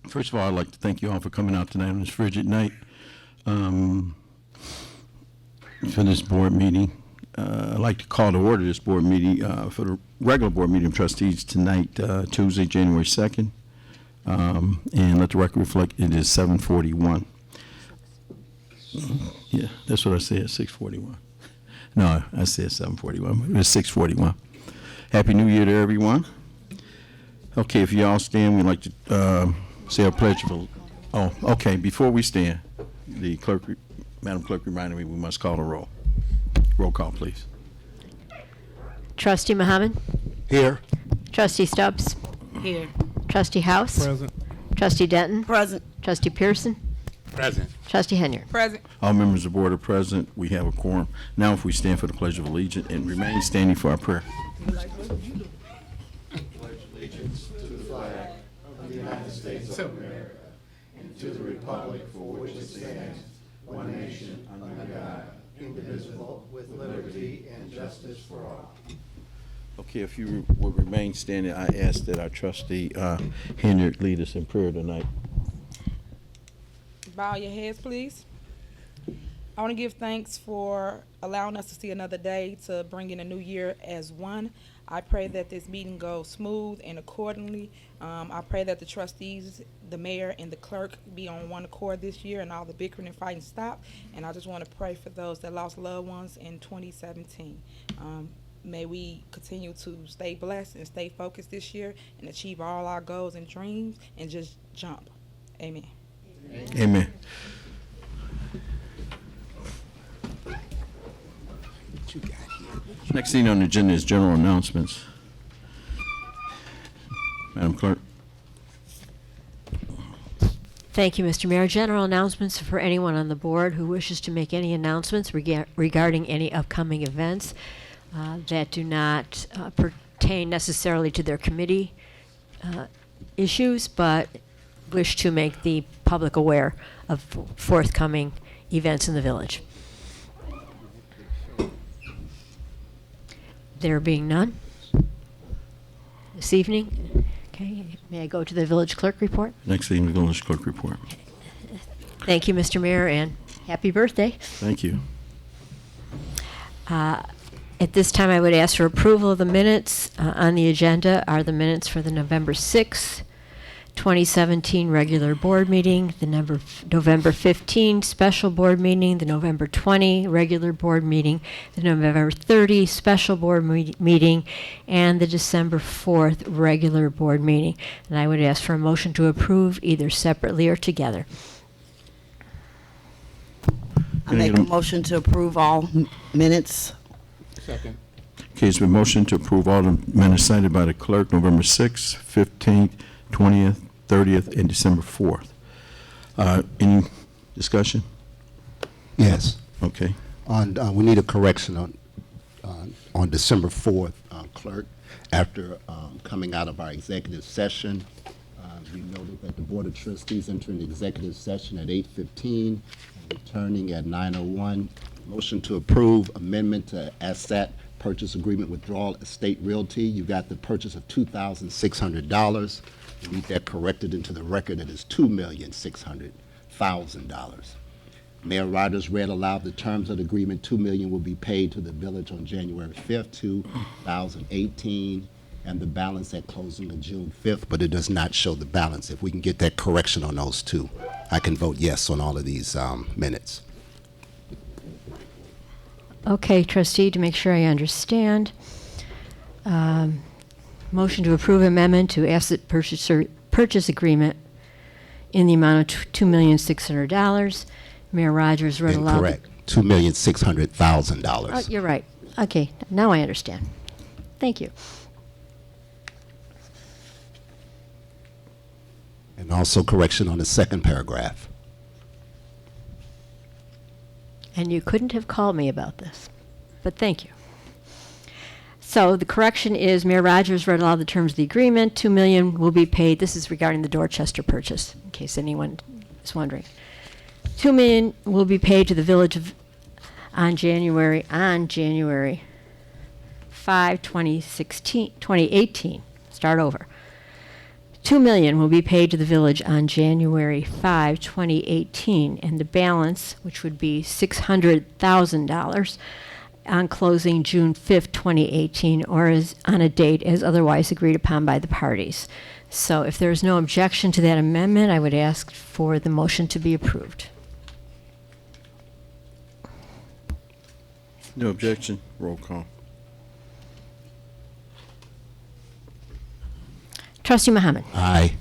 First of all, I'd like to thank you all for coming out tonight on this frigid night for this board meeting. I'd like to call to order this board meeting for the regular board meeting of trustees tonight, Tuesday, January 2nd. And let the record reflect it is 7:41. Yeah, that's what I said, 6:41. No, I said 7:41, but it was 6:41. Happy New Year to everyone. Okay, if you all stand, we'd like to say a pledge of. Oh, okay. Before we stand, the clerk, Madam Clerk, reminded me we must call the roll. Roll call, please. Trustee Muhammad? Here. Trustee Stubbs? Here. Trustee House? Present. Trustee Denton? Present. Trustee Pearson? Present. Trustee Henyard? Present. All members of the board are present. We have a quorum. Now, if we stand for the Pledge of Allegiance and remain standing for our prayer. Pledge allegiance to the flag of the United States of America and to the republic for which it stands, one nation, under God, indivisible, with liberty and justice for all. Okay, if you will remain standing, I ask that our trustee Henyard lead us in prayer tonight. Bow your heads, please. I want to give thanks for allowing us to see another day to bring in a new year as one. I pray that this meeting goes smooth and accordingly. I pray that the trustees, the mayor, and the clerk be on one accord this year and all the bickering and fighting stop. And I just want to pray for those that lost loved ones in 2017. May we continue to stay blessed and stay focused this year and achieve all our goals and dreams and just jump. Amen. Amen. Next thing on the agenda is general announcements. Madam Clerk. Thank you, Mr. Mayor. General announcements for anyone on the board who wishes to make any announcements regarding any upcoming events that do not pertain necessarily to their committee issues, but wish to make the public aware of forthcoming events in the village. There being none this evening, okay, may I go to the village clerk report? Next thing, the village clerk report. Thank you, Mr. Mayor, and happy birthday. Thank you. At this time, I would ask for approval of the minutes. On the agenda are the minutes for the November 6th, 2017 regular board meeting, the November 15 special board meeting, the November 20 regular board meeting, the November 30 special board meeting, and the December 4th regular board meeting. And I would ask for a motion to approve either separately or together. I make a motion to approve all minutes. Second. Okay, it's been motioned to approve all the minutes cited by the clerk, November 6th, 15th, 20th, 30th, and December 4th. Any discussion? Yes. Okay. We need a correction on December 4th, clerk. After coming out of our executive session, we noted that the Board of Trustees entered an executive session at 8:15, returning at 9:01. Motion to approve amendment to asset purchase agreement withdrawal estate realty. You got the purchase of $2,600. We need that corrected into the record. It is $2,600,000. Mayor Rogers read aloud the terms of the agreement. $2 million will be paid to the village on January 5th, 2018, and the balance at closing on June 5th, but it does not show the balance. If we can get that correction on those two, I can vote yes on all of these minutes. Okay, trustee, to make sure I understand, motion to approve amendment to asset purchase agreement in the amount of $2,600,000. Mayor Rogers read aloud. Incorrect. $2,600,000. Oh, you're right. Okay, now I understand. Thank you. And also correction on the second paragraph. And you couldn't have called me about this, but thank you. So the correction is Mayor Rogers read aloud the terms of the agreement. $2 million will be paid. This is regarding the Dorchester purchase, in case anyone is wondering. $2 million will be paid to the village on January 5, 2018. Start over. $2 million will be paid to the village on January 5, 2018, and the balance, which would be $600,000, on closing June 5th, 2018, or as on a date as otherwise agreed upon by the parties. So if there is no objection to that amendment, I would ask for the motion to be approved. No objection. Roll call. Trustee Muhammad. Aye.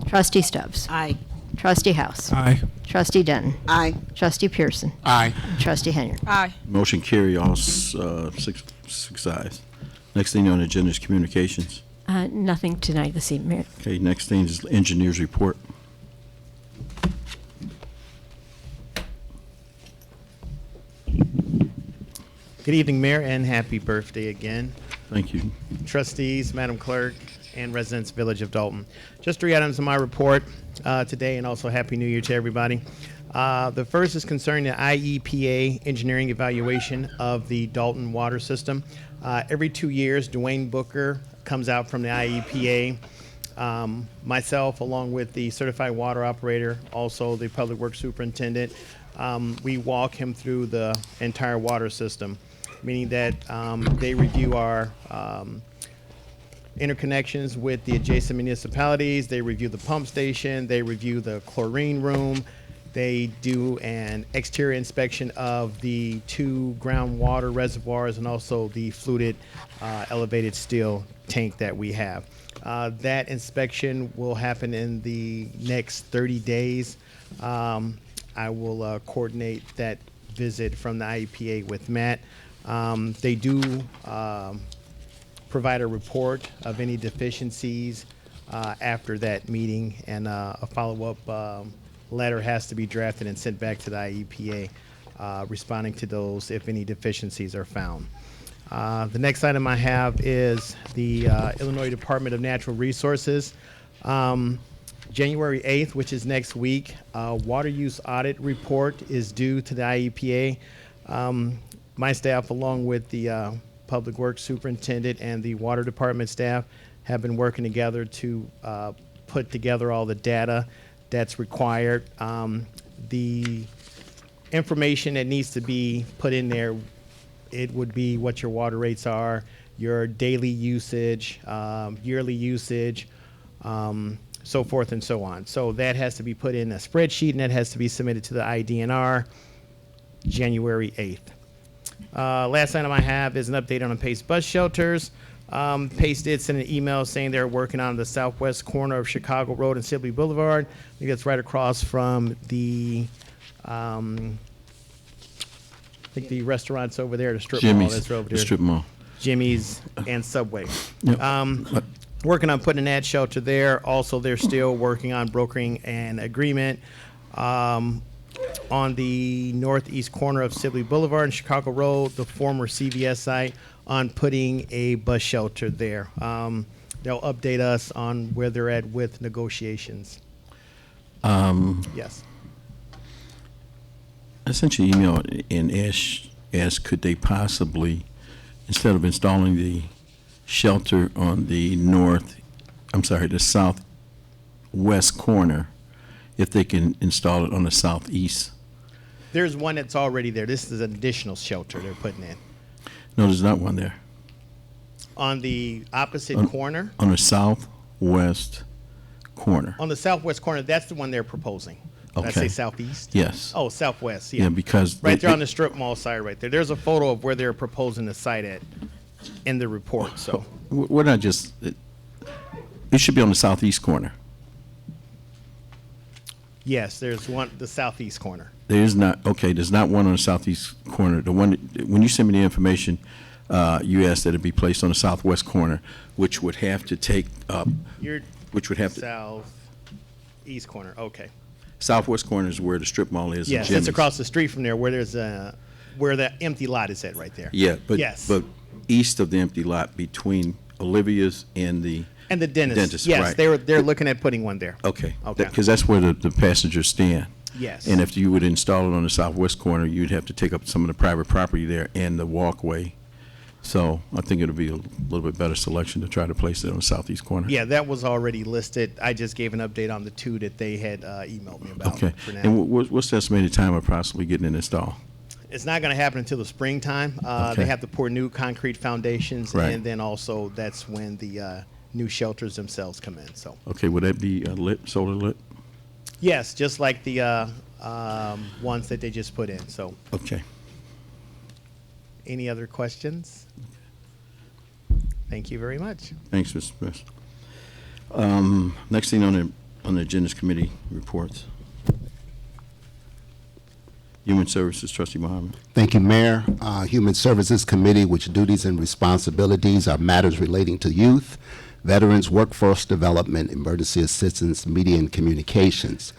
Trustee Stubbs. Aye. Trustee House. Aye. Trustee Denton. Aye. Trustee Pearson. Aye. Trustee Henry. Aye. Motion carry, all six ayes. Next thing on the agenda is communications. Nothing tonight this evening, Mayor. Okay, next thing is engineers report. Good evening, Mayor, and happy birthday again. Thank you. Trustees, Madam Clerk, and residents, Village of Dolton. Just 3 items in my report today, and also Happy New Year to everybody. The first is concerning the IEPA engineering evaluation of the Dolton water system. Every 2 years, Dwayne Booker comes out from the IEPA. Myself, along with the certified water operator, also the public works superintendent, we walk him through the entire water system, meaning that they review our interconnections with the adjacent municipalities, they review the pump station, they review the chlorine room, they do an exterior inspection of the 2 groundwater reservoirs and also the fluted elevated steel tank that we have. That inspection will happen in the next 30 days. I will coordinate that visit from the IEPA with Matt. They do provide a report of any deficiencies after that meeting, and a follow-up letter has to be drafted and sent back to the IEPA responding to those if any deficiencies are found. The next item I have is the Illinois Department of Natural Resources. January 8th, which is next week, water use audit report is due to the IEPA. My staff, along with the Public Works Superintendent and the Water Department staff, have been working together to put together all the data that's required. The information that needs to be put in there, it would be what your water rates are, your daily usage, yearly usage, so forth and so on. So that has to be put in a spreadsheet, and that has to be submitted to the IDNR January 8th. Last item I have is an update on the PACE bus shelters. PACE did send an email saying they're working on the southwest corner of Chicago Road and Sibley Boulevard. I think that's right across from the, I think the restaurants over there, the strip mall Jimmy's, that's over the there. strip mall. Jimmy's and Subway. Yep. Working on putting an ad shelter there. Also, they're still working on brokering an agreement on the northeast corner of Sibley Boulevard and Chicago Road, the former CVS site, on putting a bus shelter there. They'll update us on where they're at with negotiations. Yes. I sent you an email and asked could they possibly, instead of installing the shelter on the the southwest corner, if they can install it on the southeast. There's one that's already there. This is an additional shelter they're putting in. No, there's not one there. On the opposite corner? On the southwest corner. On the southwest corner, that's the one they're proposing. Did I Okay. say southeast? Yes. Oh, southwest, yeah. Yeah, because Right there on the strip mall side right there. There's a photo of where they're proposing the site at in the report, so. We're not just, it should be on the southeast corner. Yes, there's one, the southeast corner. There's not one on the southeast corner. The one, when you send me the information, you asked that it be placed on the southwest corner, which would have to take up, You're which would have to, southeast corner, okay. southwest corner is where the strip mall is. and Yes, it's Jimmy's. across the street from there where there's where the empty lot is at right there. Yeah, but, Yes. but east of the empty lot between Olivia's and the, And the dentist. Dentist, Yes, right. they're looking at putting one there. okay. Okay. Because that's where the passengers stand. Yes. And if you would install it on the southwest corner, you'd have to take up some of the private property there and the walkway. So I think it'll be a little bit better selection to try to place it on the southeast corner. Yeah, that was already listed. I just gave an update on the two that they had emailed me about Okay. for now. And what's the estimated time of possibly getting it installed? It's not going to happen until the springtime. Okay. They have to pour new concrete foundations, Right. and then also that's when the new shelters themselves come in. So Okay, would that be lit, solar lit? yes, just like the ones that they just put in. So Okay. any other questions? Thank you very much. Thanks, Mr. Smith. Next thing on the agenda is committee reports. Human Services, Trustee Muhammad. Thank you, Mayor. Human Services Committee, which duties and responsibilities are matters relating to youth, veterans, workforce development, emergency assistance, media, and communications.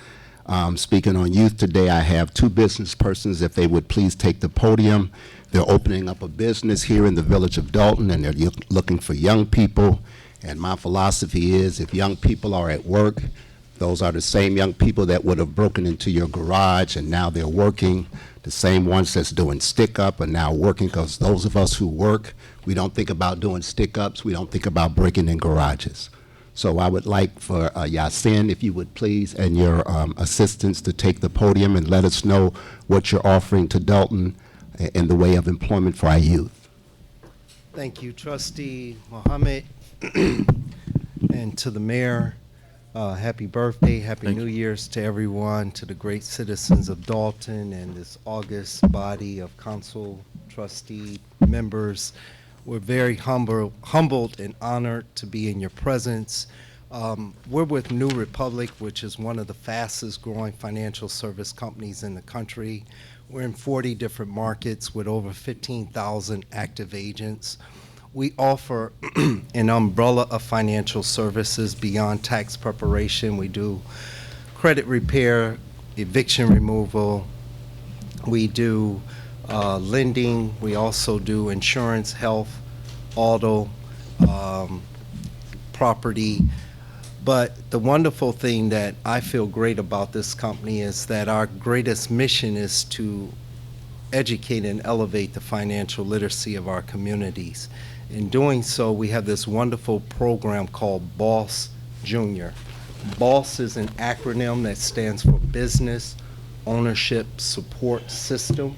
Speaking on youth today, I have two business persons, if they would please take the podium. They're opening up a business here in the village of Dolton, and they're looking for young people. And my philosophy is, if young people are at work, those are the same young people that would have broken into your garage, and now they're working. The same ones that's doing stick-up are now working, because those of us who work, we don't think about doing stick-ups. We don't think about breaking in garages. So I would like for Yasin, if you would please, and your assistants to take the podium and let us know what you're offering to Dolton in the way of employment for our youth. Thank you, Trustee Mohammed, and to the mayor. Happy birthday, happy Thank New you. Year's to everyone, to the great citizens of Dolton and this august body of council trustee members. We're very humbled and honored to be in your presence. We're with New Republic, which is one of the fastest growing financial service companies in the country. We're in 40 different markets with over 15,000 active agents. We offer an umbrella of financial services beyond tax preparation. We do credit repair, eviction removal. We do lending. We also do insurance, health, auto, property. But the wonderful thing that I feel great about this company is that our greatest mission is to educate and elevate the financial literacy of our communities. In doing so, we have this wonderful program called BOSS Junior. BOSS is an acronym that stands for Business Ownership Support System,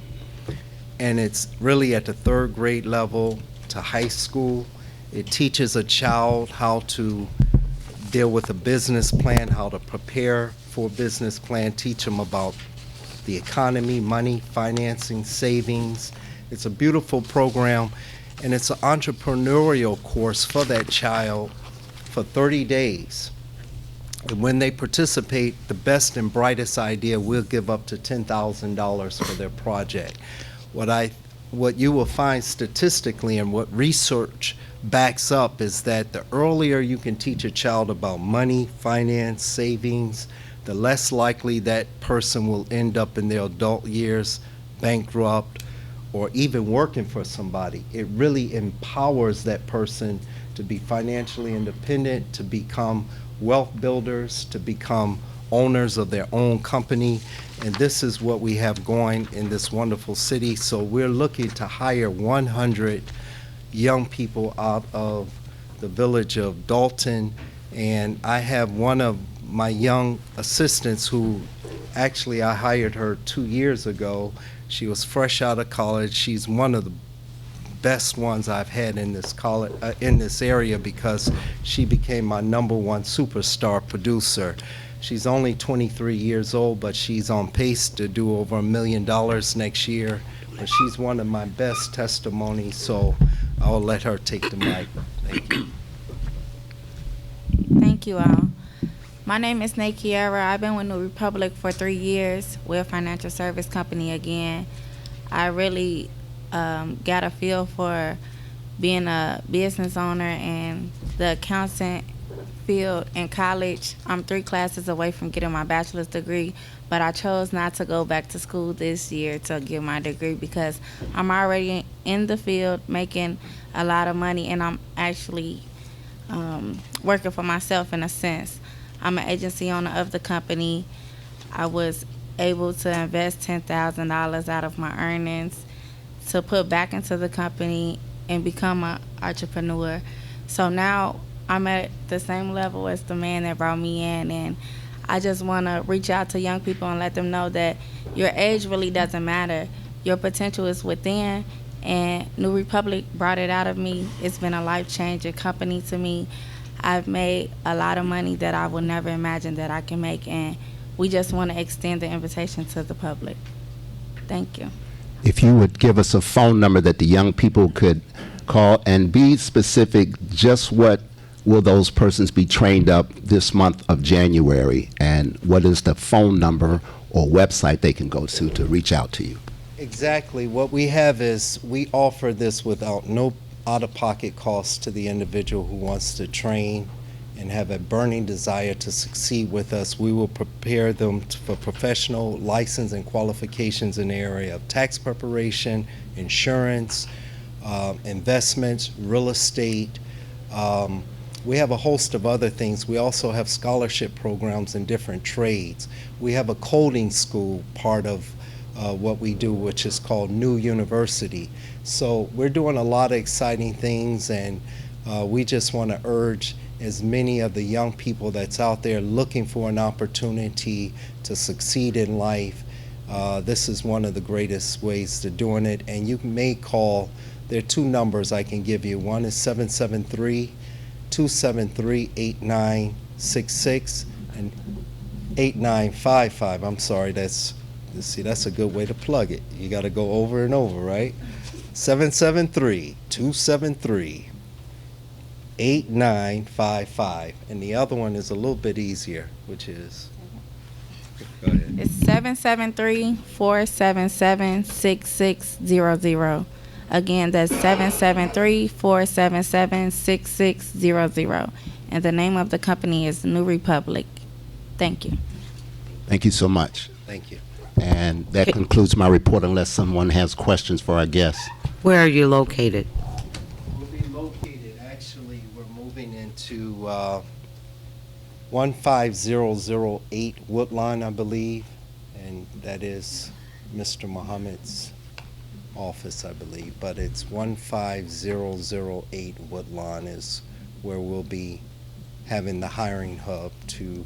and it's really at the third grade level to high school. It teaches a child how to deal with a business plan, how to prepare for a business plan, teach them about the economy, money, financing, savings. It's a beautiful program, and it's an entrepreneurial course for that child for 30 days. And when they participate, the best and brightest idea will give up to $10,000 for their project. What you will find statistically and what research backs up is that the earlier you can teach a child about money, finance, savings, the less likely that person will end up in their adult years bankrupt or even working for somebody. It really empowers that person to be financially independent, to become wealth builders, to become owners of their own company. And this is what we have going in this wonderful city. So we're looking to hire 100 young people out of the village of Dolton. And I have one of my young assistants who actually I hired her 2 years ago. She was fresh out of college. She's one of the best ones I've had in this college, in this area, because she became my #1 superstar producer. She's only 23 years old, but she's on pace to do over $1 million next year. But she's one of my best testimonies, so I'll let her take the mic. Thank you. Thank you all. My name is Nate Kiera. I've been with New Republic for 3 years. We're a financial service company again. I really got a feel for being a business owner and the accountant field in college. I'm 3 classes away from getting my bachelor's degree, but I chose not to go back to school this year to get my degree because I'm already in the field making a lot of money, and I'm actually working for myself in a sense. I'm an agency owner of the company. I was able to invest $10,000 out of my earnings to put back into the company and become an entrepreneur. So now I'm at the same level as the man that brought me in, and I just want to reach out to young people and let them know that your age really doesn't matter. Your potential is within, and New Republic brought it out of me. It's been a life-changing company to me. I've made a lot of money that I would never imagine that I can make, and we just want to extend the invitation to the public. Thank you. If you would give us a phone number that the young people could call, and be specific, just what will those persons be trained up this month of January, and what is the phone number or website they can go to reach out to you? Exactly. What we have is we offer this without no out-of-pocket costs to the individual who wants to train and have a burning desire to succeed with us. We will prepare them for professional license and qualifications in the area of tax preparation, insurance, investments, real estate. We have a host of other things. We also have scholarship programs in different trades. We have a coding school, part of what we do, which is called New University. So we're doing a lot of exciting things, and we just want to urge as many of the young people that's out there looking for an opportunity to succeed in life. This is one of the greatest ways to doing it, and you may call. There are two numbers I can give you. One is 773-273-8966 and 8955. I'm sorry, that's a good way to plug it. You got to go over and over, right? 773-273-8955. And the other one is a little bit easier, which is, go ahead. It's 773-477-6600. Again, that's 773-477-6600. And the name of the company is New Republic. Thank you. Thank you so much. Thank you. And that concludes my report, unless someone has questions for our guests. Where are you located? We'll be located, actually, we're moving into 15008 Woodlawn, I believe, and that is Mr. Muhammad's office, I believe, but it's 15008 Woodlawn is where we'll be having the hiring hub to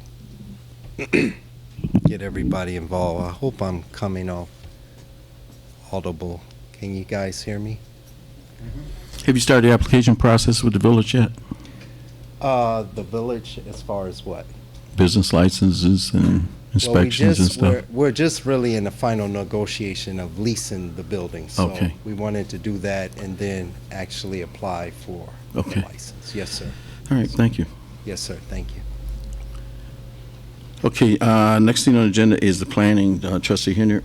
get everybody involved. I hope I'm coming off audible. Can you guys hear me? Have you started the application process with the village yet? The village, as far as what? Business licenses and inspections and stuff? We're just really in the final negotiation of leasing the building. So Okay. we wanted to do that and then actually apply for the Okay. license. Yes, sir. All right, thank you. Yes, sir. Thank you. Okay, next thing on the agenda is the planning. Trustee Henry.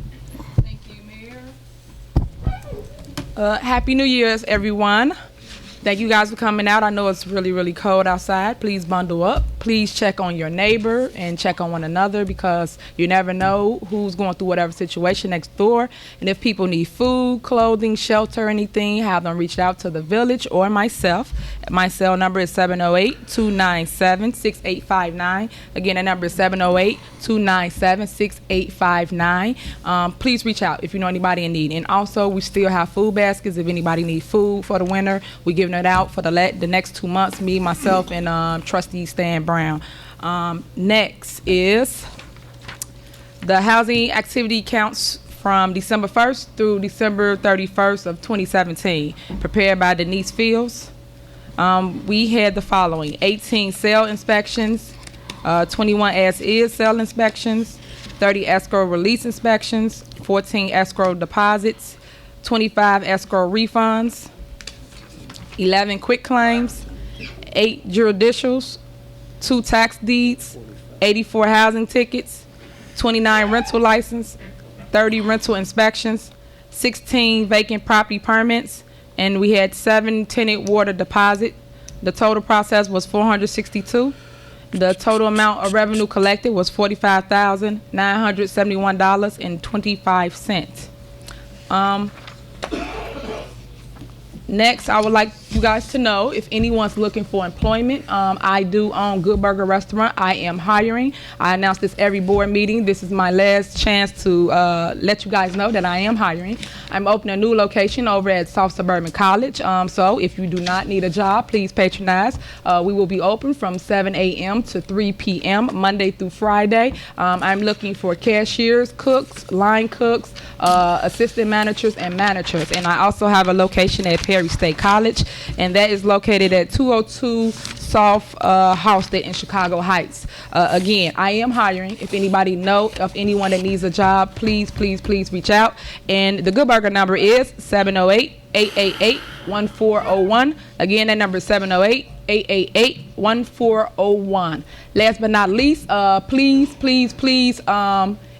Thank you, Mayor. Happy New Year's, everyone. Thank you guys for coming out. I know it's really, really cold outside. Please bundle up. Please check on your neighbor and check on one another, because you never know who's going through whatever situation next door. And if people need food, clothing, shelter, anything, have them reach out to the village or myself. My cell number is 708-297-6859. Again, the number is 708-297-6859. Please reach out if you know anybody in need. And also, we still have food baskets if anybody needs food for the winter. We're giving it out for the next 2 months, me, myself, and Trustee Stan Brown. Next is the housing activity counts from December 1st through December 31st of 2017, prepared by Denise Fields. We had the following: 18 sale inspections, 21 as-is sale inspections, 30 escrow release inspections, 14 escrow deposits, 25 escrow refunds, 11 quick claims, 8 judicials, 2 tax deeds, 84 housing tickets, 29 rental license, 30 rental inspections, 16 vacant property permits, and we had 7 tenant water deposit. The total process was $462. The total amount of revenue collected was $45,971.25. Next, I would like you guys to know, if anyone's looking for employment, I do own Good Burger Restaurant. I am hiring. I announce this every board meeting. This is my last chance to let you guys know that I am hiring. I'm opening a new location over at South Suburban College. So if you do not need a job, please patronize. We will be open from 7 a.m. to 3 p.m. Monday through Friday. I'm looking for cashiers, cooks, line cooks, assistant managers, and managers. And I also have a location at Perry State College, and that is located at 202 South Halsted in Chicago Heights. Again, I am hiring. If anybody know of anyone that needs a job, please, please, please reach out. And the Good Burger number is 708-888-1401. Again, that number is 708-888-1401. Last but not least, please, please, please,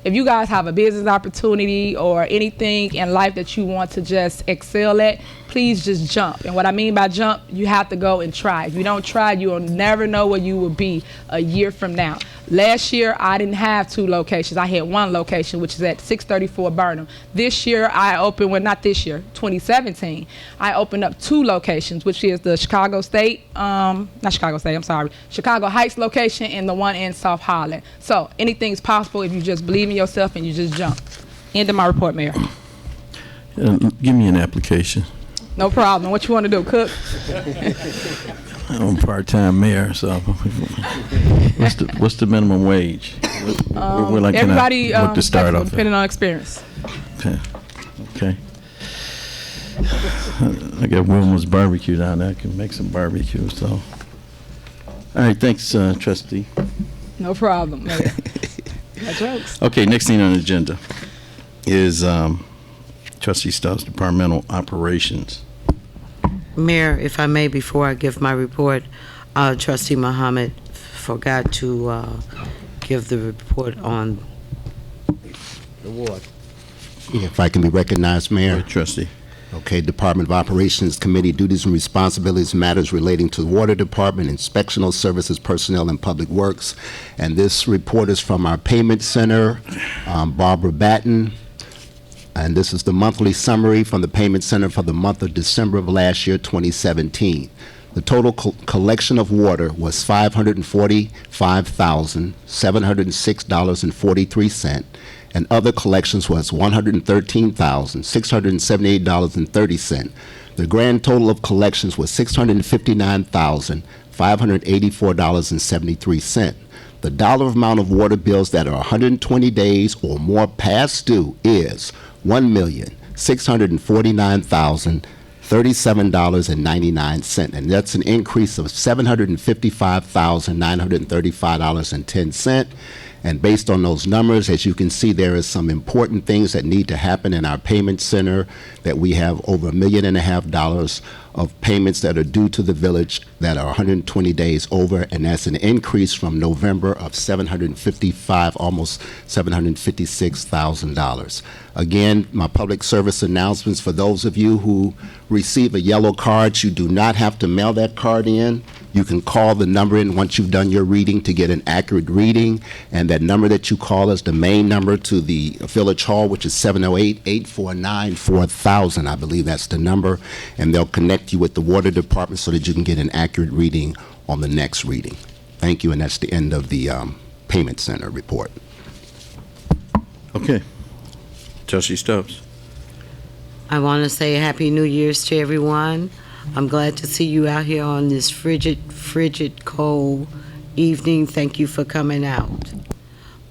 if you guys have a business opportunity or anything in life that you want to just excel at, please just jump. And what I mean by jump, you have to go and try. If you don't try, you will never know where you will be a year from now. Last year, I didn't have 2 locations. I had 1 location, which is at 634 Burnham. This year, I opened, well, not this year, 2017, I opened up 2 locations, which is the Chicago Heights location and the one in South Holland. So anything's possible if you just believe in yourself and you just jump. End of my report, Mayor. Give me an application. No problem. What you want to do, cook? I'm part-time mayor, so what's the minimum wage? Where, like, Everybody, what to start off at? depending on experience. Okay. I got Wilma's barbecue down there. I can make some barbecue, so. All right, thanks, trustee. No problem, Mayor. No jokes. Okay, next thing on the agenda is trustee Stubbs, departmental operations. Mayor, if I may, before I give my report, Trustee Muhammad forgot to give the report on the ward. If I can be recognized, Mayor. Right, trustee. Okay, Department of Operations Committee duties and responsibilities, matters relating to the Water Department, inspectional services, personnel, and public works. And this report is from our payment center, Barbara Batten. And this is the monthly summary from the payment center for the month of December of last year, 2017. The total collection of water was $545,706.43, and other collections was $113,678.30. The grand total of collections was $659,584.73. The dollar amount of water bills that are 120 days or more past due is $1,649,037.99, and that's an increase of $755,935.10. And based on those numbers, as you can see, there is some important things that need to happen in our payment center, that we have over $1.5 million of payments that are due to the village that are 120 days over, and that's an increase from November of $755, almost $756,000. Again, my public service announcements for those of you who receive a yellow card, you do not have to mail that card in. You can call the number in once you've done your reading to get an accurate reading, and that number that you call is the main number to the Village Hall, which is 708-849-4000. I believe that's the number, and they'll connect you with the Water Department so that you can get an accurate reading on the next reading. Thank you, and that's the end of the Payment Center report. Okay. Trustee Stubbs. I want to say Happy New Year's to everyone. I'm glad to see you out here on this frigid, cold evening. Thank you for coming out.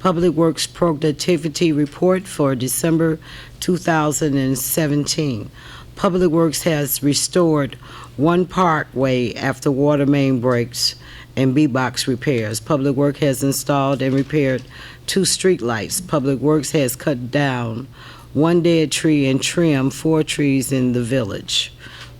Public Works Productivity Report for December 2017. Public Works has restored one parkway after water main breaks and B-box repairs. Public Works has installed and repaired 2 street lights. Public Works has cut down 1 dead tree and trimmed 4 trees in the village.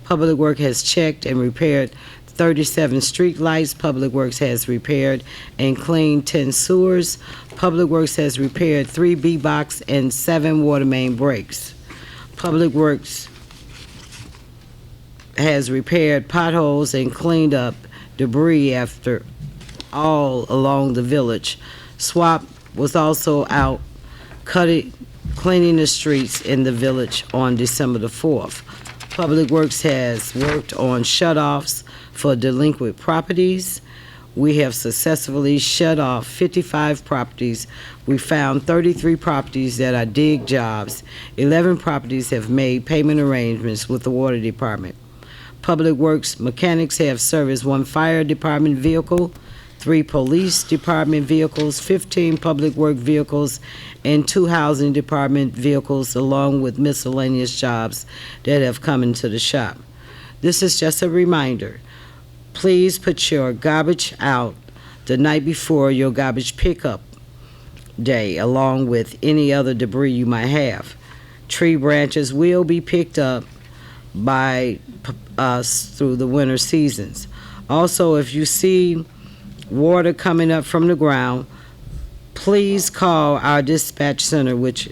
Public Works has checked and repaired 37 street lights. Public Works has repaired and cleaned 10 sewers. Public Works has repaired 3 B-box and 7 water main breaks. Public Works has repaired potholes and cleaned up debris after all along the village. SWAP was also out cleaning the streets in the village on December the 4th. Public Works has worked on shut-offs for delinquent properties. We have successfully shut off 55 properties. We found 33 properties that are dig jobs. 11 properties have made payment arrangements with the Water Department. Public Works mechanics have serviced 1 fire department vehicle, 3 police department vehicles, 15 public work vehicles, and 2 housing department vehicles, along with miscellaneous jobs that have come into the shop. This is just a reminder. Please put your garbage out the night before your garbage pickup day, along with any other debris you might have. Tree branches will be picked up by us through the winter seasons. Also, if you see water coming up from the ground, please call our dispatch center, with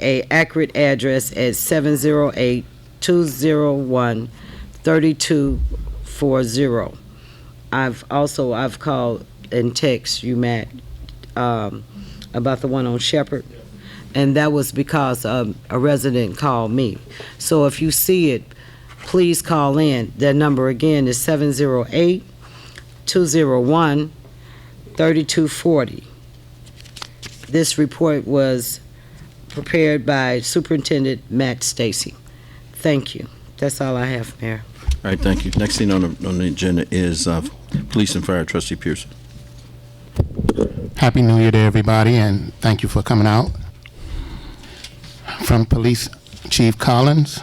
a accurate address at 708-201-3240. I've called and text you, Matt, about the one on Shepherd, and that was because a resident called me. So if you see it, please call in. That number again is 708-201-3240. This report was prepared by Superintendent Matt Stacy. Thank you. That's all I have, Mayor. All right, thank you. Next thing on the agenda is Police and Fire, Trustee Pearson. Happy New Year to everybody, and thank you for coming out. From Police Chief Collins,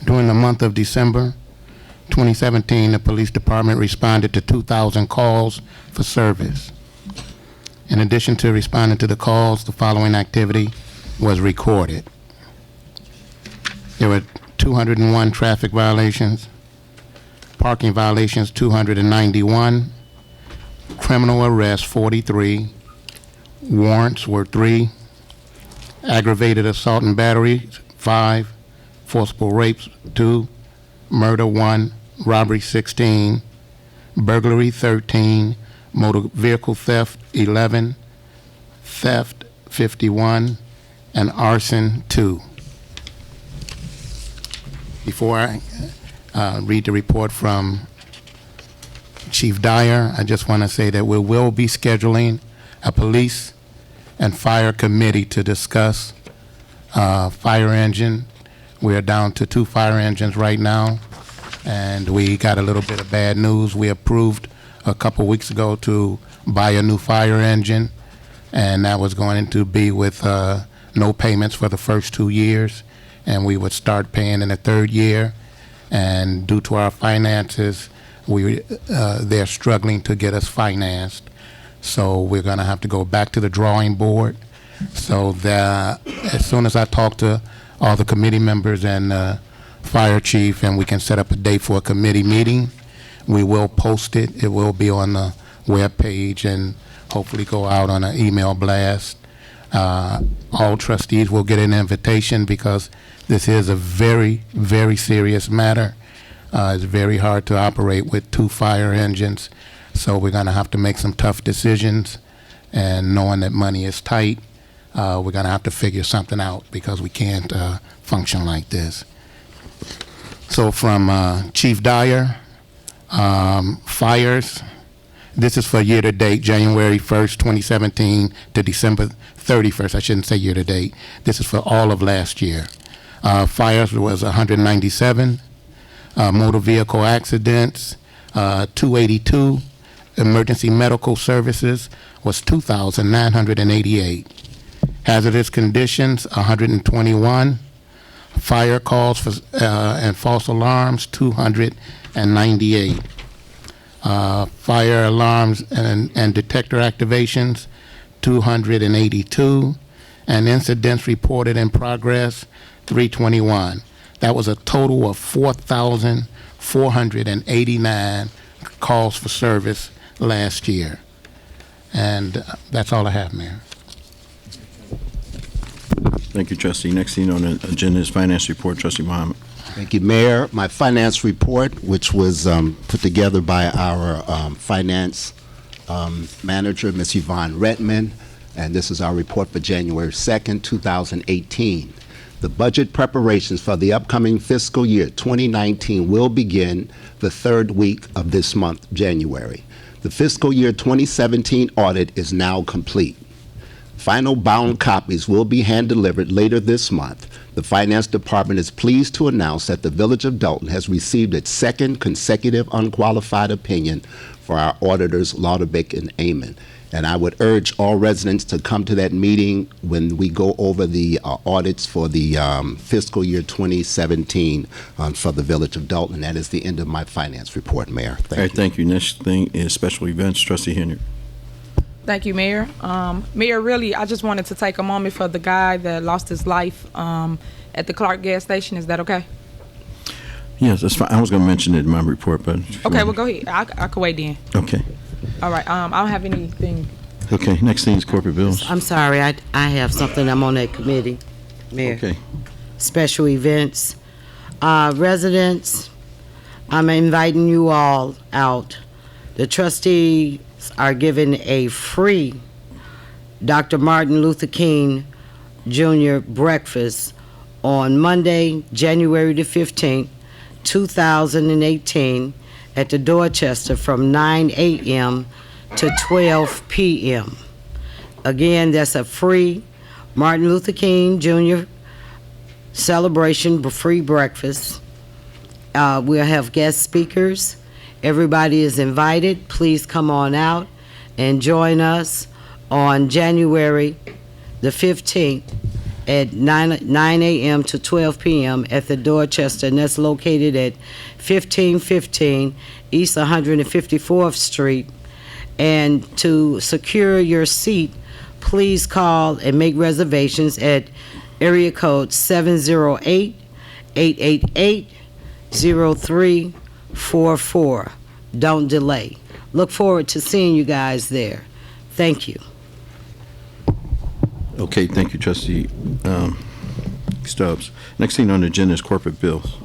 during the month of December 2017, the Police Department responded to 2,000 calls for service. In addition to responding to the calls, the following activity was recorded. There were 201 traffic violations, parking violations 291, criminal arrests 43, warrants were 3, aggravated assault and battery 5, forcible rapes 2, murder 1, robbery 16, burglary 13, motor vehicle theft 11, theft 51, and arson 2. Before I read the report from Chief Dyer, I just want to say that we will be scheduling a police and fire committee to discuss fire engine. We are down to 2 fire engines right now, and we got a little bit of bad news. We approved a couple weeks ago to buy a new fire engine, and that was going to be with no payments for the first 2 years, and we would start paying in the 3rd year. And due to our finances, they're struggling to get us financed. So we're going to have to go back to the drawing board. So that as soon as I talk to all the committee members and fire chief, and we can set up a date for a committee meeting, we will post it. It will be on the web page and hopefully go out on an email blast. All trustees will get an invitation because this is a very, very serious matter. It's very hard to operate with 2 fire engines, so we're going to have to make some tough decisions, and knowing that money is tight, we're going to have to figure something out because we can't function like this. So from Chief Dyer, fires, this is for year-to-date, January 1st, 2017 to December 31st. I shouldn't say year-to-date. This is for all of last year. Fires was 197. Motor vehicle accidents, 282. Emergency medical services was 2,988. Hazardous conditions, 121. Fire calls for, and false alarms, 298. Fire alarms and detector activations, 282. And incidents reported in progress, 321. That was a total of 4,489 calls for service last year. And that's all I have, Mayor. Thank you, Trustee. Next thing on the agenda is Finance Report, Trustee Muhammad. Thank you, Mayor. My finance report, which was put together by our finance manager, Ms. Yvonne Redman, and this is our report for January 2nd, 2018. The budget preparations for the upcoming fiscal year 2019 will begin the third week of this month, January. The fiscal year 2017 audit is now complete. Final bound copies will be hand-delivered later this month. The Finance Department is pleased to announce that the Village of Dolton has received its second consecutive unqualified opinion for our auditors, Lauderbeck and Amon. And I would urge all residents to come to that meeting when we go over the audits for the fiscal year 2017 for the Village of Dolton. That is the end of my finance report, Mayor. All right, thank you. Next thing is special events. Trustee Henry. Thank you, Mayor. Mayor, really, I just wanted to take a moment for the guy that lost his life at the Clark gas station. Is that okay? Yes, that's fine. I was going to mention it in my report, but Okay, well, go ahead. I can wait then. okay. All right. I don't have anything. Okay. Next thing is corporate bills. I'm sorry, I have something. I'm on that committee, Mayor. Okay. Special events. Residents, I'm inviting you all out. The trustees are giving a free Dr. Martin Luther King Jr. breakfast on Monday, January the 15th, 2018, at the Dorchester from 9 a.m. to 12 p.m. Again, that's a free Martin Luther King Jr. celebration, free breakfast. We'll have guest speakers. Everybody is invited. Please come on out and join us on January the 15th at 9 a.m. to 12 p.m. at the Dorchester, and that's located at 1515 East 154th Street. And to secure your seat, please call and make reservations at area code 708-888-0344. Don't delay. Look forward to seeing you guys there. Thank you. Okay, thank you, Trustee Stubbs. Next thing on the agenda is corporate bills.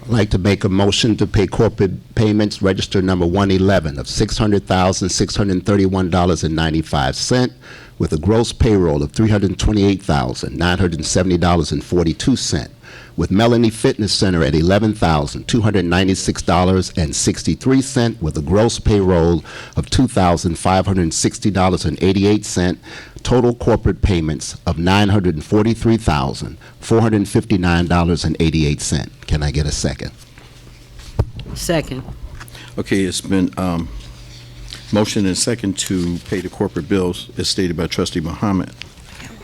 I'd like to make a motion to pay corporate payments, register number 111 of $600,631.95, with a gross payroll of $328,970.42, with Melanie Fitness Center at $11,296.63, with a gross payroll of $2,560.88, total corporate payments of $943,459.88. Can I get a second? Second. Okay, it's been motion and second to pay the corporate bills as stated by Trustee Muhammad.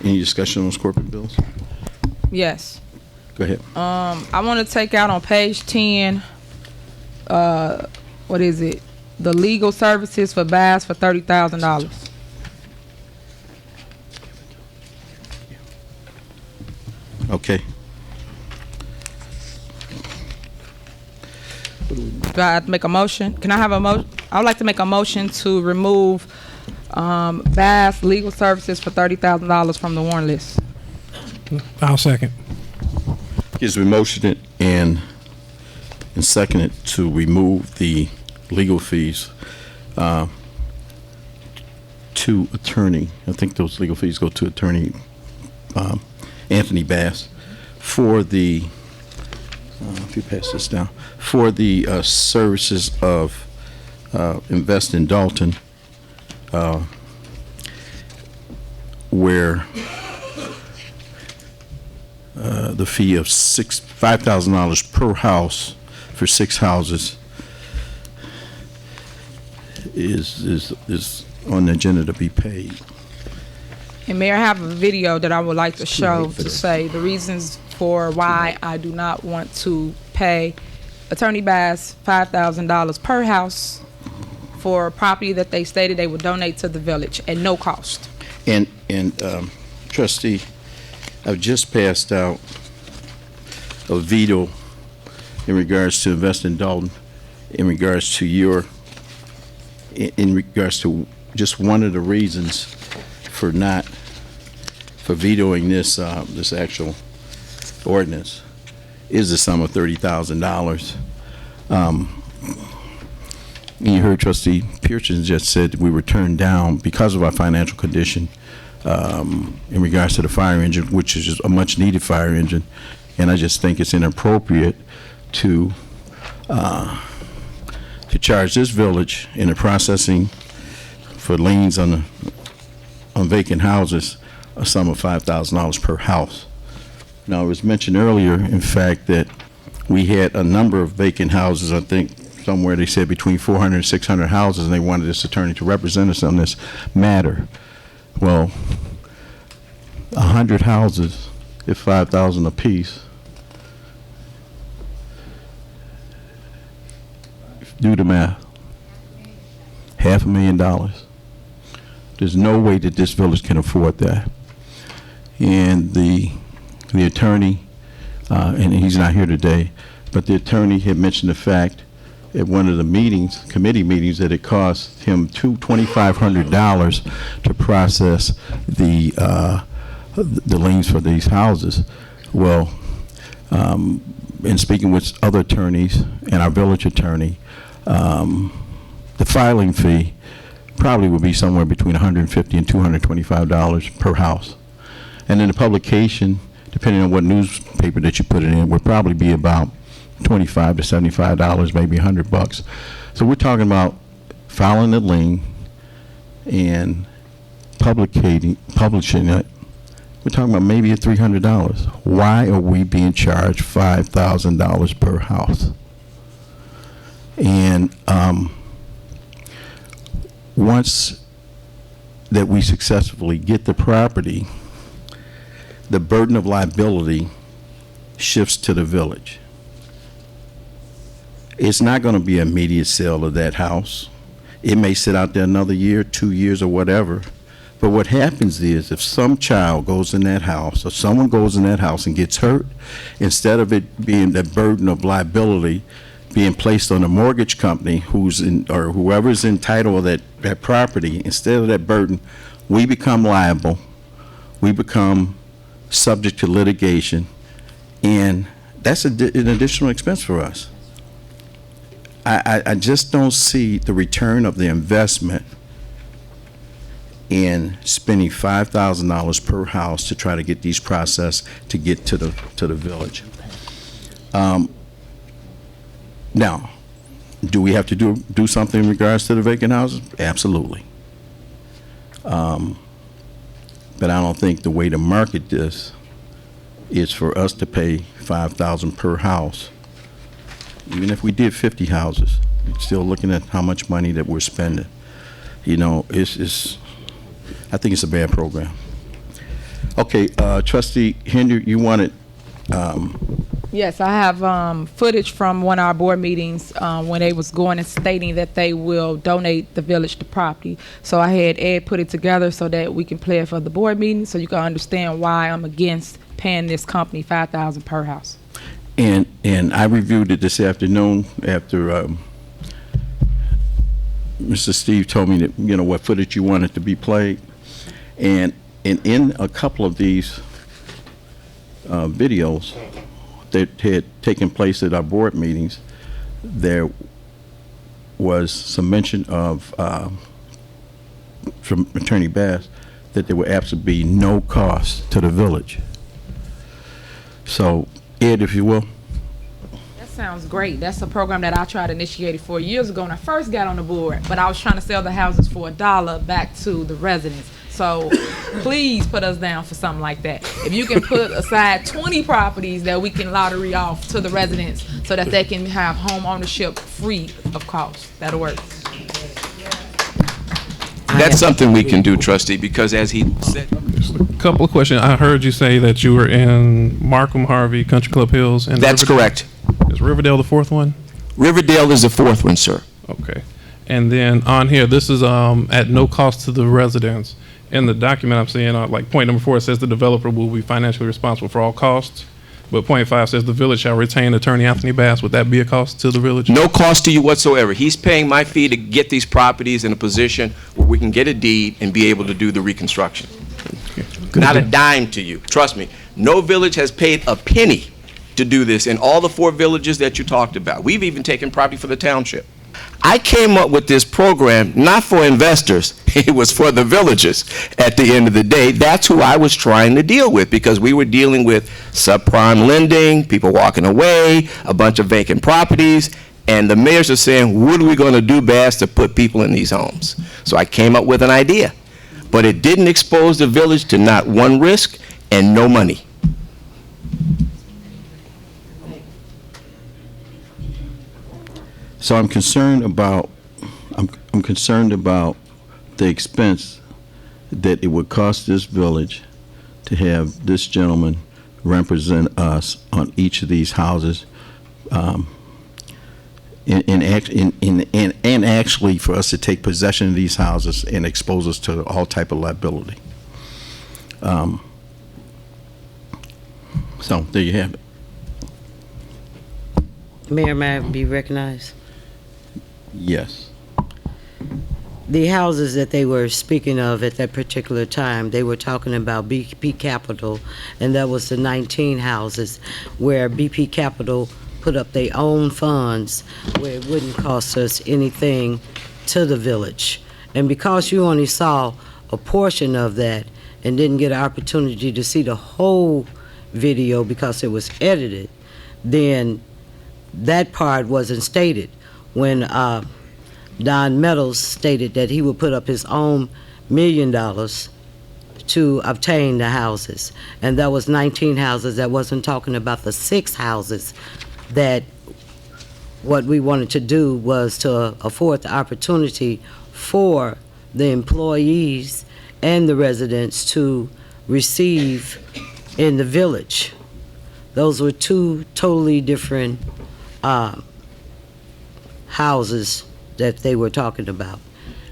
Any discussion on those corporate bills? Yes. Go ahead. I want to take out on page 10, what is it? The legal services for Bass for $30,000. Okay. Do I have to make a motion? Can I have a motion? I would like to make a motion to remove Bass legal services for $30,000 from the warrant list. I'll second. It's been motioned and seconded to remove the legal fees to attorney. I think those legal fees go to attorney Anthony Bass for the, if you pass this down, for the services of Invest in Dolton, where the fee of $5,000 per house for 6 houses is on the agenda to be paid. And Mayor, I have a video that I would like to show to say the reasons for why I do not want to pay Attorney Bass $5,000 per house for property that they stated they would donate to the village at no cost. And Trustee, I've just passed out a veto in regards to Invest in Dolton, in regards to in regards to just one of the reasons for vetoing this this actual ordinance is the sum of $30,000. You heard Trustee Pearson just said we were turned down because of our financial condition in regards to the fire engine, which is a much-needed fire engine. And I just think it's inappropriate to charge this village in the processing for liens on vacant houses a sum of $5,000 per house. Now, it was mentioned earlier, in fact, that we had a number of vacant houses. I think somewhere they said between 400 and 600 houses, and they wanted this attorney to represent us on this matter. Well, 100 houses, if $5,000 apiece, do the math. $500,000. There's no way that this village can afford that. And the attorney, and he's not here today, but the attorney had mentioned the fact at one of the meetings, committee meetings, that it cost him $2,500 to process the liens for these houses. Well, in speaking with other attorneys and our village attorney, the filing fee probably would be somewhere between $150 and $225 per house. And then the publication, depending on what newspaper that you put it in, would probably be about $25 to $75, maybe $100. So we're talking about filing the lien and publishing it. We're talking about maybe at $300. Why are we being charged $5,000 per house? And once that we successfully get the property, the burden of liability shifts to the village. It's not going to be an immediate sale of that house. It may sit out there another year, 2 years, or whatever. But what happens is if some child goes in that house or someone goes in that house and gets hurt, instead of it being the burden of liability being placed on the mortgage company who's in, or whoever's entitled to that property, instead of that burden, we become liable, we become subject to litigation, and that's an additional expense for us. I just don't see the return of the investment in spending $5,000 per house to try to get these processed to get to the village. Now, do we have to do something in regards to the vacant houses? Absolutely. But I don't think the way to market this is for us to pay $5,000 per house. Even if we did 50 houses, you're still looking at how much money that we're spending. You know, I think it's a bad program. Okay, Trustee Henry, you wanted. Yes, I have footage from one of our board meetings when they was going and stating that they will donate the village the property. So I had Ed put it together so that we can play it for the board meeting, so you can understand why I'm against paying this company $5,000 per house. And I reviewed it this afternoon after Mr. Steve told me that, you know, what footage you wanted to be played. And in a couple of these videos that had taken place at our board meetings, there was some mention of, from Attorney Bass, that there would absolutely be no cost to the village. So, Ed, if you will. That sounds great. That's a program that I tried to initiate 4 years ago when I first got on the board, but I was trying to sell the houses for $1 back to the residents. So please put us down for something like that. If you can put aside 20 properties that we can lottery off to the residents so that they can have home ownership free of cost, that'll work. That's something we can do, Trustee, because as he said. A couple of questions. I heard you say that you were in Markham, Harvey, Country Club Hills. And That's correct. Is Riverdale the fourth one? Riverdale is the fourth one, sir. Okay. And then on here, this is at no cost to the residents. In the document I'm seeing, like point number 4, it says the developer will be financially responsible for all costs. But point 5 says the village shall retain Attorney Anthony Bass. Would that be a cost to the village? No cost to you whatsoever. He's paying my fee to get these properties in a position where we can get a deed and be able to do the reconstruction. Not a dime to you. Trust me. No village has paid a penny to do this in all the 4 villages that you talked about. We've even taken property for the township. I came up with this program not for investors. It was for the villagers at the end of the day. That's who I was trying to deal with, because we were dealing with subprime lending, people walking away, a bunch of vacant properties, and the mayors are saying, what are we going to do best to put people in these homes? So I came up with an idea, but it didn't expose the village to not one risk and no money. So I'm concerned about the expense that it would cost this village to have this gentleman represent us on each of these houses, and actually for us to take possession of these houses and expose us to all type of liability. So there you have it. Mayor, may I be recognized? Yes. The houses that they were speaking of at that particular time, they were talking about BP Capital, and that was the 19 houses where BP Capital put up their own funds where it wouldn't cost us anything to the village. And because you only saw a portion of that and didn't get an opportunity to see the whole video because it was edited, then that part wasn't stated. When Don Meadows stated that he would put up his own $1 million to obtain the houses. And that was 19 houses. That wasn't talking about the 6 houses that what we wanted to do was to afford the opportunity for the employees and the residents to receive in the village. Those were 2 totally different houses that they were talking about.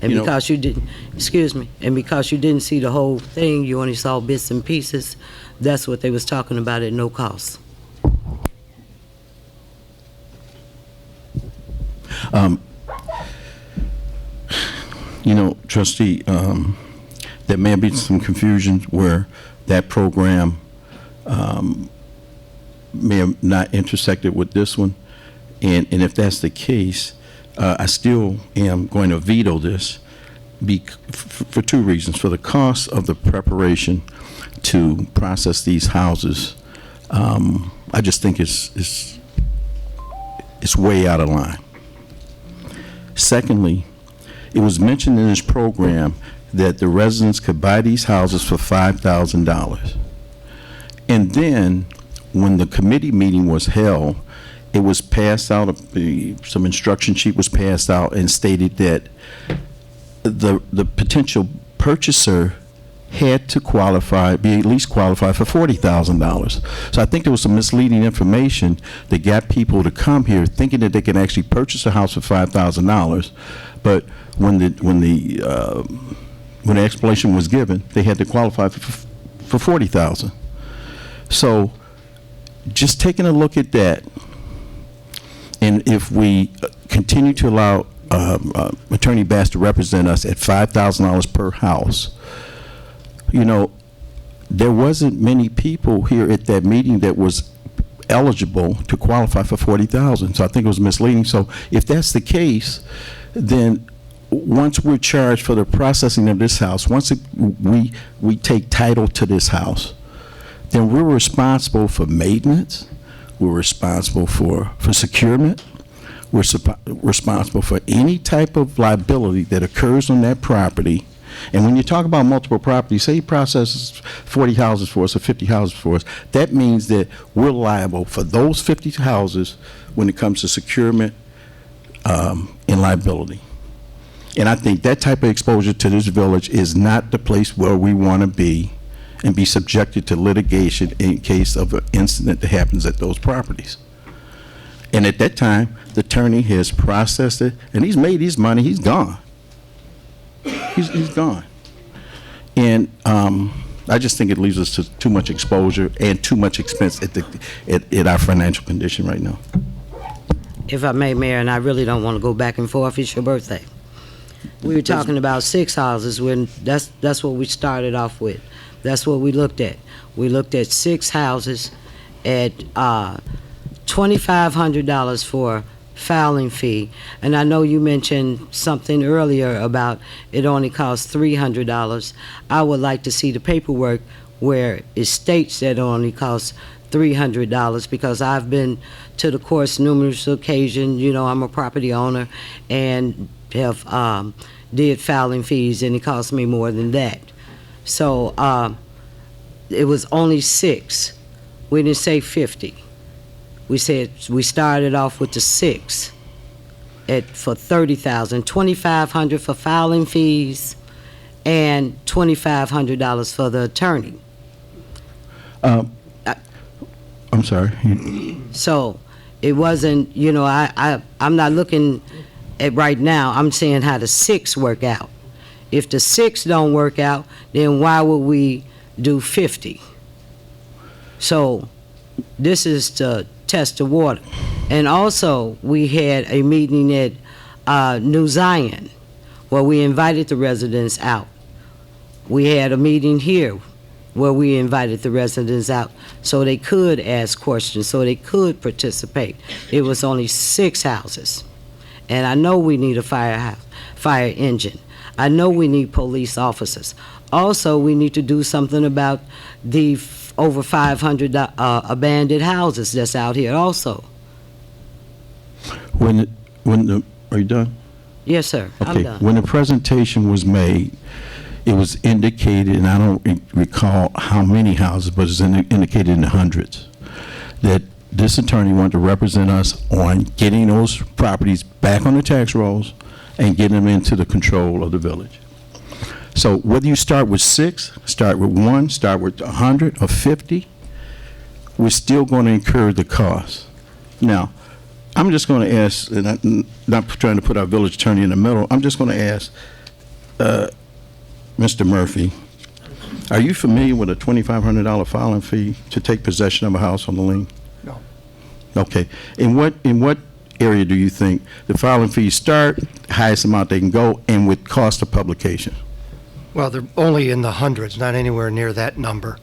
And You know- because you didn't, excuse me, and because you didn't see the whole thing, you only saw bits and pieces, that's what they was talking about at no cost. You know, Trustee, there may be some confusion where that program may have not intersected with this one. And if that's the case, I still am going to veto this for 2 reasons. For the cost of the preparation to process these houses, I just think it's way out of line. Secondly, it was mentioned in this program that the residents could buy these houses for $5,000. And then, when the committee meeting was held, it was passed out, some instruction sheet was passed out and stated that the potential purchaser had to qualify, be at least qualified for $40,000. So I think there was some misleading information that got people to come here thinking that they can actually purchase a house for $5,000, but when the explanation was given, they had to qualify for $40,000. So just taking a look at that, and if we continue to allow Attorney Bass to represent us at $5,000 per house, you know, there wasn't many people here at that meeting that was eligible to qualify for $40,000. So I think it was misleading. So if that's the case, then once we're charged for the processing of this house, once we take title to this house, then we're responsible for maintenance, we're responsible for securement, we're responsible for any type of liability that occurs on that property. And when you talk about multiple properties, say he processes 40 houses for us or 50 houses for us, that means that we're liable for those 50 houses when it comes to securement and liability. And I think that type of exposure to this village is not the place where we want to be and be subjected to litigation in case of an incident that happens at those properties. And at that time, the attorney has processed it, and he's made his money, he's gone. He's gone. And I just think it leaves us to too much exposure and too much expense at our financial condition right now. If I may, Mayor, and I really don't want to go back and forth, it's your birthday. We were talking about 6 houses when that's what we started off with. That's what we looked at. We looked at 6 houses at $2,500 for filing fee. And I know you mentioned something earlier about it only costs $300. I would like to see the paperwork where it states that it only costs $300, because I've been to the courts numerous occasions. You know, I'm a property owner and have did filing fees, and it cost me more than that. So it was only 6. We didn't say 50. We said we started off with the 6 for $30,000, $2,500 for filing fees, and $2,500 for the attorney. I'm sorry. So it wasn't, you know, I'm not looking at right now. I'm saying how the 6 work out. If the 6 don't work out, then why would we do 50? So this is to test the water. And also, we had a meeting at New Zion where we invited the residents out. We had a meeting here where we invited the residents out so they could ask questions, so they could participate. It was only 6 houses. And I know we need a fire engine. I know we need police officers. Also, we need to do something about the over 500 abandoned houses that's out here also. Are you done? Yes, sir. I'm Okay. done. When the presentation was made, it was indicated, and I don't recall how many houses, but it's indicated in the hundreds, that this attorney wanted to represent us on getting those properties back on the tax rolls and getting them into the control of the village. So whether you start with 6, start with 1, start with 100 or 50, we're still going to incur the cost. Now, I'm just going to ask, and I'm not trying to put our village attorney in the middle, I'm just going to ask Mr. Murphy, are you familiar with a $2,500 filing fee to take possession of a house on the lien? No. Okay. In what area do you think the filing fees start, highest amount they can go, and with cost of publication? Well, they're only in the hundreds, not anywhere near that number.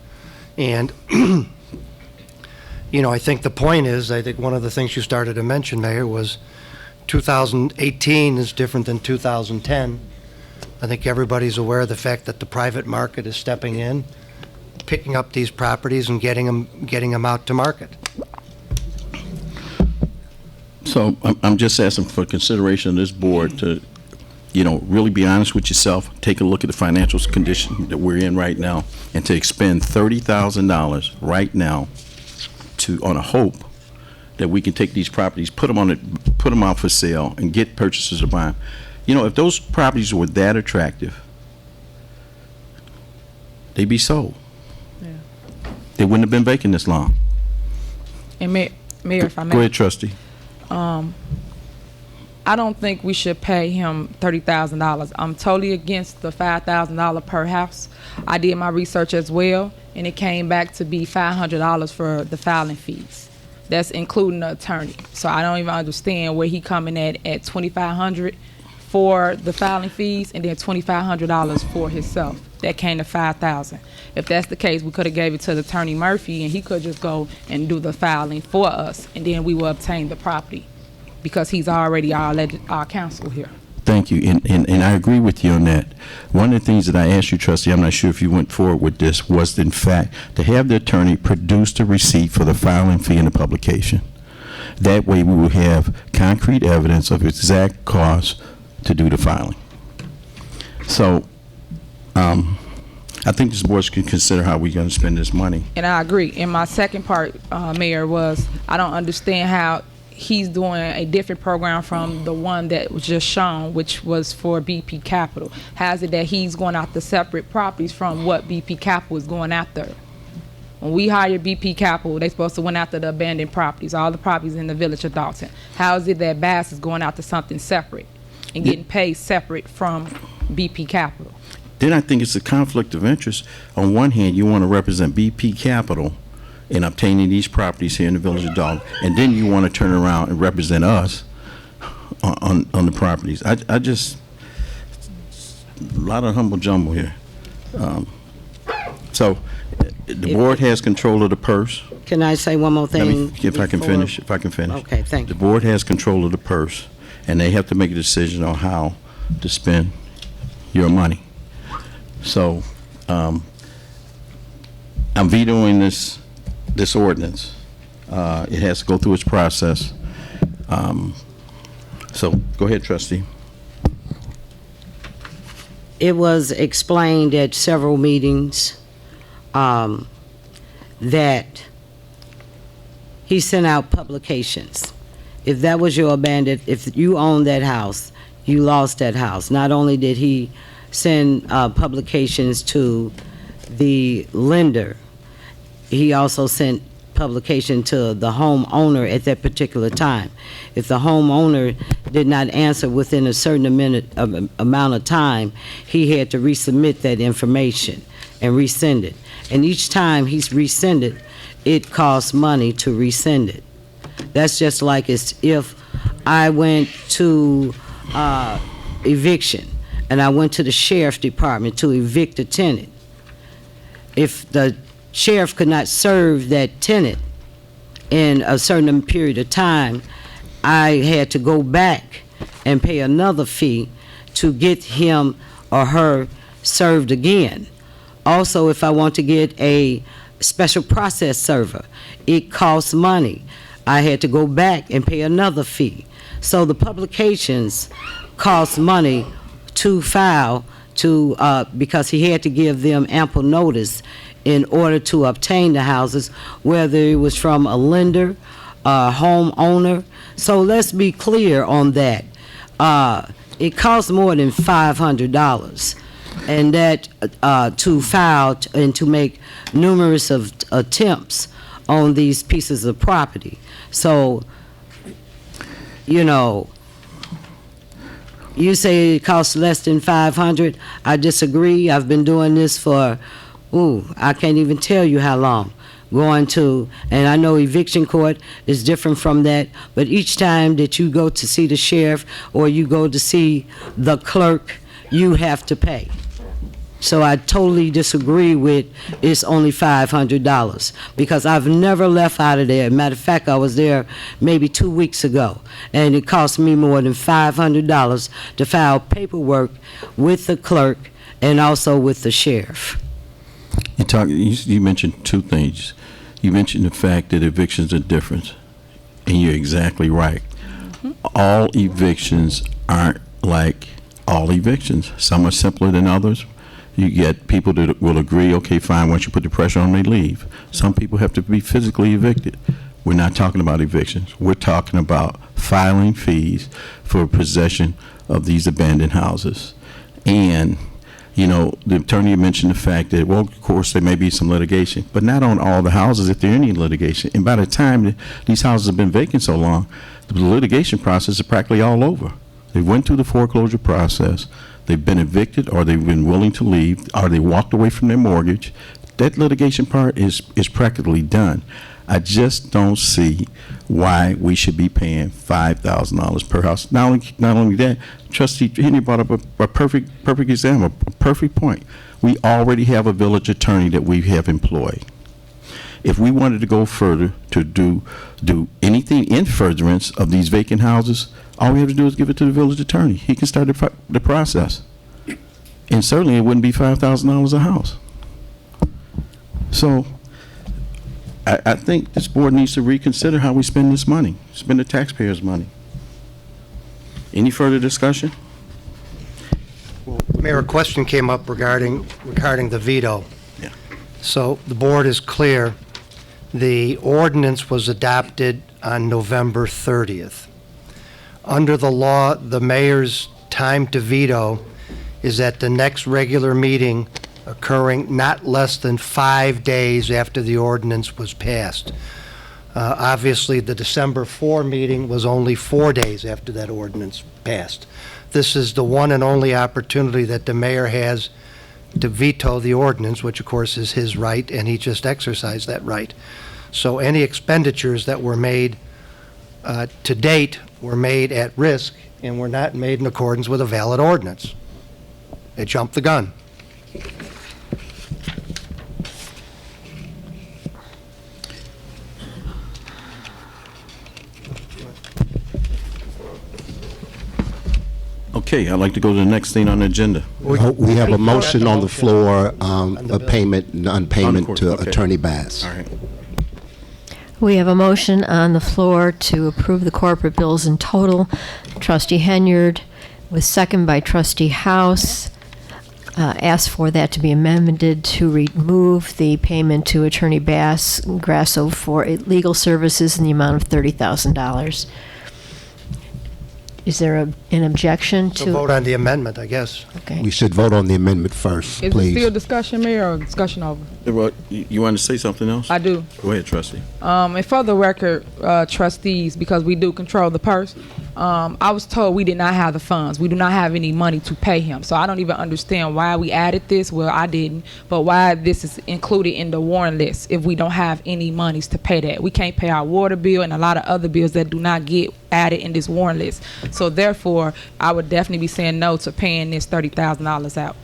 And, you know, I think the point is, I think one of the things you started to mention, Mayor, was 2018 is different than 2010. I think everybody's aware of the fact that the private market is stepping in, picking up these properties and getting them out to market. So I'm just asking for consideration of this board to, you know, really be honest with yourself, take a look at the financial condition that we're in right now, and to expend $30,000 right now on a hope that we can take these properties, put them out for sale, and get purchasers to buy them. You know, if those properties were that attractive, they'd be sold. Yeah. They wouldn't have been vacant this long. And Mayor, if I may. Go ahead, trustee. I don't think we should pay him $30,000. I'm totally against the $5,000 per house. I did my research as well, and it came back to be $500 for the filing fees. That's including the attorney. So I don't even understand where he coming at $2,500 for the filing fees, and then $2,500 for himself. That came to $5,000. If that's the case, we could have gave it to the attorney Murphy, and he could just go and do the filing for us, and then we will obtain the property, because he's already our counsel here. Thank you, and I agree with you on that. One of the things that I asked you, trustee, I'm not sure if you went forward with this, was in fact to have the attorney produce the receipt for the filing fee and the publication. That way we will have concrete evidence of exact cost to do the filing. So I think this board can consider how we're going to spend this money. And I agree. And my second part, Mayor, was I don't understand how he's doing a different program from the one that was just shown, which was for BP Capital. How is it that he's going after separate properties from what BP Capital is going after? When we hired BP Capital, they're supposed to went after the abandoned properties, all the properties in the village of Dolton. How is it that Bass is going after something separate and getting paid separate from BP Capital? Then I think it's a conflict of interest. On one hand, you want to represent BP Capital in obtaining these properties here in the village of Dolton, and then you want to turn around and represent us on the properties. I just, a lot of humble jumble here. So The board has control of the purse. Can I say one more Let me, thing? if I can before- finish, Okay, thank The you. board has control of the purse, and they have to make a decision on how to spend your money. So, I'm vetoing this ordinance. It has to go through its process. So, go ahead, trustee. It was explained at several meetings that he sent out publications. If that was your abandoned, if you owned that house, you lost that house. Not only did he send publications to the lender, he also sent publication to the homeowner at that particular time. If the homeowner did not answer within a certain amount of time, he had to resubmit that information and resend it. And each time he's rescinded, it costs money to resend it. That's just like as if I went to eviction and I went to the sheriff's department to evict a tenant. If the sheriff could not serve that tenant in a certain period of time, I had to go back and pay another fee to get him or her served again. Also, if I want to get a special process server, it costs money. I had to go back and pay another fee. So the publications cost money to file because he had to give them ample notice in order to obtain the houses, whether it was from a lender, a homeowner. So let's be clear on that. It costs more than $500, and that to file and to make numerous of attempts on these pieces of property. So, you know, you say it costs less than $500. I disagree. I've been doing this for, I can't even tell you how long. Going to, and I know eviction court is different from that, but each time that you go to see the sheriff or you go to see the clerk, you have to pay. So I totally disagree with it's only $500, because I've never left out of there. Matter of fact, I was there maybe 2 weeks ago, and it cost me more than $500 to file paperwork with the clerk and also with the sheriff. You mentioned two things. You mentioned the fact that evictions are different, and you're exactly right. All evictions aren't like all evictions. Some are simpler than others. You get people that will agree, okay, fine, once you put the pressure on, they leave. Some people have to be physically evicted. We're not talking about evictions. We're talking about filing fees for possession of these abandoned houses. And, you know, the attorney mentioned the fact that, well, of course, there may be some litigation, but not on all the houses if there any litigation. And by the time these houses have been vacant so long, the litigation process is practically all over. They went through the foreclosure process. They've been evicted, or they've been willing to leave, or they walked away from their mortgage. That litigation part is practically done. I just don't see why we should be paying $5,000 per house. Not only that, Trustee Henry brought up a perfect example, a perfect point. We already have a village attorney that we have employed. If we wanted to go further to do anything in furtherance of these vacant houses, all we have to do is give it to the village attorney. He can start the process. And certainly it wouldn't be $5,000 a house. So I think this board needs to reconsider how we spend this money, spend the taxpayers' money. Any further discussion? Mayor, a question came up regarding the veto. Yeah. So the board is clear. The ordinance was adopted on November 30th. Under the law, the mayor's time to veto is at the next regular meeting occurring not less than 5 days after the ordinance was passed. Obviously, the December 4 meeting was only 4 days after that ordinance passed. This is the one and only opportunity that the mayor has to veto the ordinance, which of course is his right, and he just exercised that right. So any expenditures that were made to date were made at risk and were not made in accordance with a valid ordinance. They jumped the gun. Okay, I'd like to go to the next thing on the agenda. We have a motion on the floor, a payment, non-payment court, to okay. Attorney Bass. All right. We have a motion on the floor to approve the corporate bills in total. Trustee Henyard, with second by Trustee House, asked for that to be amended to remove the payment to Attorney Bass Grasso for legal services in the amount of $30,000. Is there an objection So to? vote on the amendment, I guess. Okay. We should vote on the amendment first, Is it please. still discussion, Mayor, or discussion over? Well, you want to say something else? I do. Go ahead, trustee. And for the record, trustees, because we do control the purse, I was told we did not have the funds. We do not have any money to pay him. So I don't even understand why we added this. Well, I didn't. But why this is included in the warrant list if we don't have any monies to pay that. We can't pay our water bill and a lot of other bills that do not get added in this warrant list. So therefore, I would definitely be saying no to paying this $30,000 out.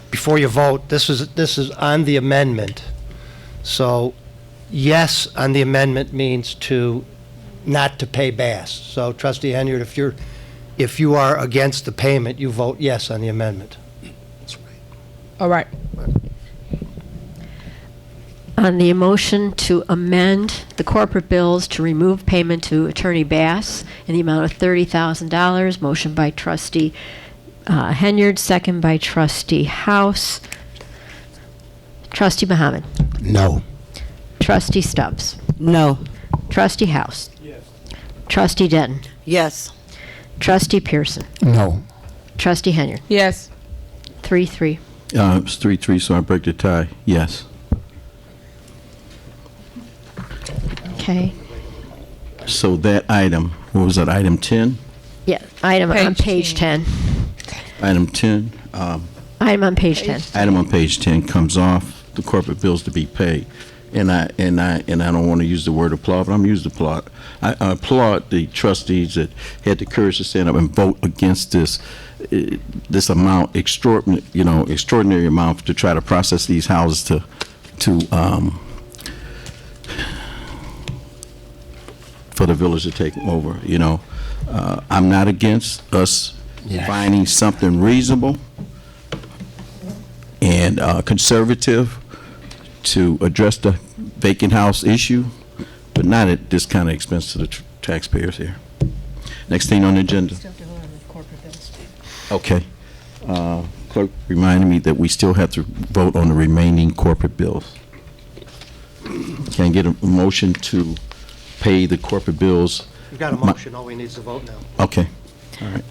Before you vote, this is on the amendment. So yes on the amendment means not to pay Bass. So Trustee Henyard, if you are against the payment, you vote yes on the amendment. All right. On the motion to amend the corporate bills to remove payment to Attorney Bass in the amount of $30,000, motion by Trustee Henyard, second by Trustee House. Trustee Muhammad. No. Trustee Stubbs. No. Trustee House. Yes. Trustee Denton. Yes. Trustee Pearson. No. Trustee Henyard. Yes. 3-3. It's 3-3, so I break the tie. Yes. Okay. So that item, what was that, item 10? Yeah, item on Page page 10. Item 10, Item on page 10. item on page 10 comes off, the corporate bills to be paid. And I don't want to use the word applaud, but I'm using applaud. I applaud the trustees that had the courage to stand up and vote against this amount, extraordinary amount to try to process these houses for the village to take over. I'm not against us finding something reasonable and conservative to address the vacant house issue, but not at this kind of expense to the taxpayers here. Next thing on the agenda. Okay. Clerk reminded me that we still have to vote on the remaining corporate bills. Can I get a motion to pay the corporate bills? We've got a motion, all we need is a vote now. Okay. All right.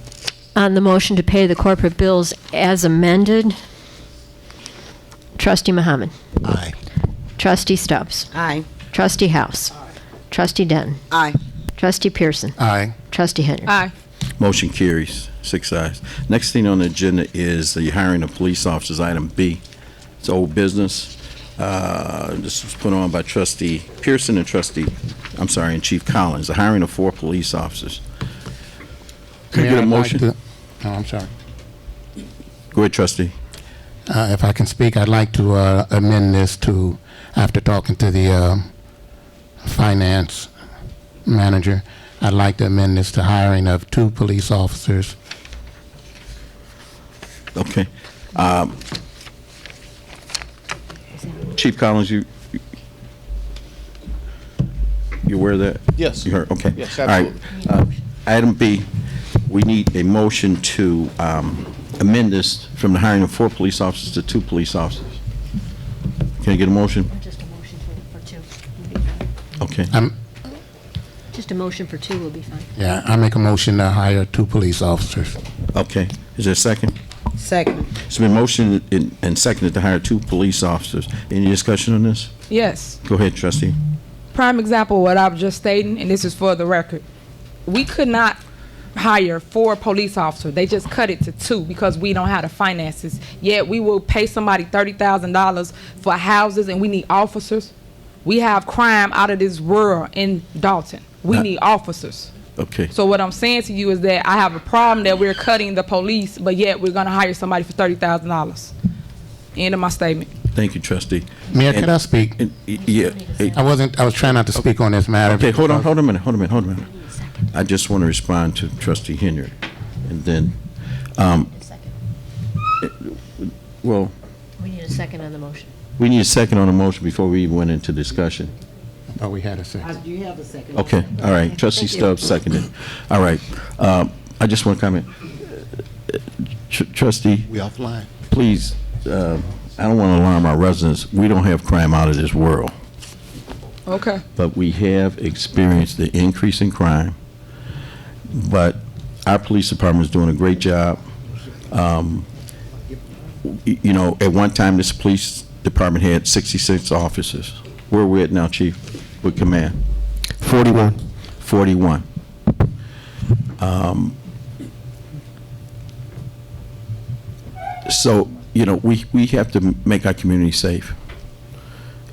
On the motion to pay the corporate bills as amended, Trustee Muhammad. Aye. Trustee Stubbs. Aye. Trustee House. Trustee Denton. Aye. Trustee Pearson. Aye. Trustee Henyard. Aye. Motion carries, 6 ayes. Next thing on the agenda is the hiring of police officers, item B. It's old business. This was put on by Trustee Pearson and and Chief Collins, the hiring of 4 police officers. Can I Mayor, get a I'd like motion? to- Oh, I'm sorry. Go ahead, trustee. If I can speak, I'd like to amend this to, after talking to the finance manager, I'd like to amend this to hiring of 2 police officers. Okay. Chief Collins, you aware of that? Yes. You heard, okay. Yes, All right. Item B, we need a motion to amend this from the hiring of 4 police officers to 2 police officers. Can I get a motion? Just a motion for 2. Okay. Just a motion for 2 will be fine. Yeah, I make a motion to hire 2 police officers. Okay. Is there a second? Second. It's been motioned and seconded to hire 2 police officers. Any discussion on this? Yes. Go ahead, trustee. Prime example of what I was just stating, and this is for the record. We could not hire 4 police officers. They just cut it to 2 because we don't have the finances. Yet we will pay somebody $30,000 for houses, and we need officers. We have crime out of this world in Dolton. We need officers. Okay. So what I'm saying to you is that I have a problem that we're cutting the police, but yet we're going to hire somebody for $30,000. End of my statement. Thank you, trustee. Mayor, could I speak? Yeah. I was trying not to speak on this matter. Okay, hold on a minute. I just want to respond to Trustee Henry, and then, well, We need a second on the motion. we need a second on the motion before we even went into discussion. Oh, we had a second. Do you have a second? Okay, all right. Trustee Thank you. Stubbs seconded. All right. I just want to comment. Trustee, We offline. please, I don't want to alarm our residents. We don't have crime out of this world, Okay. but we have experienced the increase in crime. But our police department is doing a great job. You know, at one time, this police department had 66 officers. Where are we at now, Chief, with command? 41. 41. So, you know, we have to make our community safe.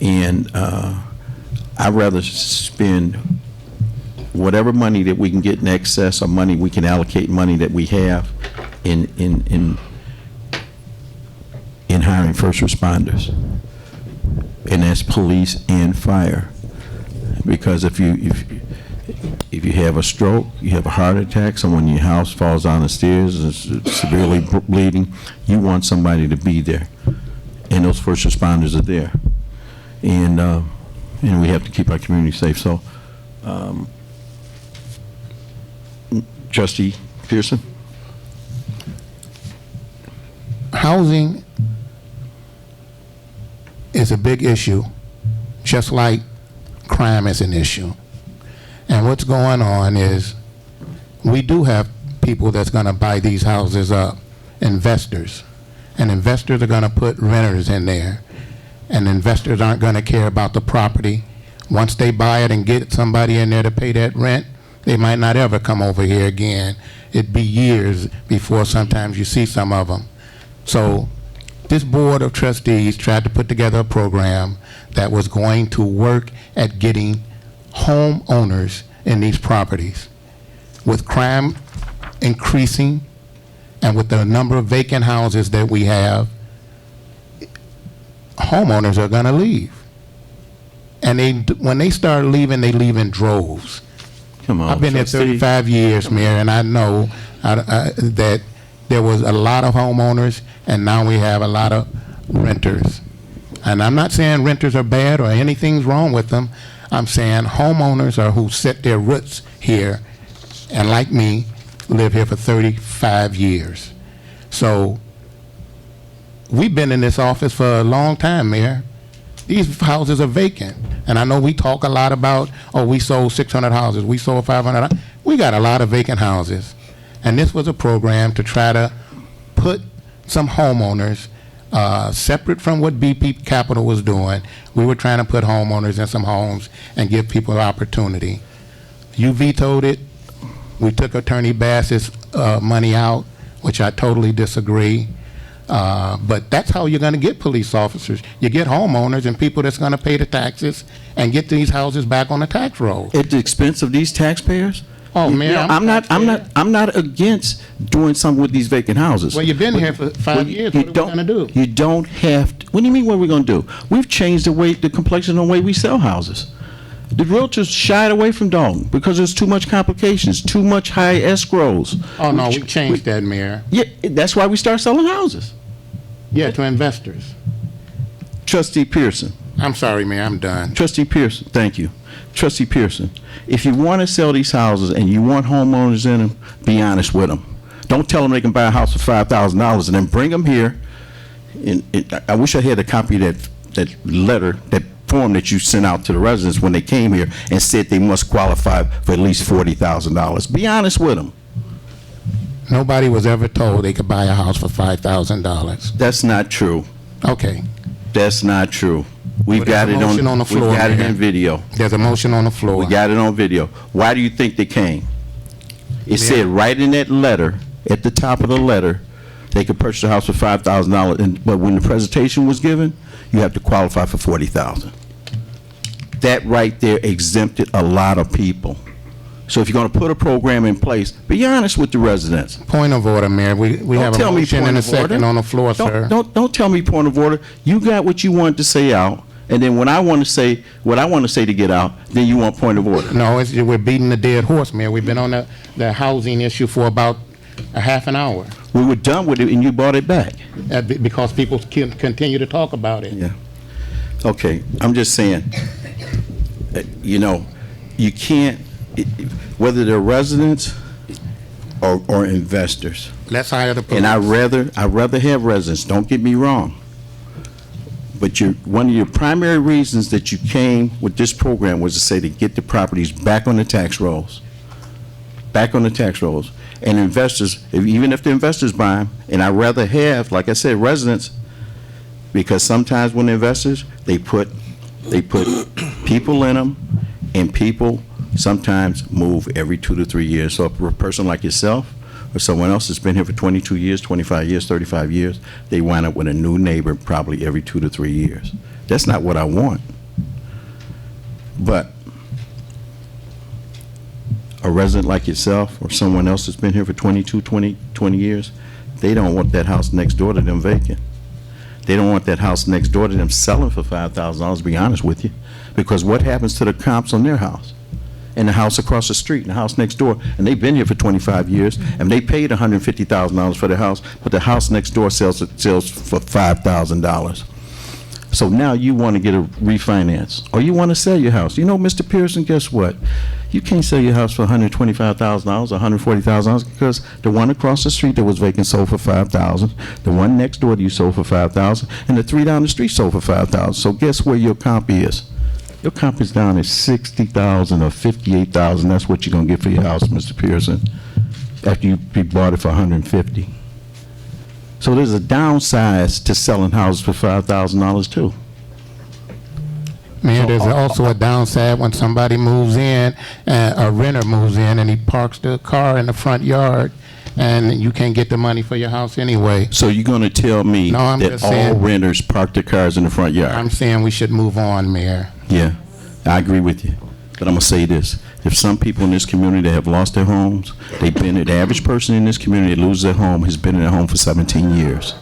And I'd rather spend whatever money that we can get in excess or money we can allocate money that we have in hiring first responders. And that's police and fire. Because if you have a stroke, you have a heart attack, someone in your house falls down the stairs and is severely bleeding, you want somebody to be there. And those first responders are there. And we have to keep our community safe. So, Trustee Pearson? Housing is a big issue, just like crime is an issue. And what's going on is we do have people that's going to buy these houses up, investors. And investors are going to put renters in there. And investors aren't going to care about the property. Once they buy it and get somebody in there to pay that rent, they might not ever come over here again. It'd be years before sometimes you see some of them. So this board of trustees tried to put together a program that was going to work at getting homeowners in these properties. With crime increasing and with the number of vacant houses that we have, homeowners are going to leave. And when they start leaving, they leave in droves. Come on, I've been here Trustee. 35 years, Mayor, and I know that there was a lot of homeowners, and now we have a lot of renters. And I'm not saying renters are bad or anything's wrong with them. I'm saying homeowners are who set their roots here, and like me, live here for 35 years. So we've been in this office for a long time, Mayor. These houses are vacant. And I know we talk a lot about, oh, we sold 600 houses, we sold 500. We got a lot of vacant houses. And this was a program to try to put some homeowners, separate from what BP Capital was doing. We were trying to put homeowners in some homes and give people opportunity. You vetoed it. We took Attorney Bass's money out, which I totally disagree. But that's how you're going to get police officers. You get homeowners and people that's going to pay the taxes and get these houses back on the tax roll. At the expense of these taxpayers? Oh, You man, know, I'm not against doing something with these vacant houses. Well, you've been here for 5 years. What are we going to do? You don't have to. What do you mean? What are we going to do? We've changed the complexion of the way we sell houses. The realtors shied away from Dolton because there's too much complications, too much high escrows. Oh, no, we changed that, Mayor. Yeah, that's why we start selling houses. Yeah, to investors. Trustee Pearson. I'm sorry, Mayor, I'm done. Trustee Pearson, thank you. Trustee Pearson, if you want to sell these houses and you want homeowners in them, be honest with them. Don't tell them they can buy a house for $5,000 and then bring them here. I wish I had a copy of that letter, that form that you sent out to the residents when they came here and said they must qualify for at least $40,000. Be honest with them. Nobody was ever told they could buy a house for $5,000. That's not true. Okay. That's not true. We've Well, there's got a it motion on on the floor, We've got it Mayor. in video. There's a motion on the floor. We got it on video. Why do you think they came? It said right in that letter, at the top of the letter, they could purchase a house for $5,000, but when the presentation was given, you have to qualify for $40,000. That right there exempted a lot of people. So if you're going to put a program in place, be honest with the residents. Point of order, Mayor. We Don't have a tell me motion point and a of order. second on the floor, sir. Don't tell me point of order. You got what you wanted to say out, And then when I want to say what I want to say to get out, then you want point of order. No, we're beating the dead horse, Mayor. We've been on the housing issue for about a half an hour. We were done with it and you brought it back. Because people continue to talk about it. Yeah. Okay, I'm just saying, you know, you can't, whether they're residents or investors. Let's hire the police. And I'd rather have residents, don't get me wrong. But one of your primary reasons that you came with this program was to say to get the properties back on the tax rolls. Back on the tax rolls. And investors, even if the investors buy them, and I'd rather have, like I said, residents, because sometimes when investors, they put people in them, and people sometimes move every 2 to 3 years. So if a person like yourself or someone else that's been here for 22 years, 25 years, 35 years, they wind up with a new neighbor probably every 2 to 3 years. That's not what I want. But a resident like yourself or someone else that's been here for 22, 20 years, they don't want that house next door to them vacant. They don't want that house next door to them selling for $5,000, to be honest with you. Because what happens to the comps on their house? And the house across the street, and the house next door, and they've been here for 25 years, and they paid $150,000 for the house, but the house next door sells for $5,000. So now you want to get a refinance, or you want to sell your house. You know, Mr. Pearson, guess what? You can't sell your house for $125,000 or $140,000 because the one across the street that was vacant sold for $5,000, the one next door to you sold for $5,000, and the three down the street sold for $5,000. So guess where your comp is? Your comp is down at $60,000 or $58,000. That's what you're gonna get for your house, Mr. Pearson, after you bought it for $150,000. So there's a downside to selling houses for $5,000 too. Man, there's also a downside when somebody moves in, a renter moves in, and he parks the car in the front yard, and you can't get the money for your house anyway. So you're going to tell me that all renters park their cars in the front yard? I'm saying we should move on, Mayor. Yeah, I agree with you. But I'm going to say this. If some people in this community that have lost their homes, the average person in this community that loses their home has been in their home for 17 years.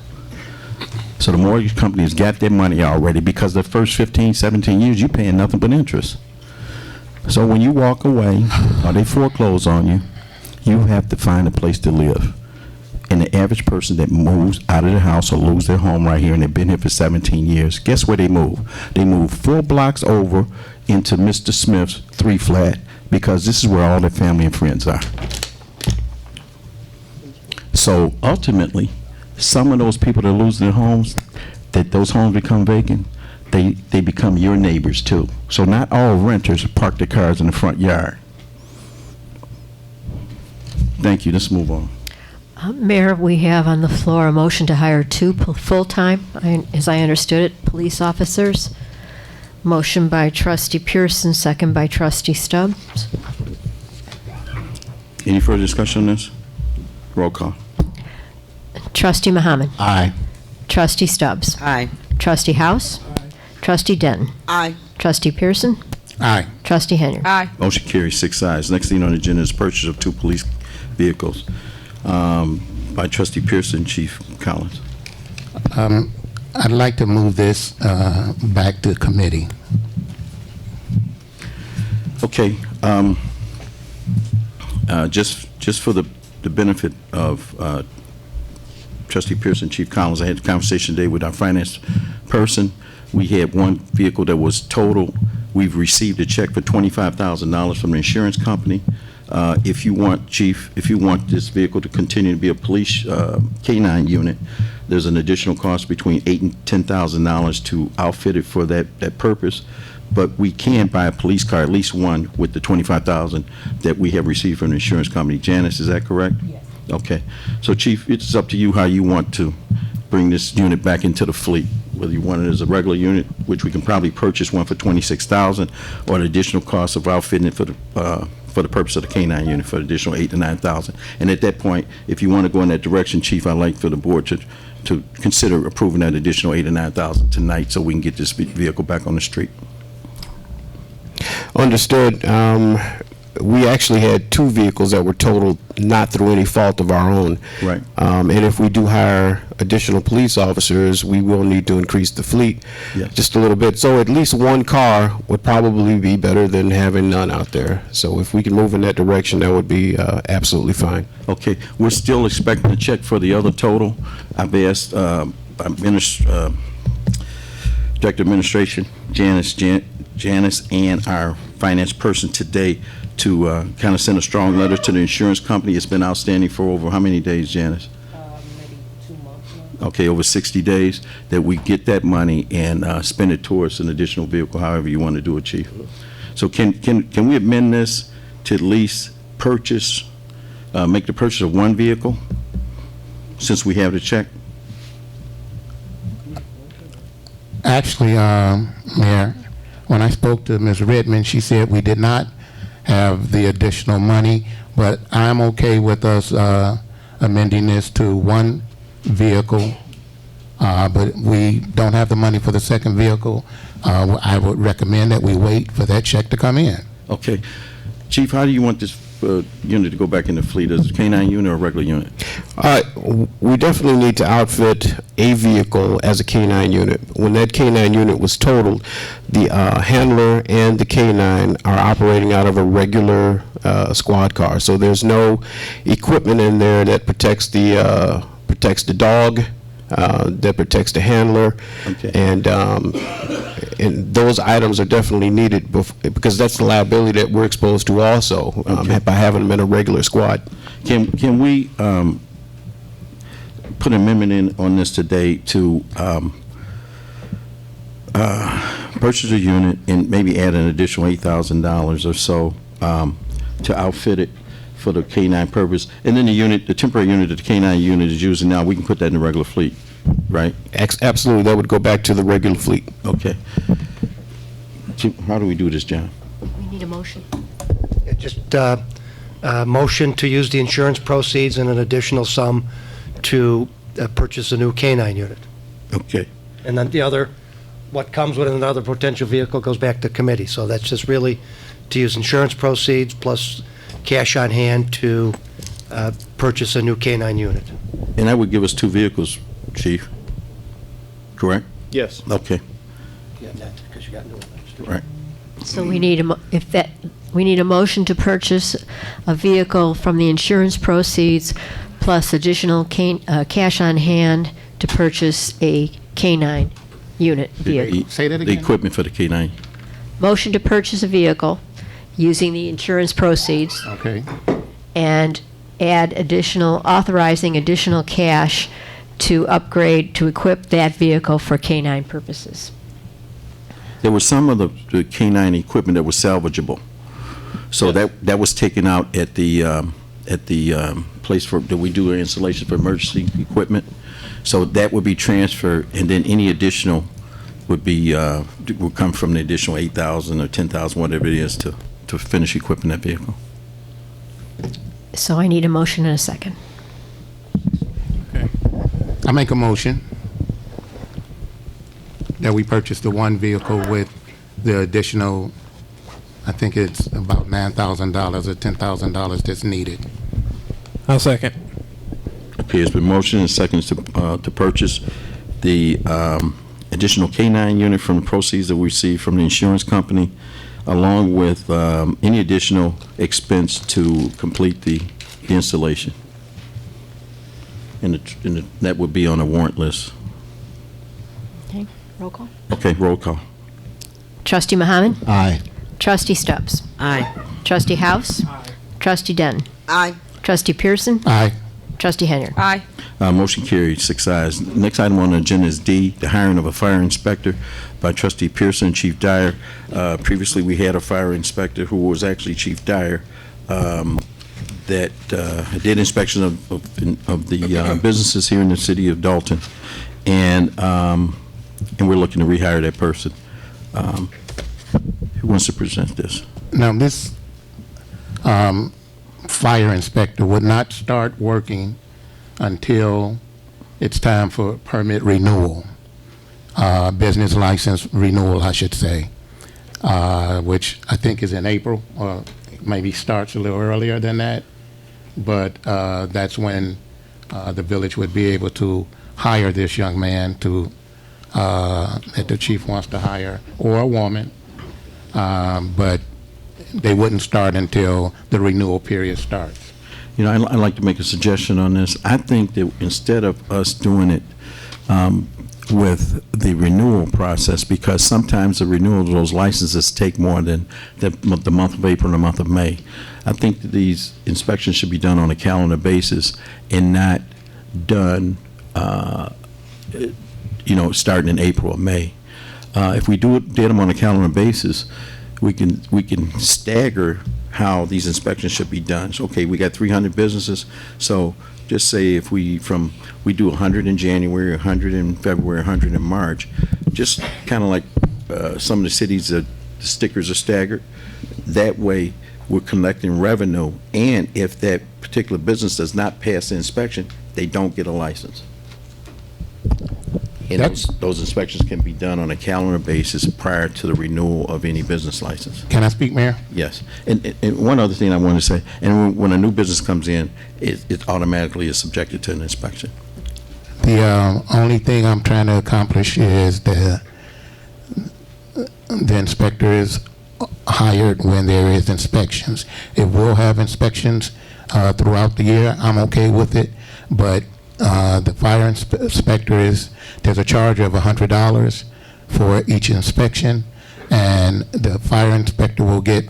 So the mortgage companies got their money already because the first 15, 17 years, you're paying nothing but interest. So when you walk away or they foreclose on you, you have to find a place to live. And the average person that moves out of the house or lose their home right here and they've been here for 17 years, guess where they move? They move 4 blocks over into Mr. Smith's 3-flat because this is where all their family and friends are. So ultimately, some of those people that lose their homes, that those homes become vacant, they become your neighbors too. So not all renters park their cars in the front yard. Thank you. Let's move on. Mayor, we have on the floor a motion to hire 2 full-time, as I understood it, police officers. Motion by Trustee Pearson, second by Trustee Stubbs. Any further discussion on this? Roll call. Trustee Muhammad. Aye. Trustee Stubbs. Aye. Trustee House. Trustee Denton. Aye. Trustee Pearson. Aye. Trustee Henry. Aye. Motion carries 6 ayes. Next thing on the agenda is purchase of 2 police vehicles by Trustee Pearson, Chief Collins. I'd like to move this back to committee. Okay. Just for the benefit of Trustee Pearson, Chief Collins, I had a conversation today with our finance person. We had one vehicle that was total. We've received a check for $25,000 from the insurance company. If you want, Chief, if you want this vehicle to continue to be a police K-9 unit, there's an additional cost between $8,000 and $10,000 to outfit it for that purpose. But we can buy a police car, at least one, with the $25,000 that we have received from the insurance company. Janice, is that correct? Yes. Okay. So, Chief, it's up to you how you want to bring this unit back into the fleet, whether you want it as a regular unit, which we can probably purchase one for $26,000, or the additional cost of outfitting it for the purpose of the K-9 unit for an additional $8,000 to $9,000. And at that point, if you want to go in that direction, Chief, I'd like for the board to consider approving that additional $8,000 to $9,000 tonight so we can get this vehicle back on the street. Understood. we actually had 2 vehicles that were totaled not through any fault of our own. Right. And if we do hire additional police officers, we will need to increase the fleet Yes. just a little bit. So at least 1 car would probably be better than having none out there. So if we can move in that direction, that would be absolutely fine. Okay, we're still expecting a check for the other total. I've asked Director of Administration, Janice, and our finance person today to kind of send a strong letter to the insurance company. It's been outstanding for over how many days, Janice? Maybe 2 months now. Okay, over 60 days, that we get that money and spend it towards an additional vehicle, however you want to do it, Chief. So can we amend this to at least purchase, make the purchase of 1 vehicle, since we have the check? Actually, Mayor, when I spoke to Ms. Redmond, she said we did not have the additional money, but I'm okay with us amending this to 1 vehicle, but we don't have the money for the second vehicle. I would recommend that we wait for that check to come in. Okay. Chief, how do you want this unit to go back in the fleet? As a K-9 unit or a regular unit? We definitely need to outfit a vehicle as a K-9 unit. When that K-9 unit was totaled, the handler and the K-9 are operating out of a regular squad car. So there's no equipment in there that protects the dog, that protects the handler. Okay. And those items are definitely needed because that's the liability that we're exposed to also by having them in a regular squad. Can we put an amendment in on this today to purchase a unit and maybe add an additional $8,000 or so to outfit it for the K-9 purpose? And then the temporary unit that the K-9 unit is using now, we can put that in the regular fleet, right? Absolutely, that would go back to the regular fleet. Okay. Chief, how do we do this, John? We need a motion. Just motion to use the insurance proceeds and an additional sum to purchase a new K-9 unit. Okay. And then the other, what comes with another potential vehicle goes back to committee. So that's just really to use insurance proceeds plus cash on hand to purchase a new K-9 unit. And that would give us 2 vehicles, Chief, correct? Yes. Okay, Yeah, that's because you got new ones. right. So we need we need a motion to purchase a vehicle from the insurance proceeds plus additional cash on hand to purchase a K-9 unit vehicle. Say that The again. equipment for the K-9. Motion to purchase a vehicle using the insurance proceeds Okay. and authorizing additional cash to equip that vehicle for K-9 purposes. There was some of the K-9 equipment that was salvageable. So that was taken out at the place that we do our installation for emergency equipment. So that would be transferred, and then any additional would come from the additional 8,000 or 10,000, whatever it is, to finish equipping that vehicle. So I need a motion and a second. I make a motion that we purchase the 1 vehicle with the additional, I think it's about $9,000 or $10,000 that's needed. I'll second. Okay, it's been motioned and seconds to purchase the additional K-9 unit from the proceeds that we received from the insurance company, along with any additional expense to complete the installation. And that would be on a warrant list. Okay, roll call. Okay, roll call. Trustee Muhammad? Aye. Trustee Stubbs? Aye. Trustee House? Trustee Dunn? Aye. Trustee Pearson? Aye. Trustee Henry? Aye. Motion carried, 6 ayes. Next item on the agenda is D, the hiring of a fire inspector by Trustee Pearson, Chief Dyer. Previously, we had a fire inspector who was actually Chief Dyer that did inspection of the businesses here in the city of Dolton, and we're looking to rehire that person. Who wants to present this? Now, this fire inspector would not start working until it's time for permit renewal, business license renewal, I should say, which I think is in April or maybe starts a little earlier than that, but that's when the village would be able to hire this young man to that the chief wants to hire, or a woman, but they wouldn't start until the renewal period starts. You know, I'd like to make a suggestion on this. I think that instead of us doing it with the renewal process, because sometimes the renewal of those licenses take more than the month of April and the month of May. I think that these inspections should be done on a calendar basis and not done, starting in April or May. If we did them on a calendar basis, we can stagger how these inspections should be done. So, okay, we got 300 businesses, so just say if we do 100 in January, 100 in February, 100 in March, just kind of like some of the cities, the stickers are staggered. That way, we're collecting revenue, and if that particular business does not pass the inspection, they don't get a license. And those inspections can be done on a calendar basis prior to the renewal of any business license. Can I speak, Mayor? Yes. And one other thing I want to say, and when a new business comes in, it automatically is subjected to an inspection. The only thing I'm trying to accomplish is the inspector is hired when there is inspections. It will have inspections throughout the year. I'm okay with it, but the fire inspector there's a charge of $100 for each inspection, and the fire inspector will get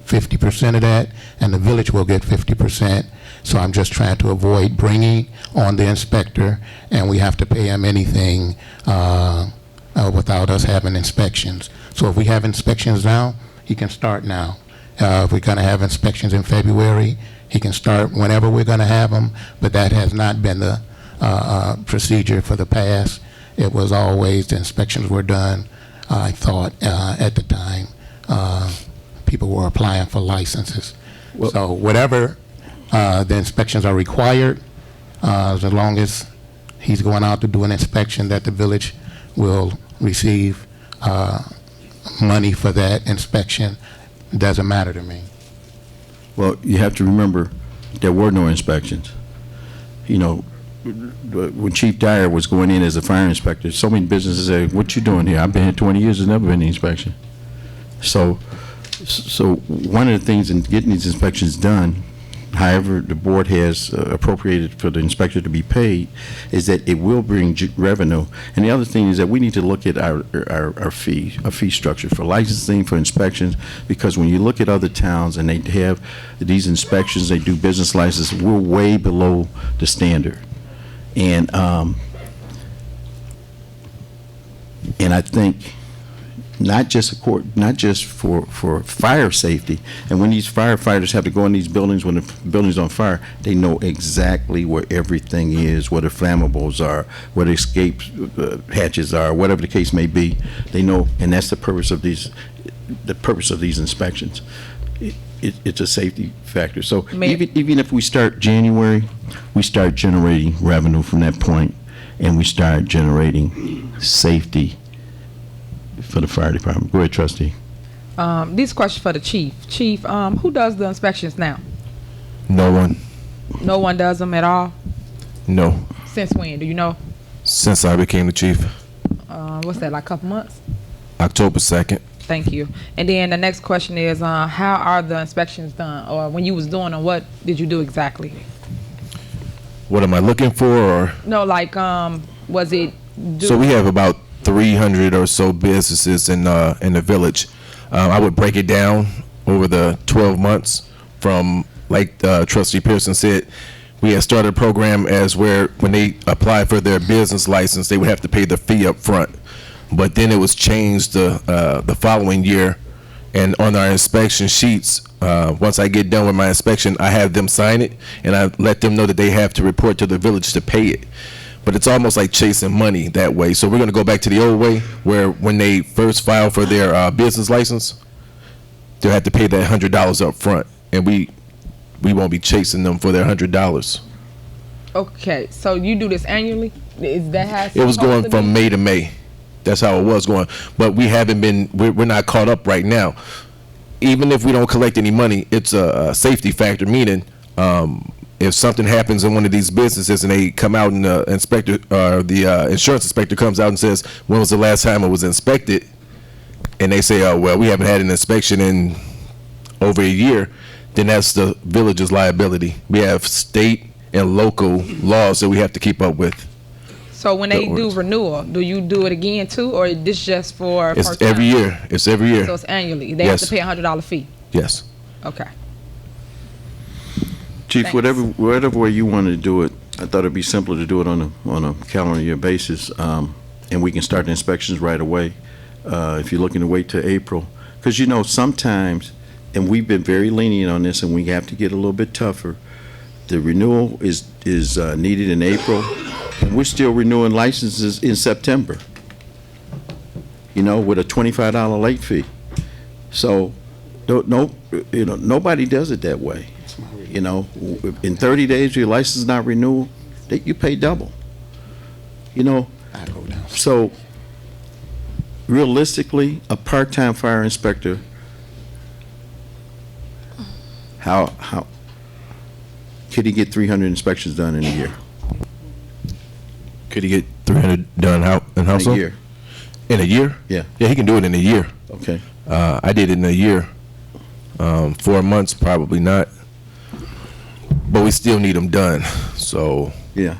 50% of that, and the village will get 50%. So I'm just trying to avoid bringing on the inspector, and we have to pay him anything without us having inspections. So if we have inspections now, he can start now. If we're going to have inspections in February, he can start whenever we're going to have them, but that has not been the procedure for the past. It was always the inspections were done, I thought, at the time, people were applying for licenses. So whatever the inspections are required, as long as he's going out to do an inspection, that the village will receive money for that inspection. It doesn't matter to me. Well, you have to remember, there were no inspections. You know, when Chief Dyer was going in as a fire inspector, so many businesses said, "What you doing here? I've been here 20 years, there's never been an inspection." So one of the things in getting these inspections done, however the board has appropriated for the inspector to be paid, is that it will bring revenue. And the other thing is that we need to look at our fee structure for licensing, for inspections, because when you look at other towns and they have these inspections, they do business licenses, we're way below the standard. And I think not just for fire safety, and when these firefighters have to go in these buildings when the building's on fire, they know exactly where everything is, where the flammables are, where the escape hatches are, whatever the case may be. They know, and that's the purpose of these inspections. It's a safety factor. So even if we start January, we start generating revenue from that point, and we start generating safety for the fire department. Go ahead, trustee. This question for the chief. Chief, who does the inspections now? No one. No one does them at all? No. Since when? Do you know? Since I became the chief. What's that, like a couple months? October 2nd. Thank you. And then the next question is, how are the inspections done? Or when you was doing them, what did you do exactly? What am I looking for? Or? No, like, was it... So we have about 300 or so businesses in the village. I would break it down over the 12 months from, like Trustee Pearson said, we had started a program as where when they apply for their business license, they would have to pay the fee up front. But then it was changed the following year, and on our inspection sheets, once I get done with my inspection, I have them sign it, and I let them know that they have to report to the village to pay it. But it's almost like chasing money that way. So we're going to go back to the old way, where when they first file for their business license, they'll have to pay that $100 up front, and we won't be chasing them for their $100. Okay, so you do this annually? Is that how it was going from May to May? That's how it was going. But we haven't been, we're not caught up right now. even if we don't collect any money, it's a safety factor, meaning if something happens in one of these businesses and they come out and the inspector or the insurance inspector comes out and says, when was the last time it was inspected? And they say, oh, well, we haven't had an inspection in over a year, then that's the village's liability. We have state and local laws that we have to keep up with. So when they do renewal, do you do it again too, or this just for It's first time? every year. It's every year. So it's annually. They Yes. have to pay $100 fee. Yes. Okay. Chief, Thanks. whatever way you want to do it, I thought it'd be simpler to do it on a calendar year basis, and we can start the inspections right away. If you're looking to wait till April, because sometimes, and we've been very lenient on this, and we have to get a little bit tougher. The renewal is needed in April, and we're still renewing licenses in September. With a $25 late fee. So, nobody does it that way. In 30 days, your license is not renewal, you pay double. So realistically, a part-time fire inspector, how could he get 300 inspections done in a year? Could he get 300 done in how In a so? year. In a year? Yeah. Yeah, he can do it in a year. Okay. I did it in a year. 4 months, probably not. But we still need them done. So Yeah.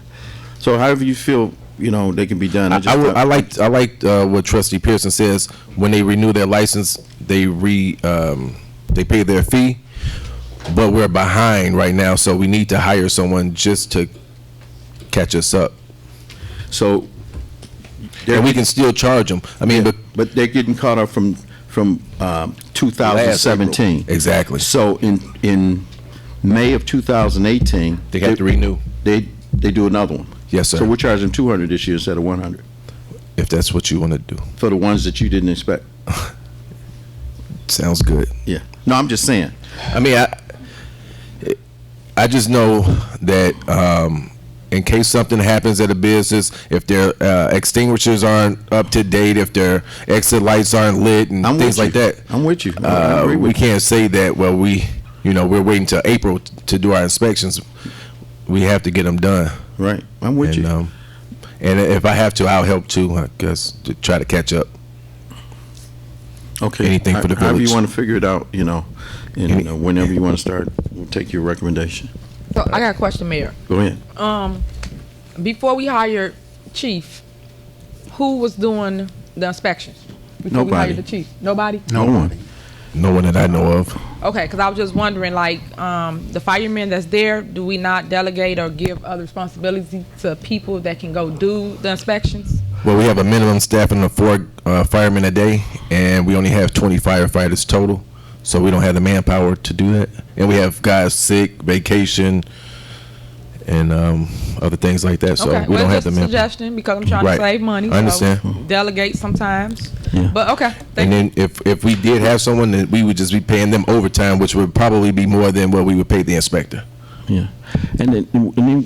So however you feel, they can be done. I liked what Trustee Pearson says. When they renew their license, they pay their fee. But we're behind right now, so we need to hire someone just to catch us up. So, and we can still charge them. I mean, but they're getting caught up from 2017. Exactly. So in May of 2018, They have to renew. They do another one. Yes, sir. So we're charging 200 this year instead of 100 If that's what you want to do. for the ones that you didn't expect. Sounds good. Yeah. No, I'm just saying. I mean, I just know that in case something happens at a business, if their extinguishers aren't up to date, if their exit lights aren't lit, and things like that, I'm with you. I agree with we you. can't say that. Well, we're waiting till April to do our inspections. We have to get them done. Right. I'm with you. And if I have to, I'll help too. I guess to try to catch up. Okay. Anything for the However village. you want to figure it out, and whenever you want to start, we'll take your recommendation. So I got a question, Mayor. Go ahead. Before we hired Chief, who was doing the inspections? Before we Nobody. hired the chief? Nobody? No one. No one that I know of. Okay, because I was just wondering, the firemen that's there, do we not delegate or give other responsibility to people that can go do the inspections? Well, we have a minimum staffing of 4 firemen a day, and we only have 20 firefighters total. So we don't have the manpower to do that. And we have guys sick, vacation, and other things like that. So Okay, we don't have just the a manpower. suggestion, because I'm trying Right. to save money. I understand. So delegate sometimes. Yeah. But, okay, And then if we did have someone, then we would just be paying them overtime, which would probably be more than what we would pay the inspector. Yeah. And then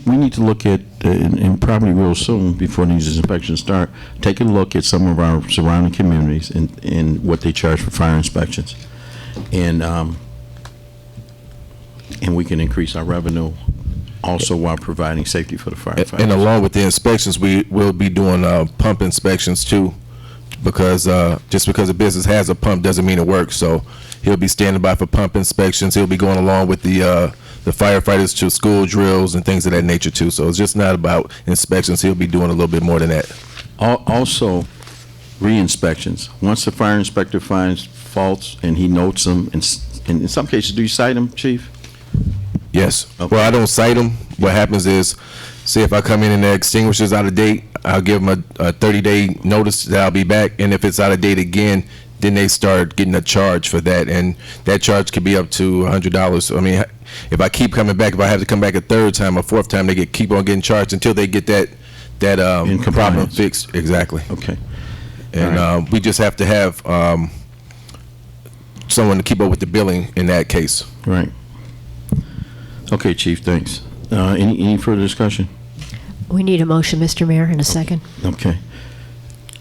we need to look at, and probably real soon, before these inspections start, take a look at some of our surrounding communities and what they charge for fire inspections. And we can increase our revenue also while providing safety for the firefighters. And along with the inspections, we will be doing pump inspections too, because just because a business has a pump doesn't mean it works. So he'll be standing by for pump inspections. He'll be going along with the firefighters to school drills and things of that nature too. So it's just not about inspections. He'll be doing a little bit more than that. Also, re-inspections. Once the fire inspector finds faults and he notes them, and in some cases, do you cite them, Chief? Yes. Okay. Well, I don't cite them. What happens is, say if I come in and the extinguisher's out of date, I'll give them a 30-day notice that I'll be back. And if it's out of date again, then they start getting a charge for that. And that charge could be up to $100. I mean, if I keep coming back, if I have to come back a third time or fourth time, they keep on getting charged until they get that In problem compliance. fixed. Exactly. Okay. And All right. we just have to have someone to keep up with the billing in that case. Right. Okay, Chief, thanks. Any further discussion? We need a motion, Mr. Mayor, in a second. Okay.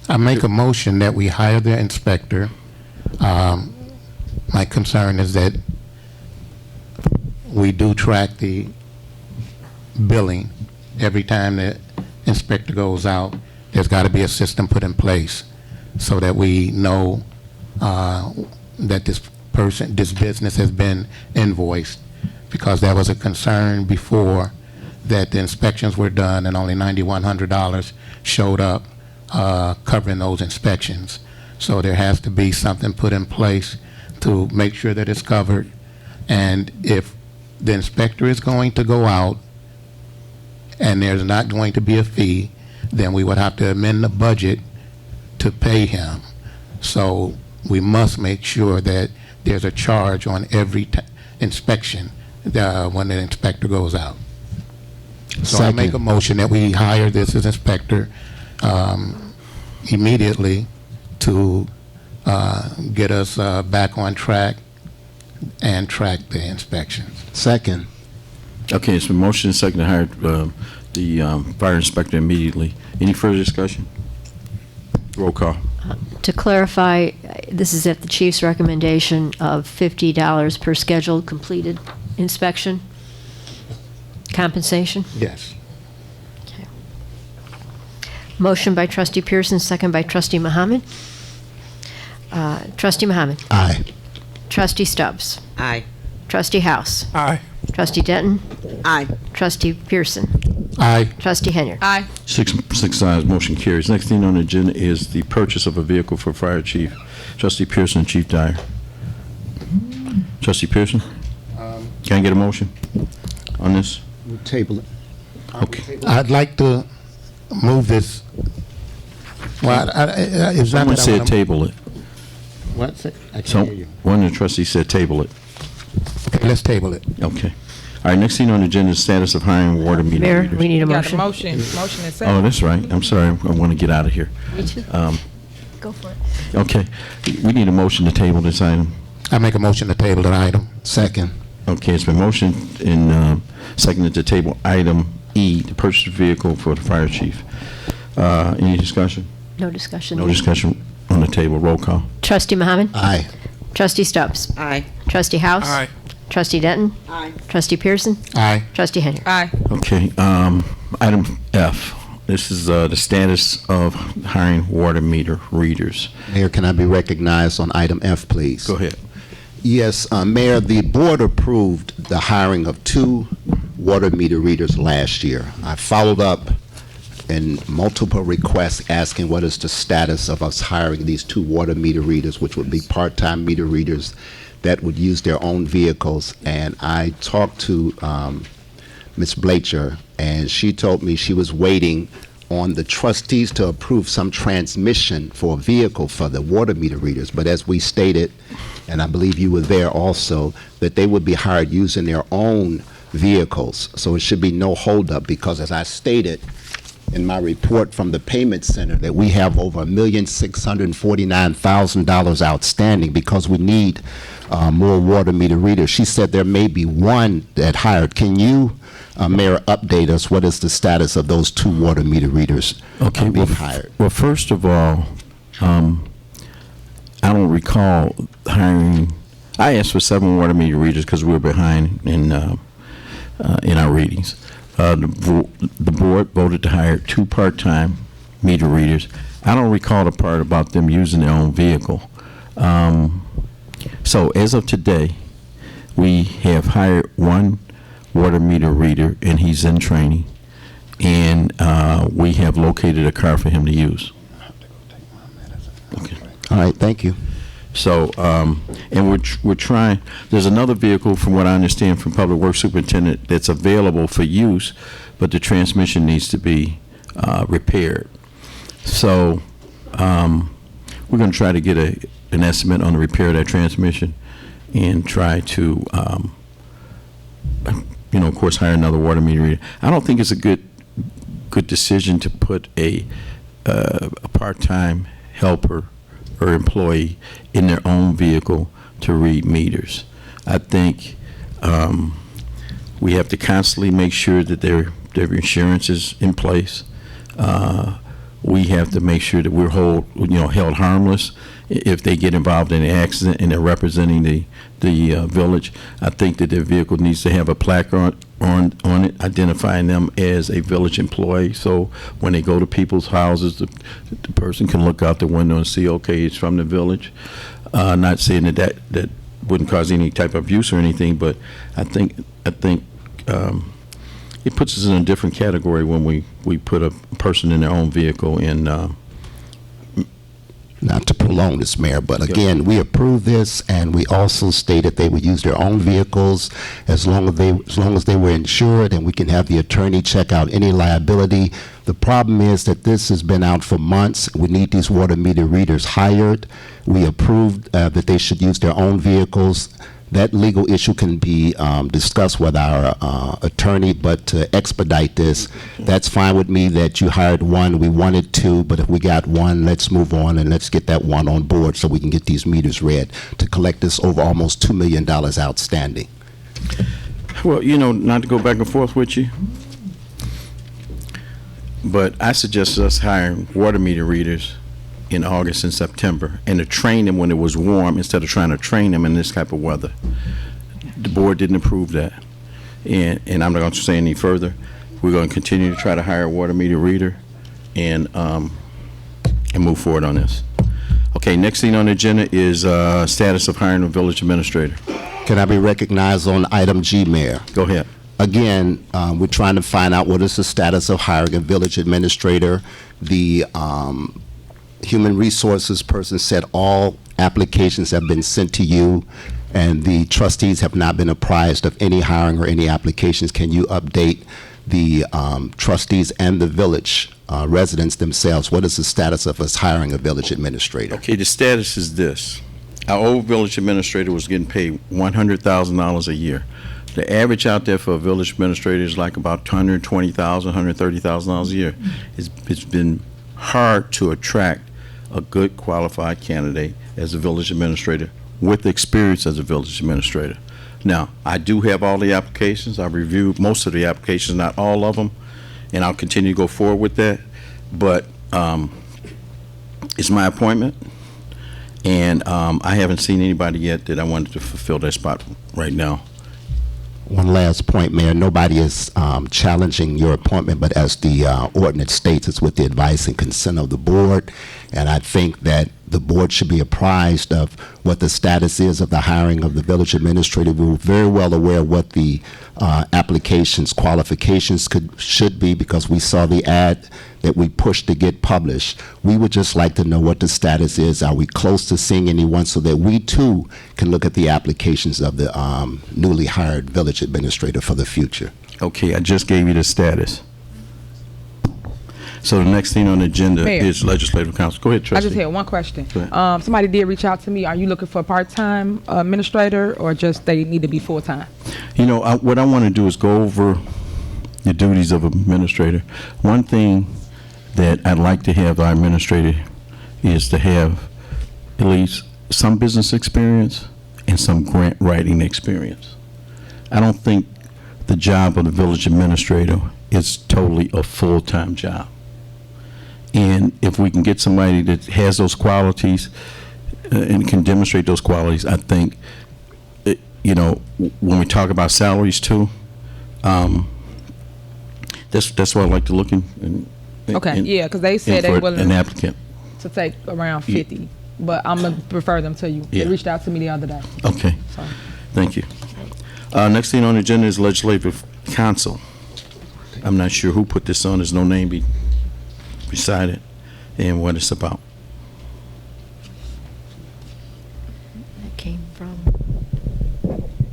I make a motion that we hire the inspector my concern is that we do track the billing every time the inspector goes out. There's got to be a system put in place so that we know that this business has been invoiced, because there was a concern before that the inspections were done and only $9,100 showed up covering those inspections. So there has to be something put in place to make sure that it's covered. And if the inspector is going to go out and there's not going to be a fee, then we would have to amend the budget to pay him. So we must make sure that there's a charge on every inspection when the inspector goes out. So I make a motion that we hire this as inspector immediately to get us back on track and track the inspections. Second. Okay, it's been motion and second to hire the fire inspector immediately. Any further discussion? Roll call. To clarify, this is at the chief's recommendation of $50 per scheduled completed inspection compensation? Yes. Okay. Motion by trustee Pearson, second by trustee Muhammad. Trustee Muhammad. Aye. Trustee Stubbs. Aye. Trustee House. Aye. Trustee Denton. Aye. Trustee Pearson. Aye. Trustee Henyard. Aye. Six ayes, motion carries. Next thing on the agenda is the purchase of a vehicle for fire chief. Trustee Pearson and Chief Dyer. Trustee Pearson? Can I get a motion on this? We'll table it. Okay. I'd like to move this. Well, it's not Someone that I said wanna- table it. What's it? I So, can't hear you. one of the trustees said table it. Okay, let's table it. Okay. All right, next thing on the agenda is status of hiring water meter Mayor, readers. we need a We got a motion. motion and Oh, second. that's right. I'm sorry. I want to get out of here. Me too. Um, Go for it. Okay. We need a motion to table this item. I make a motion to table the item. Second. Okay, it's been motioned and seconded to table item E, the purchase of vehicle for the fire chief. Any discussion? No discussion. No discussion on the table. Roll call. Trustee Muhammad. Aye. Trustee Stubbs. Aye. Trustee House. Aye. Trustee Denton. Aye. Trustee Pearson. Aye. Trustee Henyard. Aye. Okay, item F. This is the status of hiring water meter readers. Mayor, can I be recognized on item F, please? Go ahead. Yes, Mayor, the board approved the hiring of 2 water meter readers last year. I followed up in multiple requests asking what is the status of us hiring these 2 water meter readers, which would be part-time meter readers that would use their own vehicles. And I talked to Ms. Blacher, and she told me she was waiting on the trustees to approve some transmission for a vehicle for the water meter readers. But as we stated, and I believe you were there also, that they would be hired using their own vehicles. So it should be no holdup, because as I stated in my report from the payment center, that we have over $1,649,000 outstanding because we need more water meter readers. She said there may be 1 that hired. Can you, Mayor, update us? What is the status of those 2 water meter readers being hired? Well, first of all, I don't recall hiring. I asked for 7 water meter readers because we were behind in our readings. The board voted to hire 2 part-time meter readers. I don't recall the part about them using their own vehicle. So as of today, we have hired 1 water meter reader, and he's in training, and we have located a car for him to use. Okay. All right, thank you. So, and we're trying, there's another vehicle, from what I understand from Public Works Superintendent, that's available for use, but the transmission needs to be repaired. So, we're going to try to get an estimate on the repair of that transmission and try to, of course, hire another water meter reader. I don't think it's a good decision to put a part-time helper or employee in their own vehicle to read meters. I think we have to constantly make sure that their insurance is in place. We have to make sure that we're held harmless if they get involved in an accident and they're representing the village, I think that their vehicle needs to have a plaque on it identifying them as a village employee. So when they go to people's houses, the person can look out the window and see, okay, it's from the village. Not saying that wouldn't cause any type of abuse or anything, but I think it puts us in a different category when we put a person in their own vehicle in. Not to prolong this, Mayor, but again, we approved this, and we also stated they would use their own vehicles as long as they were insured, and we can have the attorney check out any liability. The problem is that this has been out for months. We need these water meter readers hired. We approved that they should use their own vehicles. That legal issue can be discussed with our attorney, but to expedite this, that's fine with me that you hired one. We wanted two, but if we got one, let's move on and let's get that one on board so we can get these meters read to collect this over almost $2 million outstanding. Well, not to go back and forth with you, but I suggest us hiring water meter readers in August and September, and to train them when it was warm instead of trying to train them in this type of weather. The board didn't approve that, and I'm not going to say any further. We're going to continue to try to hire a water meter reader and move forward on this. Okay, next thing on the agenda is status of hiring a village administrator. Can I be recognized on item G, Mayor? Go ahead. Again, we're trying to find out what is the status of hiring a village administrator. The Human Resources person said all applications have been sent to you, and the trustees have not been apprised of any hiring or any applications. Can you update the trustees and the village residents themselves? What is the status of us hiring a village administrator? Okay, the status is this. Our old village administrator was getting paid $100,000 a year. The average out there for a village administrator is like about $120,000, $130,000 a year. It's been hard to attract a good qualified candidate as a village administrator with experience as a village administrator. Now, I do have all the applications. I've reviewed most of the applications, not all of them, and I'll continue to go forward with that. But it's my appointment, and I haven't seen anybody yet that I wanted to fulfill that spot right now. One last point, Mayor. Nobody is challenging your appointment, but as the ordinance states, it's with the advice and consent of the board. And I think that the board should be apprised of what the status is of the hiring of the village administrator. We're very well aware of what the applications, qualifications should be, because we saw the ad that we pushed to get published. We would just like to know what the status is. Are we close to seeing anyone, so that we too can look at the applications of the newly hired village administrator for the future? Okay, I just gave you the status. So the next thing on the agenda Mayor. is legislative council. Go ahead, I trustee. just had one question. Go ahead. Somebody did reach out to me. Are you looking for a part-time administrator, or just they need to be full-time? What I want to do is go over the duties of administrator. One thing that I'd like to have our administrator is to have at least some business experience and some grant writing experience. I don't think the job of the village administrator is totally a full-time job. And if we can get somebody that has those qualities and can demonstrate those qualities, I think, when we talk about salaries too, that's what I like to look in. Okay, yeah, because they said they for willing an applicant. to take around 50, but I'm going to refer them to you. Yeah. They reached out to me the other day. Okay, So. thank you. Next thing on the agenda is legislative council. I'm not sure who put this on. There's no name beside it and what it's about. That came from,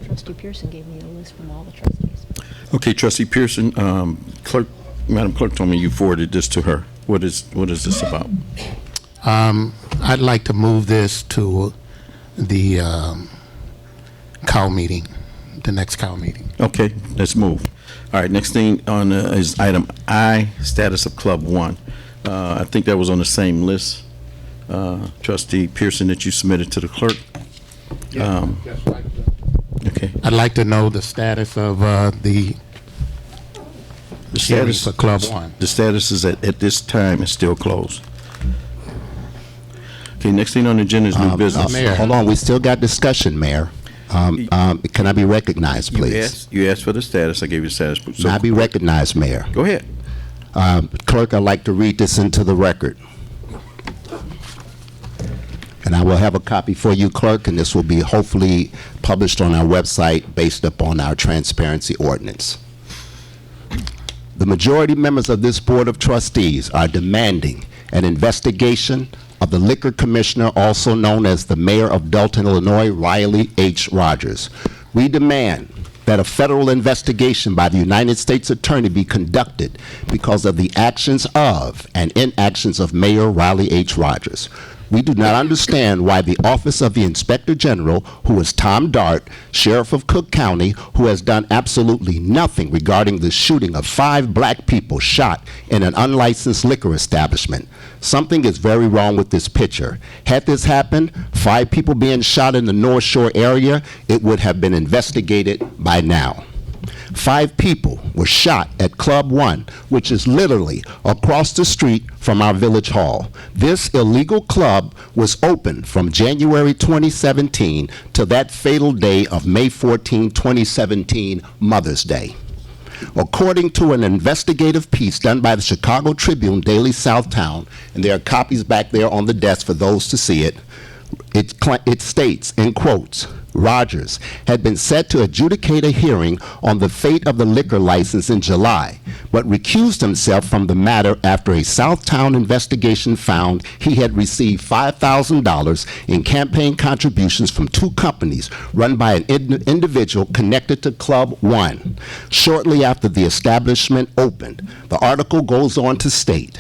Trustee Pearson gave me a list from all the trustees. Okay, Trustee Pearson, Madam Clerk told me you forwarded this to her. What is this about? I'd like to move this to the COW meeting, the next COW meeting. Okay, let's move. All right, next thing on is item I, status of Club 1. I think that was on the same list, Trustee Pearson, that you submitted to the clerk. Okay. I'd like to know the status of the hearing for Club 1. The status is at this time is still closed. Okay, next thing on the agenda is new business. Mayor. Hold on, we still got discussion, Mayor. Can I be recognized, please? You asked for the status. I gave you the status. Can I be recognized, Mayor? Go ahead. Clerk, I'd like to read this into the record. And I will have a copy for you, Clerk, and this will be hopefully published on our website based upon our transparency ordinance. The majority members of this Board of Trustees are demanding an investigation of the Liquor Commissioner, also known as the Mayor of Dolton, Illinois, Riley H. Rogers. We demand that a federal investigation by the United States Attorney be conducted because of the actions of and inactions of Mayor Riley H. Rogers. We do not understand why the Office of the Inspector General, who is Tom Dart, Sheriff of Cook County, who has done absolutely nothing regarding the shooting of 5 black people shot in an unlicensed liquor establishment. Something is very wrong with this picture. Had this happened, 5 people being shot in the North Shore area, it would have been investigated by now. 5 people were shot at Club 1, which is literally across the street from our village hall. This illegal club was open from January 2017 to that fatal day of May 14, 2017, Mother's Day. According to an investigative piece done by the Chicago Tribune Daily Southtown, and there are copies back there on the desk for those to see it, it states, in quotes, Rogers had been set to adjudicate a hearing on the fate of the liquor license in July, but recused himself from the matter after a Southtown investigation found he had received $5,000 in campaign contributions from 2 companies run by an individual connected to Club 1. Shortly after the establishment opened, the article goes on to state,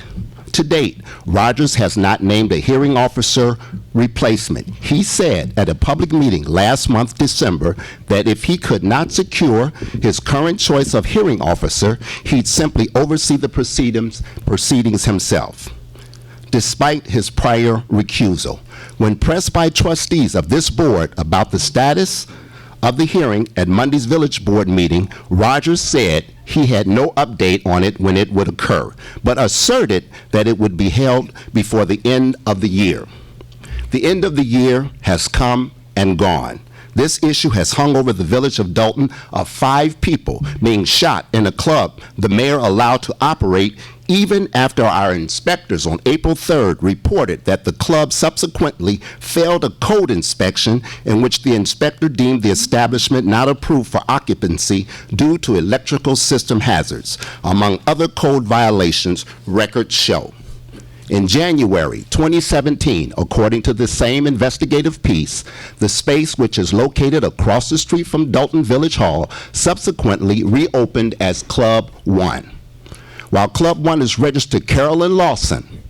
to date, Rogers has not named a hearing officer replacement. He said at a public meeting last month, December, that if he could not secure his current choice of hearing officer, he'd simply oversee the proceedings himself. Despite his prior recusal, when pressed by trustees of this board about the status of the hearing at Monday's Village Board meeting, Rogers said he had no update on it when it would occur, but asserted that it would be held before the end of the year. The end of the year has come and gone. This issue has hung over the village of Dolton of 5 people being shot in a club the mayor allowed to operate even after our inspectors on April 3rd reported that the club subsequently failed a code inspection in which the inspector deemed the establishment not approved for occupancy due to electrical system hazards. Among other code violations, records show. In January 2017, according to the same investigative piece, the space, which is located across the street from Dolton Village Hall, subsequently reopened as Club 1. While Club 1 is registered Carolyn Lawson,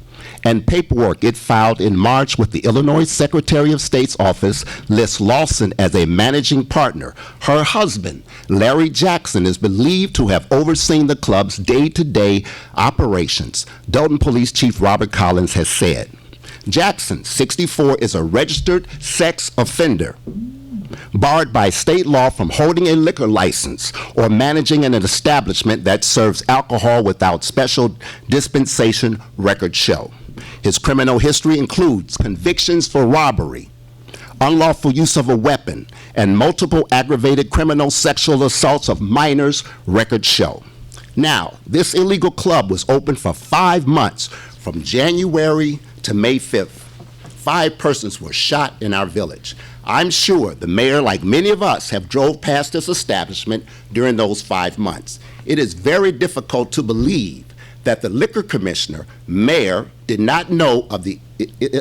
and paperwork it filed in March with the Illinois Secretary of State's office lists Lawson as a managing partner. Her husband, Larry Jackson, is believed to have overseen the club's day-to-day operations, Dolton Police Chief Robert Collins has said. Jackson, 64, is a registered sex offender, barred by state law from holding a liquor license or managing an establishment that serves alcohol without special dispensation, records show. His criminal history includes convictions for robbery, unlawful use of a weapon, and multiple aggravated criminal sexual assaults of minors, records show. Now, this illegal club was open for 5 months, from January to May 5th. 5 persons were shot in our village. I'm sure the mayor, like many of us, have drove past this establishment during those 5 months. It is very difficult to believe that the liquor commissioner, mayor, did not know of the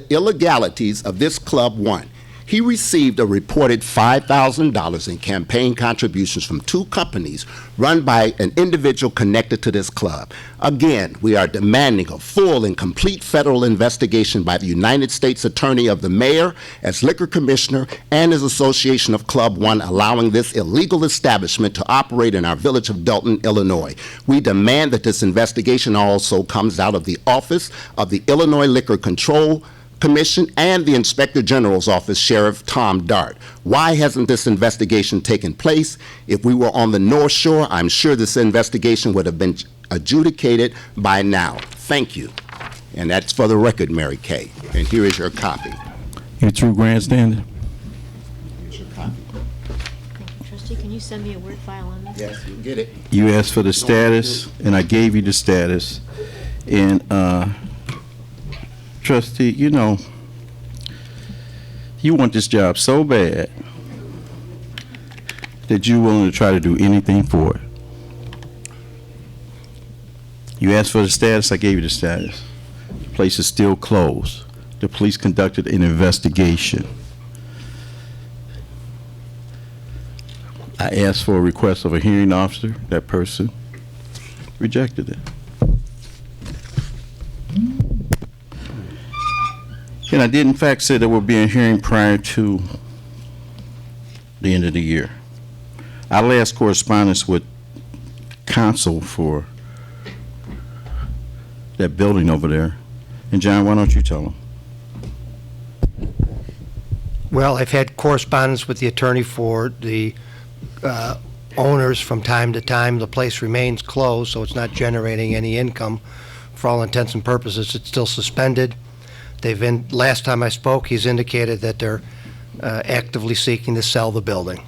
illegalities of this Club 1. He received a reported $5,000 in campaign contributions from 2 companies run by an individual connected to this club. Again, we are demanding a full and complete federal investigation by the United States Attorney of the mayor as liquor commissioner and his association of Club 1 allowing this illegal establishment to operate in our village of Dolton, Illinois. We demand that this investigation also comes out of the office of the Illinois Liquor Control Commission and the Inspector General's office, Sheriff Tom Dart. Why hasn't this investigation taken place? If we were on the North Shore, I'm sure this investigation would have been adjudicated by now. Thank you. And that's for the record, Mary Kay. And here is your copy. You through grandstanding? Here's your copy. Trustee, can you send me a Word file on this? Yes, you get it. You asked for the status, and I gave you the status. And, trustee, you know, you want this job so bad that you're willing to try to do anything for it. You asked for the status, I gave you the status. The place is still closed. The police conducted an investigation. I asked for a request of a hearing officer. That person rejected it. And I did in fact say there will be a hearing prior to the end of the year. Our last correspondence with counsel for that building over there. And John, why don't you tell them? Well, I've had correspondence with the attorney for the owners from time to time. The place remains closed, so it's not generating any income. For all intents and purposes, it's still suspended. Last time I spoke, he's indicated that they're actively seeking to sell the building.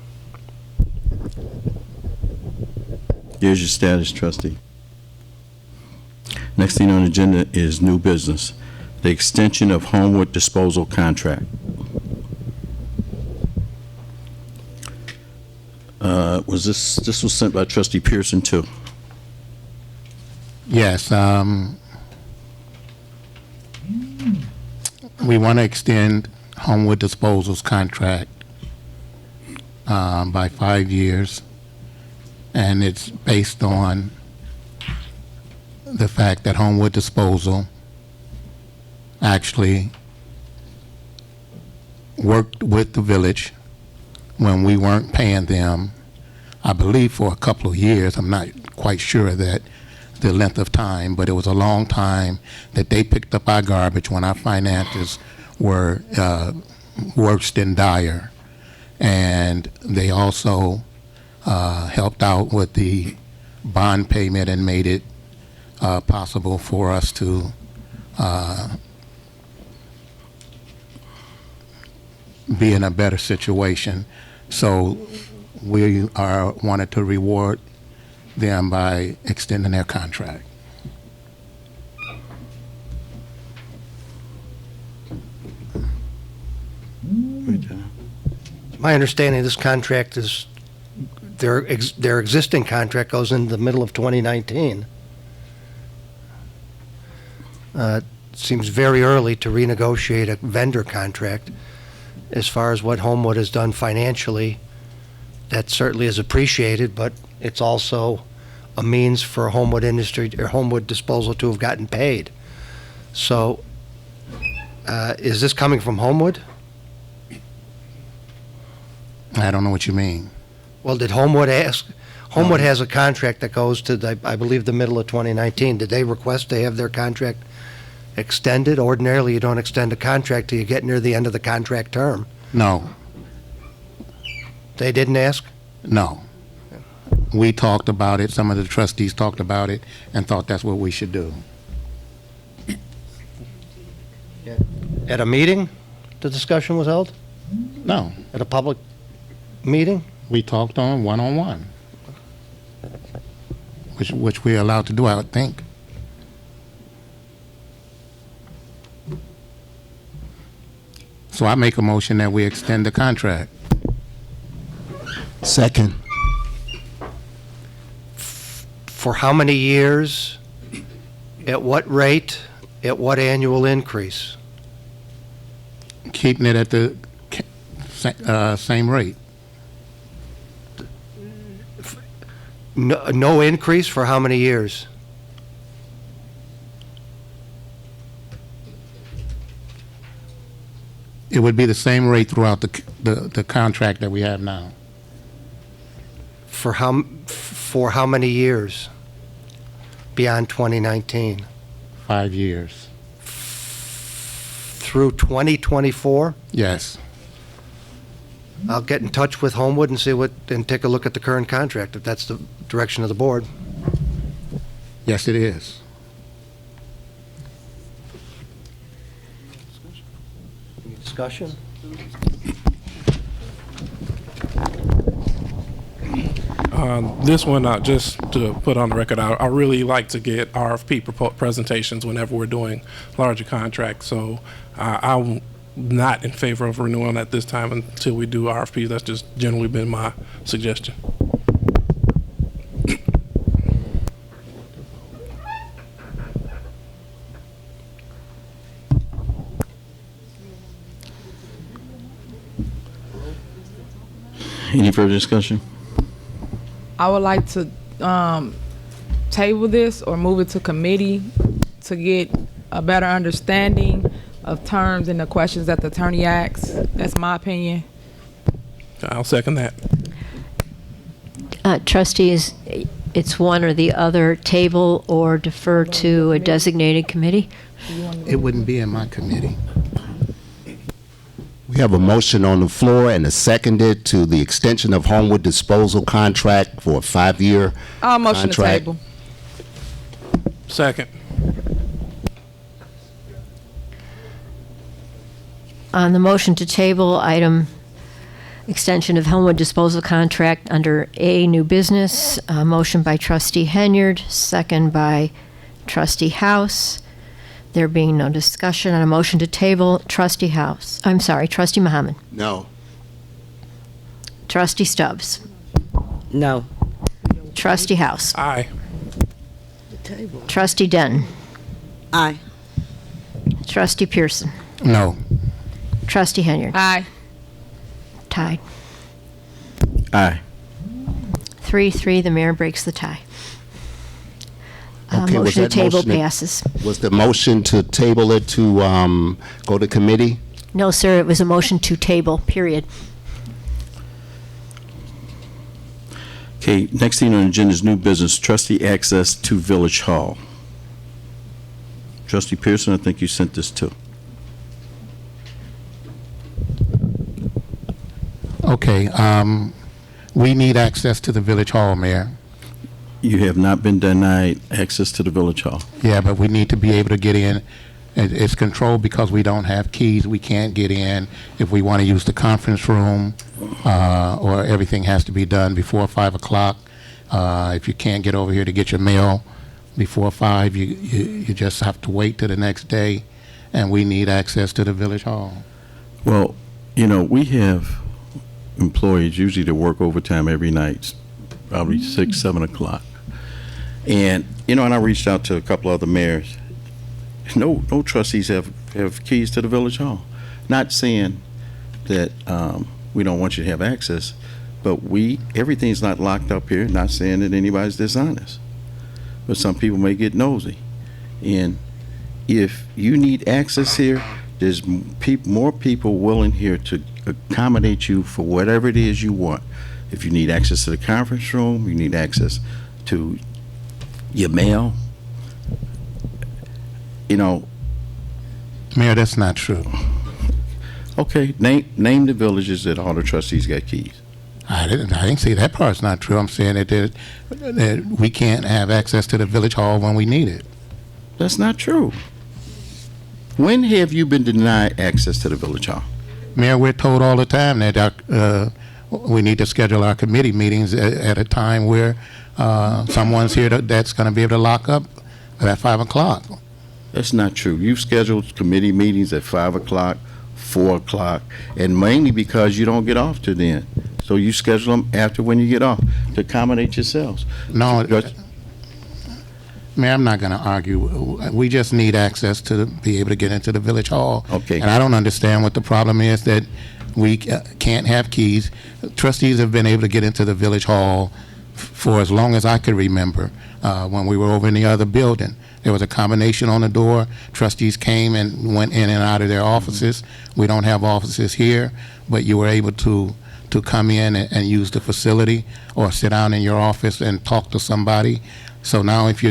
Here's your status, trustee. Next thing on the agenda is new business, the extension of Homewood disposal contract. This was sent by trustee Pearson too. Yes, we want to extend Homewood Disposal's contract by 5 years, and it's based on the fact that Homewood Disposal actually worked with the village when we weren't paying them, I believe, for a couple of years. I'm not quite sure that the length of time, but it was a long time that they picked up our garbage when our finances were worse than dire. And they also helped out with the bond payment and made it possible for us to be in a better situation. So we wanted to reward them by extending their contract. My understanding of this contract is their existing contract goes into the middle of 2019. Seems very early to renegotiate a vendor contract. As far as what Homewood has done financially, that certainly is appreciated, but it's also a means for Homewood Industry or Homewood Disposal to have gotten paid. So, is this coming from Homewood? I don't know what you mean. Well, did Homewood ask? Homewood has a contract that goes to, I believe, the middle of 2019. Did they request to have their contract extended? Ordinarily, you don't extend a contract till you get near the end of the contract term. No. They didn't ask? No. We talked about it, some of the trustees talked about it, and thought that's what we should do. At a meeting, the discussion was held? No. At a public meeting? We talked on one-on-one, which we're allowed to do, I would think. So I make a motion that we extend the contract. Second. For how many years? At what rate? At what annual increase? Keeping it at the same rate. No increase for how many years? It would be the same rate throughout the contract that we have now. For how many years? Beyond 2019? 5 years. Through 2024? Yes. I'll get in touch with Homewood and and take a look at the current contract, if that's the direction of the board. Yes, it is. discussion? This one, just to put on the record, I really like to get RFP presentations whenever we're doing larger contracts. So I'm not in favor of renewing at this time until we do RFPs. That's just generally been my suggestion. Any further discussion? I would like to table this or move it to committee to get a better understanding of terms and the questions that the attorney asks. That's my opinion. I'll second that. Trustees, it's one or the other, table or defer to a designated committee? It wouldn't be in my committee. We have a motion on the floor and a seconded to the extension of Homewood disposal contract for a 5-year I'll motion to contract. table. Second. On the motion to table item, extension of Homewood disposal contract under A, new business, motion by trustee Henyard, second by trustee House. There being no discussion on a motion to table, trustee Muhammad. No. Trustee Stubbs. No. Trustee House. Aye. Trustee Denton. Aye. Trustee Pearson. No. Trustee Henyard. Aye. Tied. Aye. 3-3, the mayor breaks the tie. Okay, was Motion to that table motion- passes. Was the motion to table it to go to committee? No, sir, it was a motion to table, period. Okay, next thing on the agenda is new business, trustee access to Village Hall. Trustee Pearson, I think you sent this too. Okay, we need access to the Village Hall, Mayor. You have not been denied access to the Village Hall. Yeah, but we need to be able to get in. It's controlled because we don't have keys. We can't get in if we want to use the conference room, or everything has to be done before 5 o'clock. If you can't get over here to get your mail before 5, you just have to wait till the next day, and we need access to the Village Hall. Well, you know, we have employees usually that work overtime every night, probably 6, 7 o'clock. And, you know, and I reached out to a couple other mayors. No trustees have keys to the Village Hall. Not saying that we don't want you to have access, but everything's not locked up here. Not saying that anybody's dishonest, but some people may get nosy. And if you need access here, there's more people willing here to accommodate you for whatever it is you want. If you need access to the conference room, you need access to your mail, you know. Mayor, that's not true. Okay, name the villages that all the trustees got keys. I didn't say that part's not true. I'm saying that we can't have access to the Village Hall when we need it. That's not true. When have you been denied access to the Village Hall? Mayor, we're told all the time that we need to schedule our committee meetings at a time where someone's here that's going to be able to lock up at 5 o'clock. That's not true. You've scheduled committee meetings at 5 o'clock, 4 o'clock, and mainly because you don't get off till then. So you schedule them after when you get off to accommodate yourselves. No, Mayor, I'm not going to argue. We just need access to be able to get into the Village Hall. Okay. And I don't understand what the problem is that we can't have keys. Trustees have been able to get into the Village Hall for as long as I could remember. When we were over in the other building, there was a combination on the door. Trustees came and went in and out of their offices. We don't have offices here, but you were able to come in and use the facility or sit down in your office and talk to somebody. So now if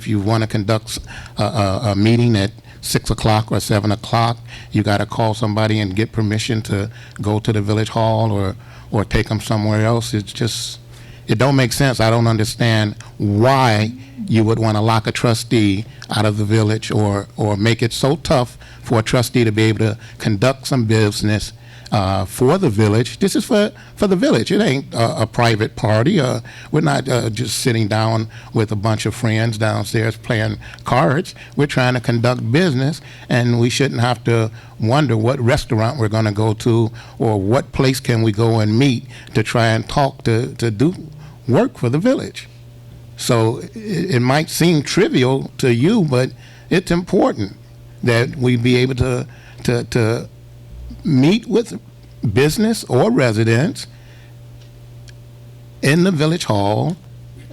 you want to conduct a meeting at 6 o'clock or 7 o'clock, you got to call somebody and get permission to go to the Village Hall or take them somewhere else. It's just, it don't make sense. I don't understand why you would want to lock a trustee out of the village or make it so tough for a trustee to be able to conduct some business for the village. This is for the village. It ain't a private party. We're not just sitting down with a bunch of friends downstairs playing cards. We're trying to conduct business, and we shouldn't have to wonder what restaurant we're going to go to or what place can we go and meet to try and talk to do work for the village. So it might seem trivial to you, but it's important that we be able to meet with business or residents in the village hall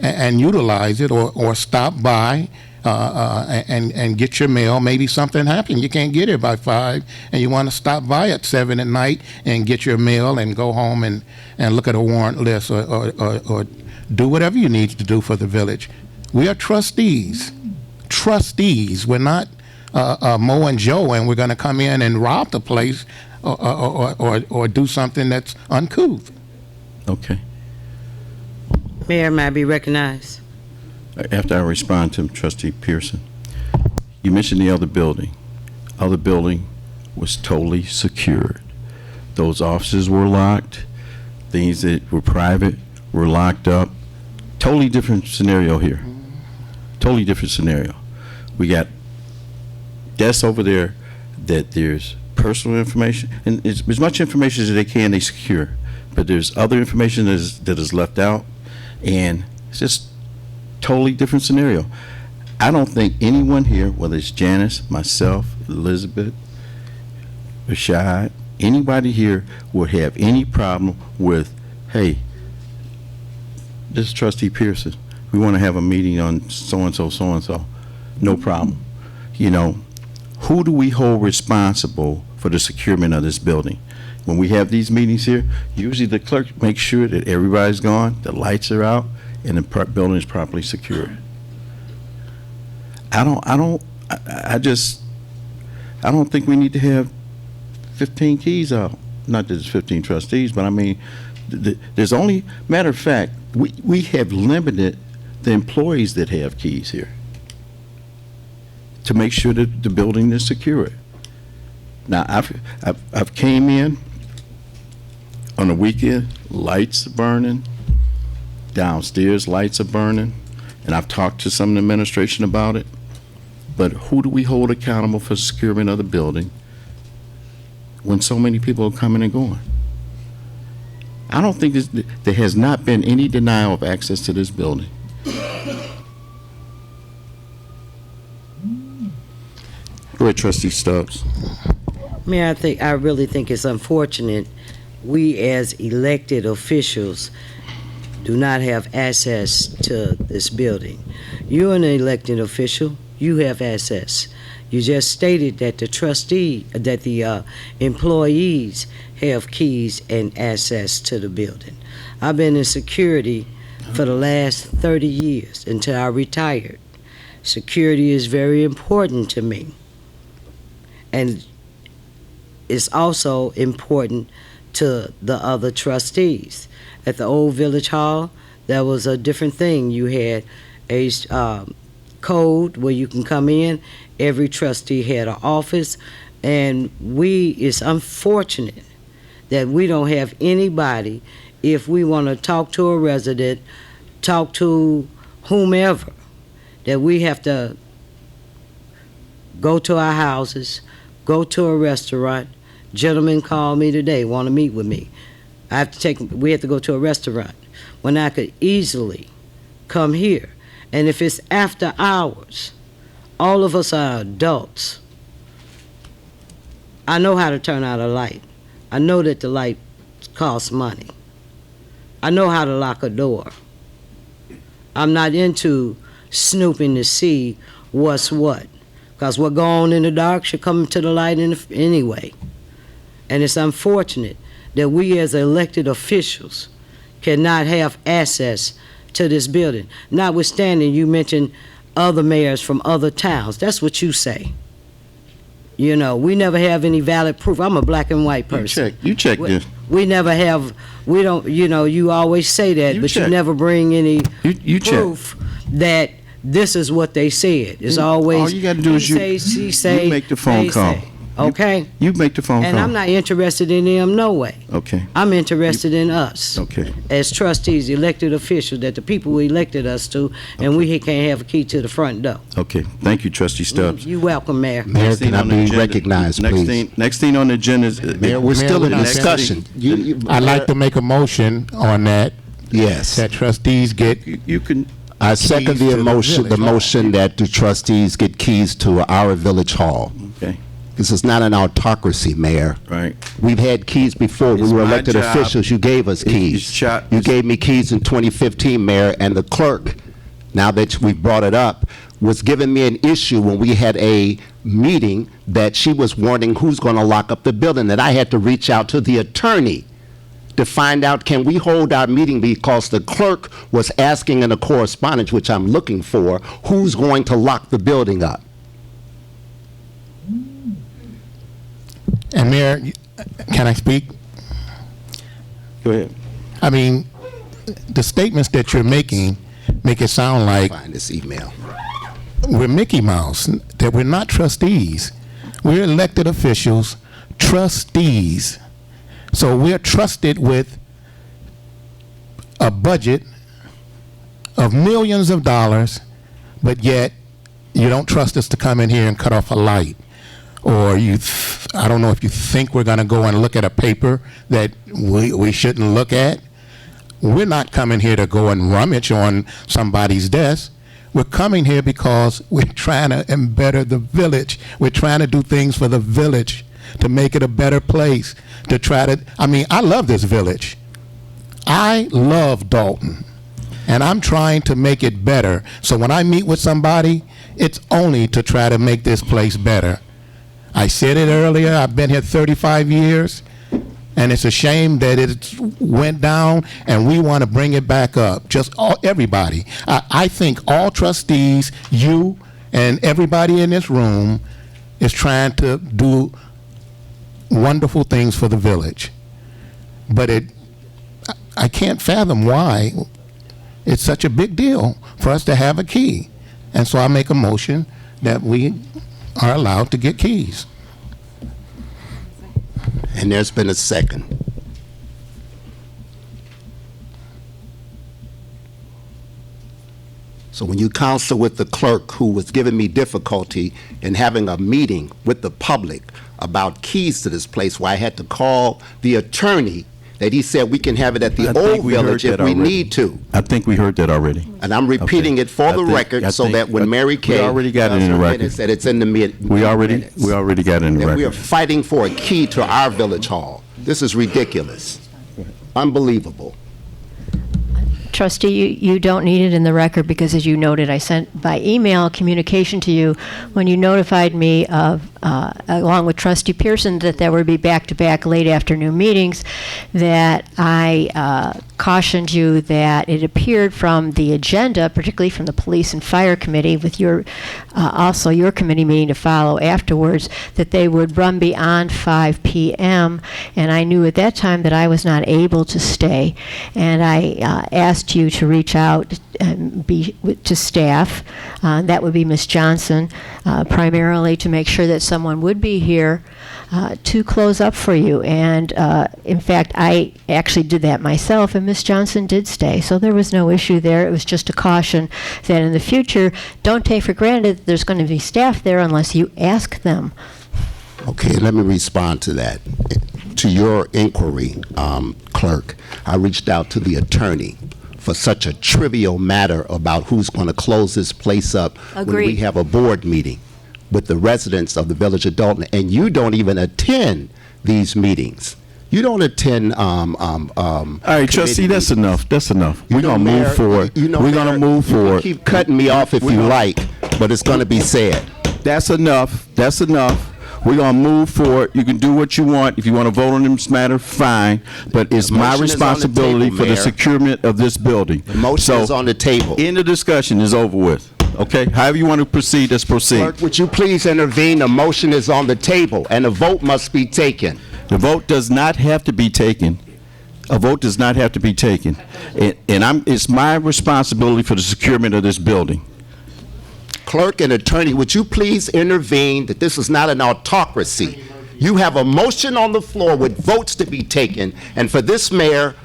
and utilize it, or stop by and get your mail. Maybe something happened, you can't get here by 5, and you want to stop by at 7 at night and get your mail and go home and look at a warrant list or do whatever you need to do for the village. We are trustees. We're not Mo and Joe, and we're going to come in and rob the place or do something that's uncouth. Okay. Mayor, may I be recognized? After I respond to Trustee Pearson, you mentioned the other building. Other building was totally secured. Those offices were locked. Things that were private were locked up. Totally different scenario here. Totally different scenario. We got desks over there that there's personal information, and it's as much information as they can, they secure. But there's other information that is left out, and it's just totally different scenario. I don't think anyone here, whether it's Janice, myself, Elizabeth, Rashad, anybody here would have any problem with, hey, this is Trustee Pearson. We want to have a meeting on so-and-so, so-and-so. No problem. You know, who do we hold responsible for the securement of this building? When we have these meetings here, usually the clerk makes sure that everybody's gone, the lights are out, and the building is properly secured. I don't think we need to have 15 keys out. Not that it's 15 trustees, but I mean, there's only, matter of fact, we have limited the employees that have keys here to make sure that the building is secure. Now, I've came in on the weekend, lights are burning, downstairs lights are burning, and I've talked to some of the administration about it, but who do we hold accountable for securing of the building when so many people are coming and going? I don't think there has not been any denial of access to this building. Go ahead, Trustee Stubbs. Mayor, I really think it's unfortunate we as elected officials do not have access to this building. You're an elected official, you have access. You just stated that the employees have keys and access to the building. I've been in security for the last 30 years until I retired. Security is very important to me. And it's also important to the other trustees. At the old Village Hall, that was a different thing. You had a code where you can come in. Every trustee had an office. And it's unfortunate that we don't have anybody, if we want to talk to a resident, talk to whomever, that we have to go to our houses, go to a restaurant. Gentleman called me today, want to meet with me. We have to go to a restaurant when I could easily come here. And if it's after hours, all of us are adults. I know how to turn out a light. I know that the light costs money. I know how to lock a door. I'm not into snooping to see what's what, because what go on in the dark should come to the light anyway. And it's unfortunate that we as elected officials cannot have access to this building. Notwithstanding, you mentioned other mayors from other towns. That's what you say. You know, we never have any valid proof. I'm a black and white person. You check this. We never have, we don't, you know, you always say that, but you never bring any proof that this is what they said. It's always, all you got to do is he say, she say, you make the phone they call. say. okay? You make the phone And call. I'm not interested in them no way. Okay, I'm interested in us okay. as trustees, elected officials, that the people elected us to, and we can't have a key to the front door. Okay, thank you, trustee Stubbs. You're welcome, Mayor. Mayor, Next thing can I on the be agenda- recognized, please? Next thing on the agenda is. Mayor, we're still in Mayor, discussion. I'd like to make a motion on that, Yes. that trustees get, You can, I second keys to the the motion, the village. motion that the trustees get keys to our village hall. okay, This is not an autocracy, Mayor. right. We've had keys before. We It's were my elected job. officials. You gave us keys. You gave me keys in 2015, Mayor, and the clerk, now that we brought it up, was giving me an issue when we had a meeting that she was warning who's going to lock up the building, that I had to reach out to the attorney to find out, can we hold our meeting, because the clerk was asking in a correspondence, which I'm looking for, who's going to lock the building up. and Mayor, can I speak? Go ahead. I mean, the statements that you're making make it sound like Find this email. we're Mickey Mouse, that we're not trustees. We're elected officials, trustees. So we're trusted with a budget of millions of dollars, but yet you don't trust us to come in here and cut off a light. Or I don't know if you think we're going to go and look at a paper that we shouldn't look at. We're not coming here to go and rummage on somebody's desk. We're coming here because we're trying to better the village. We're trying to do things for the village to make it a better place, to try to, I mean, I love this village. I love Dolton, and I'm trying to make it better. So when I meet with somebody, it's only to try to make this place better. I said it earlier, I've been here 35 years, and it's a shame that it went down, and we want to bring it back up. Just everybody. I think all trustees, you, and everybody in this room is trying to do wonderful things for the village. But I can't fathom why it's such a big deal for us to have a key. And so I make a motion that we are allowed to get keys. And there's been a second. So when you counsel with the clerk, who was giving me difficulty in having a meeting with the public about keys to this place, where I had to call the attorney, that he said we can have it at the old village if we need to. I think we heard that already. And I'm repeating it for the record, so that when Mary Kay We already got it in the record. that it's in the We already got it in the that we are record. fighting for a key to our village hall. This is ridiculous. Unbelievable. Trustee, you don't need it in the record because, as you noted, I sent by email communication to you when you notified me of, along with Trustee Pearson, that there would be back-to-back late afternoon meetings, that I cautioned you that it appeared from the agenda, particularly from the Police and Fire Committee, with your, also your committee meeting to follow afterwards, that they would run beyond 5 p.m., and I knew at that time that I was not able to stay, and I asked you to reach out and to staff, that would be Ms. Johnson, primarily to make sure that someone would be here to close up for you. And in fact, I actually did that myself, and Ms. Johnson did stay. So there was no issue there. It was just a caution that in the future, don't take for granted that there's going to be staff there unless you ask them. Okay, let me respond to that. To your inquiry, clerk, I reached out to the attorney for such a trivial matter about who's going to close this place up when we Agreed. have a board meeting with the residents of the village of Dolton, and you don't even attend these meetings. You don't attend. All right, trustee, that's enough. That's enough. We're gonna Mayor, move forward. you know, We're Mayor, gonna move you can forward. keep cutting me off if you like, but it's going to be said. That's enough. That's enough. We're gonna move forward. You can do what you want. If you want to vote on this matter, fine. But it's The my motion is on the responsibility table, for the Mayor. securement of this building. The motion is on the table. End of discussion is over with. Okay? However you want to proceed, let's proceed. Clerk, would you please intervene? The motion is on the table, and a vote must be taken. The vote does not have to be taken. A vote does not have to be taken. And it's my responsibility for the securement of this building. Clerk and attorney, would you please intervene that this is not an autocracy? You have a motion on the floor with votes to be taken, and for this mayor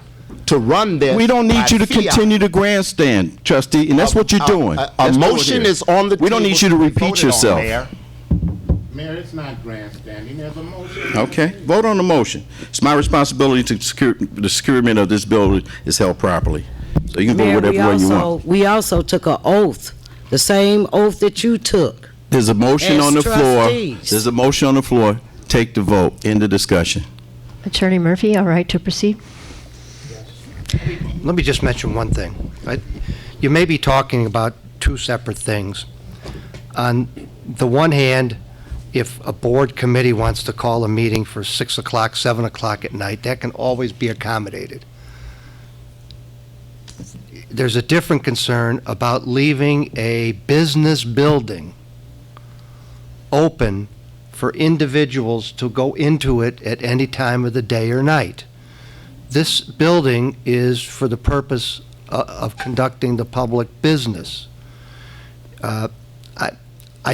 to run this. We don't need by you to fiat. continue to grandstand, trustee, and that's what you're doing. A Let's do it motion here. is on the table. We don't need you to be repeat voted on, yourself. Mayor. Mayor, it's not grandstanding, there's a motion. Okay, vote on the motion. It's my responsibility to secure, the securement of this building is held properly. So you can vote Mayor, whatever way you want. we also took an oath, the same oath that you took. There's a motion as on the floor. trustees. There's a motion on the floor. Take the vote. End the discussion. Attorney Murphy, all right to proceed? Let me just mention one thing. You may be talking about two separate things. On the one hand, if a board committee wants to call a meeting for 6 o'clock, 7 o'clock at night, that can always be accommodated. There's a different concern about leaving a business building open for individuals to go into it at any time of the day or night. This building is for the purpose of conducting the public business. I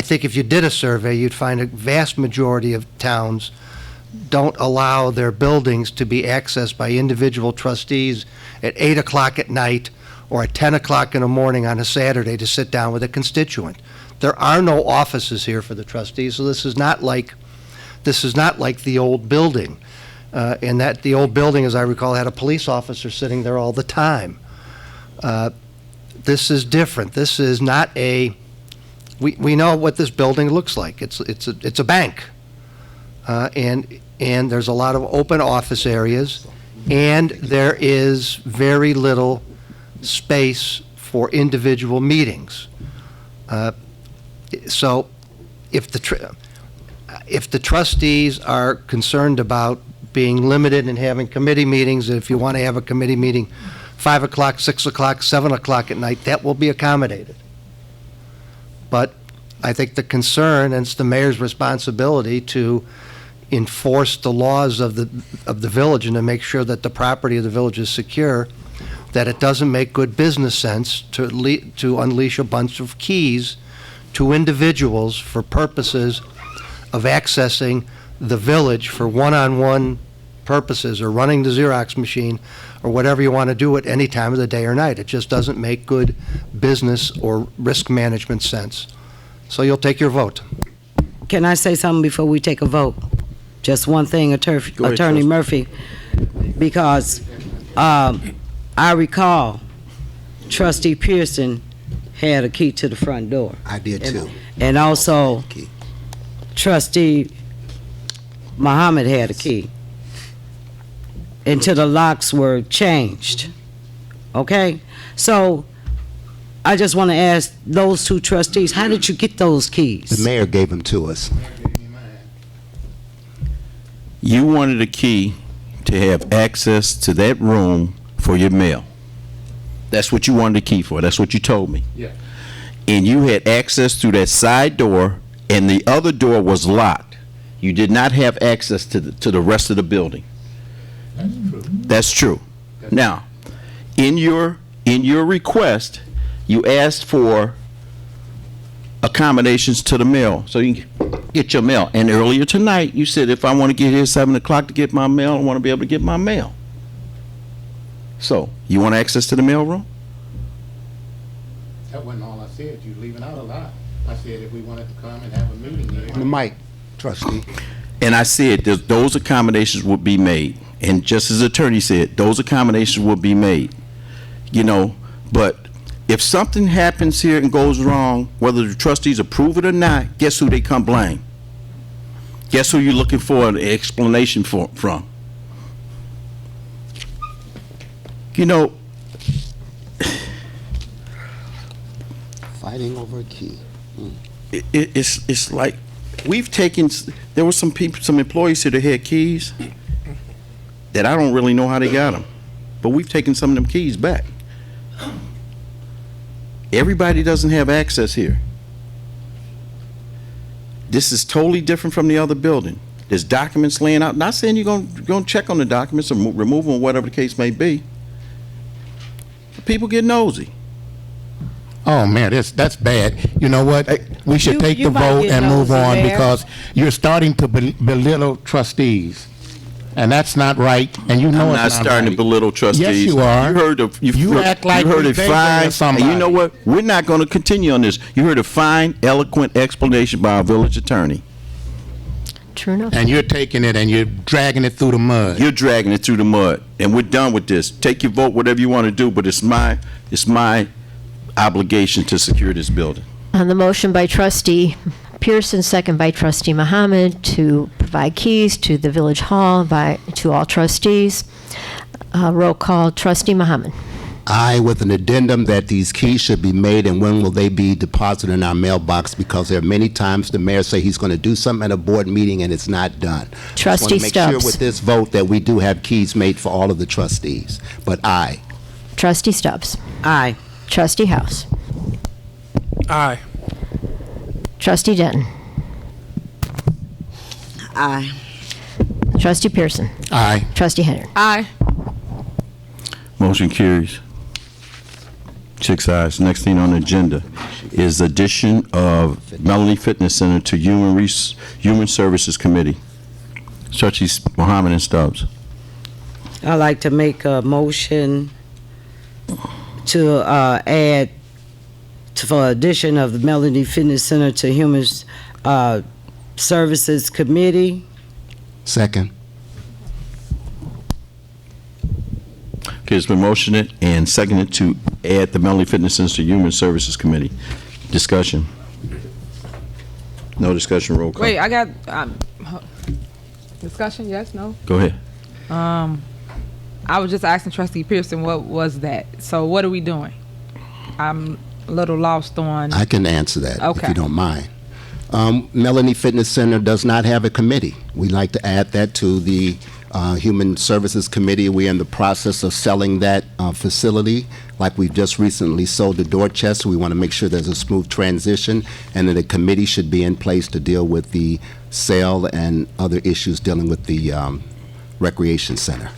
think if you did a survey, you'd find a vast majority of towns don't allow their buildings to be accessed by individual trustees at 8 o'clock at night or at 10 o'clock in the morning on a Saturday to sit down with a constituent. There are no offices here for the trustees, so this is not like the old building. And that the old building, as I recall, had a police officer sitting there all the time. This is different. This is not a. We know what this building looks like. It's a bank, and there's a lot of open office areas, and there is very little space for individual meetings. So, if the trustees are concerned about being limited and having committee meetings, if you want to have a committee meeting 5 o'clock, 6 o'clock, 7 o'clock at night, that will be accommodated. But I think the concern, and it's the mayor's responsibility to enforce the laws of the village and to make sure that the property of the village is secure, that it doesn't make good business sense to unleash a bunch of keys to individuals for purposes of accessing the village for one-on-one purposes or running the Xerox machine or whatever you want to do at any time of the day or night. It just doesn't make good business or risk management sense. So you'll take your vote. Can I say something before we take a vote? Just one thing, Attorney Murphy, because I recall Trustee Pearson had a key to the front door. I did too. And also Trustee Muhammad had a key until the locks were changed. Okay? So I just want to ask those two trustees, how did you get those keys? The mayor gave them to us. You wanted a key to have access to that room for your mail. That's what you wanted a key for. That's what you told me. Yeah. And you had access through that side door, and the other door was locked. You did not have access to the rest of the building. That's true. That's true. Now, in your request, you asked for accommodations to the mail, so you can get your mail. And earlier tonight, you said, if I want to get here at 7 o'clock to get my mail, I want to be able to get my mail. So, you want access to the mail room? That wasn't all I said. You're leaving out a lot. I said if we wanted to come and have a meeting here. The mic, trustee. And I said that those accommodations would be made. And just as the attorney said, those accommodations will be made. You know, but if something happens here and goes wrong, whether the trustees approve it or not, guess who they come blame? Guess who you're looking for an explanation from? You know, Fighting over a key. it's like we've taken. There were some people, some employees here that had keys that I don't really know how they got them, but we've taken some of them keys back. Everybody doesn't have access here. This is totally different from the other building. There's documents laying out. Not saying you're going to check on the documents or remove them, whatever the case may be. But people get nosy. Oh, man, that's bad. You know what? We should take the might vote get and move nosy, on Mayor. because you're starting to belittle trustees. And that's not right, and you know I'm it's not starting to right. belittle trustees. Yes, you are. You heard of You act like you heard we a beg you fine. or somebody. And you know what? We're not going to continue on this. You heard a fine, eloquent explanation by our village attorney. True enough. And you're taking it and you're dragging it through the mud. You're dragging it through the mud, and we're done with this. Take your vote, whatever you want to do, but it's my obligation to secure this building. On the motion by trustee Pearson, second by trustee Muhammad, to provide keys to the village hall to all trustees. Roll call, trustee Muhammad. Aye, with an addendum that these keys should be made, and when will they be deposited in our mailbox? Because there are many times the mayor say he's going to do something at a board meeting and it's not done. Trustee Just want to make sure Stubbs. with this vote that we do have keys made for all of the trustees. But aye. Trustee Stubbs. Aye. Trustee House. Aye. Trustee Denton. Aye. Trustee Pearson. Aye. Trustee Henry. Aye. Motion carries. 6 ayes. Next thing on the agenda is addition of Melanie Fitness Center to Human Services Committee. Trustees Muhammad and Stubbs. I'd like to make a motion to add for addition of the Melody Fitness Center to Human Services Committee. Second. Okay, it's been motioned and seconded to add the Melanie Fitness Center to Human Services Committee. Discussion. No discussion, roll call. Wait, I got discussion. Yes, no. Go ahead. I was just asking Trustee Pearson what was that. So what are we doing? I'm a little lost on. I can answer that if Okay. you don't mind. Melanie Fitness Center does not have a committee. We'd like to add that to the Human Services Committee. We're in the process of selling that facility, like we've just recently sold to Dorchester. We want to make sure there's a smooth transition, and that a committee should be in place to deal with the sale and other issues dealing with the recreation center.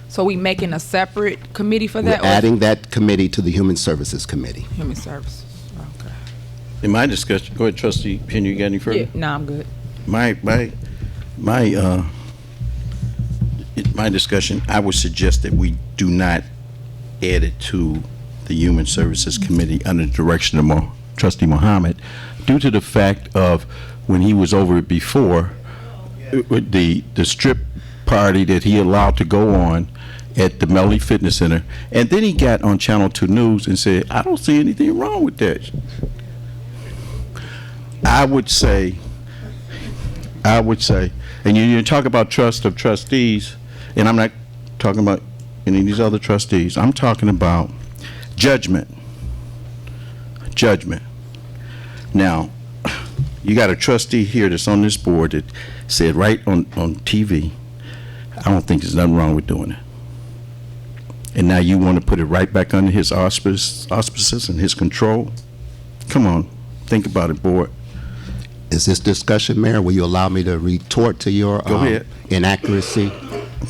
So we making a separate committee for We're that? or- adding that committee to the Human Services Committee. Human Services. Okay. In my discussion, go ahead, Trustee Penny, you got any further? Yeah, no, I'm good. My discussion, I would suggest that we do not add it to the Human Services Committee under the direction of Trustee Muhammad, due to the fact of when he was over it before, the strip party that he allowed to go on at the Melody Fitness Center, and then he got on Channel 2 News and said, I don't see anything wrong with that. I would say, and you talk about trust of trustees, and I'm not talking about any of these other trustees. I'm talking about judgment. Judgment. Now, you got a trustee here that's on this board that said right on TV, I don't think there's nothing wrong with doing it. And now you want to put it right back under his auspices and his control? Come on, think about it, board. Is this discussion, Mayor? Will you allow me to retort to your Go ahead. inaccuracy?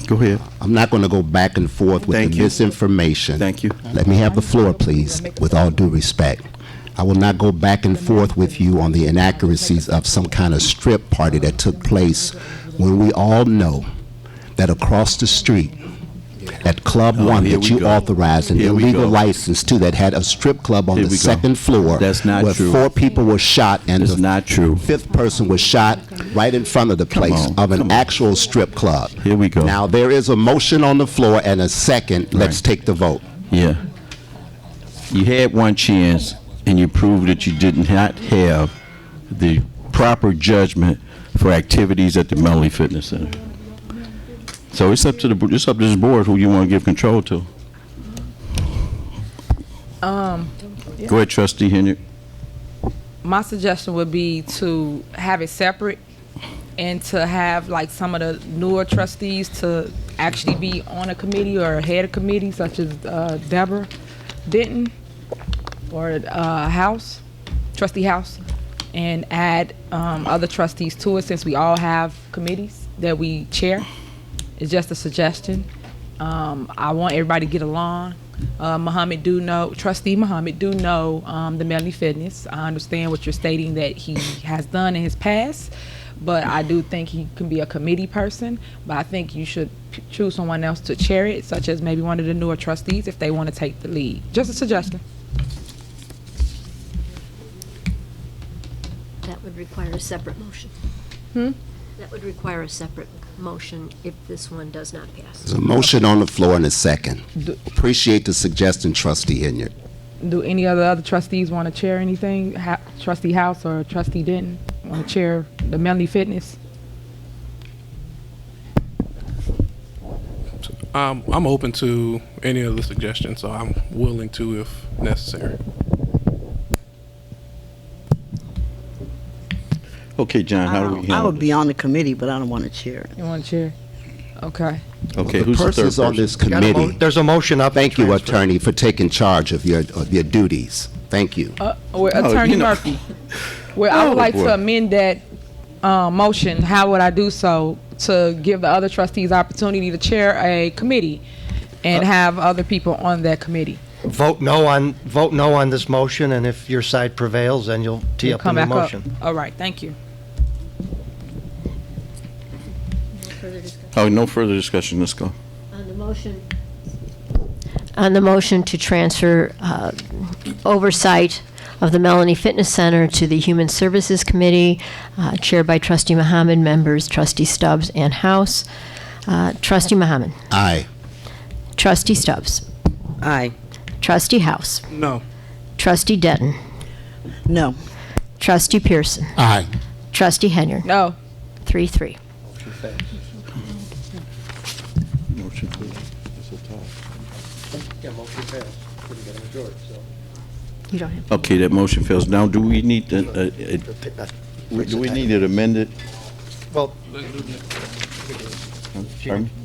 Go ahead. I'm not going to go back and forth with Thank the you. misinformation. Thank you. Let me have the floor, please, with all due respect. I will not go back and forth with you on the inaccuracies of some kind of strip party that took place when we all know that across the street, at Club Oh, 1 here that we you go. authorized, an Here we illegal go. license too, that had a strip club on Here the we go. second floor. That's not where true. 4 people were shot and It's the not true. 5th person was shot right in front of the place on, of an come on. actual strip club. Here we go. Now, there is a motion on the floor and a second. Let's take the vote. Yeah. You had one chance, and you proved that you did not have the proper judgment for activities at the Melody Fitness Center. So it's up to this board who you want to give control to. Go ahead, Trustee Henry. My suggestion would be to have it separate and to have like some of the newer trustees to actually be on a committee or head of committee, such as Deborah Denton or Trustee House, and add other trustees to it, since we all have committees that we chair. It's just a suggestion. I want everybody to get along. Trustee Muhammad do know the Melanie Fitness. I understand what you're stating that he has done in his past, but I do think he can be a committee person. But I think you should choose someone else to chair it, such as maybe one of the newer trustees if they want to take the lead. Just a suggestion. That would require a separate motion. That would require a separate motion if this one does not pass. There's a motion on the floor and a second. Appreciate the suggestion, Trustee Henyard. Do any other trustees want to chair anything? Trustee House or Trustee Denton want to chair the Melanie Fitness? I'm open to any of the suggestions, so I'm willing to if necessary. Okay, John, how do we handle I would be this? on the committee, but I don't want to chair it. You want to chair? Okay. Okay, The who's the third persons on person? this committee. There's a motion up. to Thank you, transfer. Attorney, for taking charge of your duties. Thank you. Attorney you know. Murphy. Well, I would Oh, like boy. to amend that motion. How would I do so to give the other trustees opportunity to chair a committee and have other people on that committee? Vote no on this motion, and if your side prevails, then you'll tee We'll up a come new back up. motion. All right, thank you. Oh, no further discussion, let's go. On the motion to transfer oversight of the Melanie Fitness Center to the Human Services Committee, chaired by Trustee Muhammad, members Trustee Stubbs and House. Trustee Muhammad. Aye. Trustee Stubbs. Aye. Trustee House. No. Trustee Denton. No. Trustee Pearson. Aye. Trustee Henyard. No. 3-3. Motion to- Yeah, motion passed. Couldn't get a majority, so. You don't have. Okay, that motion fails. Now, do we need to, do we need it amended? Well, Pardon me?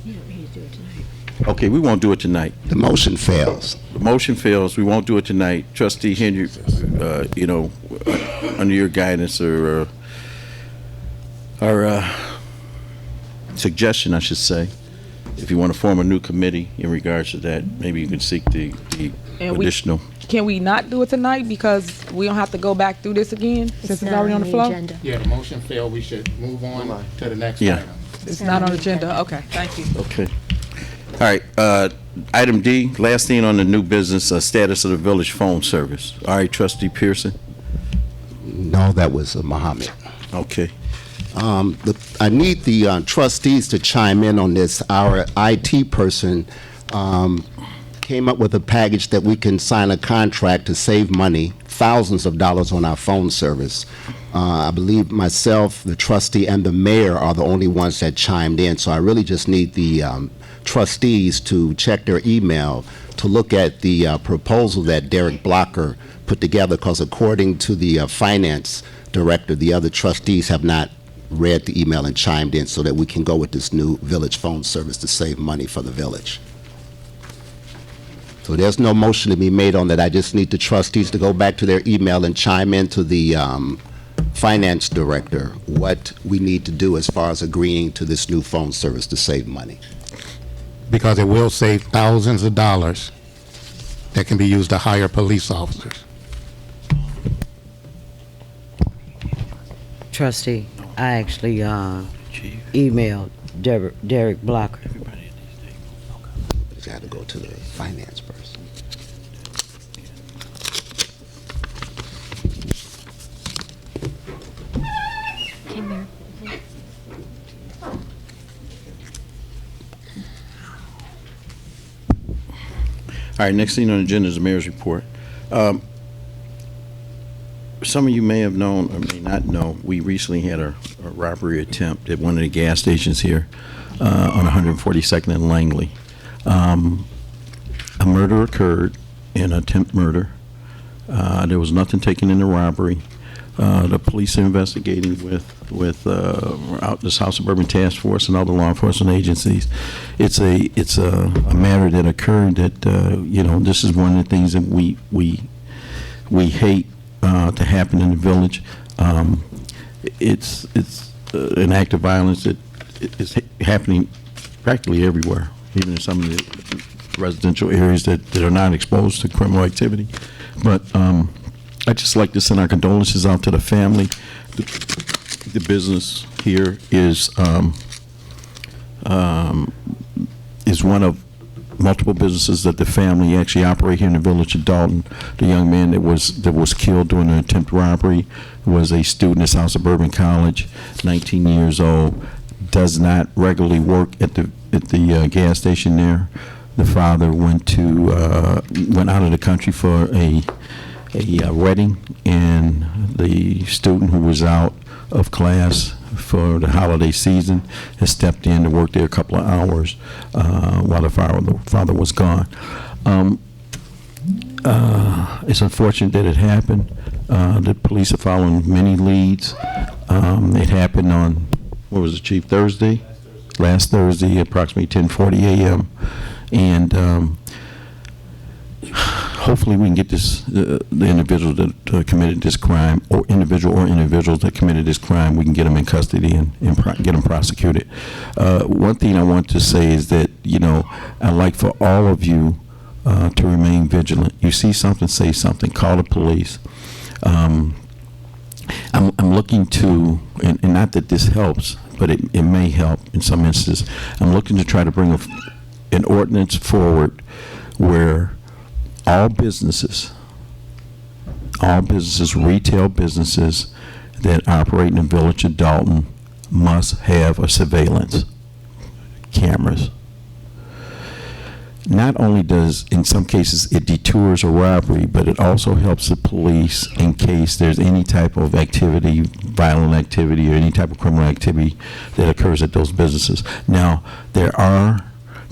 You don't need to do it tonight. Okay, we won't do it tonight. The motion fails. The motion fails, we won't do it tonight. Trustee Henry, under your guidance or suggestion, I should say, if you want to form a new committee in regards to that, maybe you can seek the And we- additional. Can we not do it tonight because we don't have to go back through this again since it's not already on the floor? agenda. Yeah, the motion failed. We should move on to the next Yeah. item. It's not on the agenda. Okay, thank you. Okay. All right, item D, last thing on the new business, status of the village phone service. All right, Trustee Pearson? No, that was Muhammad. Okay. I need the trustees to chime in on this. Our IT person came up with a package that we can sign a contract to save money, thousands of dollars on our phone service. I believe myself, the trustee, and the mayor are the only ones that chimed in, so I really just need the trustees to check their email to look at the proposal that Derek Blocker put together, because according to the finance director, the other trustees have not read the email and chimed in so that we can go with this new village phone service to save money for the village. So there's no motion to be made on that. I just need the trustees to go back to their email and chime into the finance director what we need to do as far as agreeing to this new phone service to save money. Because it will save thousands of dollars that can be used to hire police officers. Trustee, I actually emailed Derek Blocker. It's got to go to the finance person. Okay, Mayor. All right, next thing on the agenda is the mayor's report. Some of you may have known or may not know, we recently had a robbery attempt at one of the gas stations here on 142nd and Langley. A murder occurred, an attempt murder. There was nothing taken in the robbery. The police are investigating with out this House Suburban Task Force and other law enforcement agencies. It's a matter that occurred that this is one of the things that we hate to happen in the village. It's an act of violence that is happening practically everywhere, even in some of the residential areas that are not exposed to criminal activity. But I'd just like to send our condolences out to the family. The business here is one of multiple businesses that the family actually operate here in the village of Dolton. The young man that was killed during an attempt robbery was a student at South Suburban College, 19 years old, does not regularly work at the gas station there. The father went out of the country for a wedding, and the student who was out of class for the holiday season has stepped in to work there a couple of hours while the father was gone. It's unfortunate that it happened. The police are following many leads. It happened on, what was it, Chief, Thursday? Last Thursday, approximately 10:40 a.m. And hopefully we can get the individual that committed this crime, or individuals that committed this crime, we can get them in custody and get them prosecuted. One thing I want to say is that, I'd like for all of you to remain vigilant. You see something, say something, call the police. I'm looking to, and not that this helps, but it may help in some instances. I'm looking to try to bring an ordinance forward where all businesses, retail businesses that operate in the village of Dolton must have a surveillance cameras. Not only does, in some cases, it detours a robbery, but it also helps the police in case there's any type of activity, violent activity, or any type of criminal activity that occurs at those businesses. Now, there are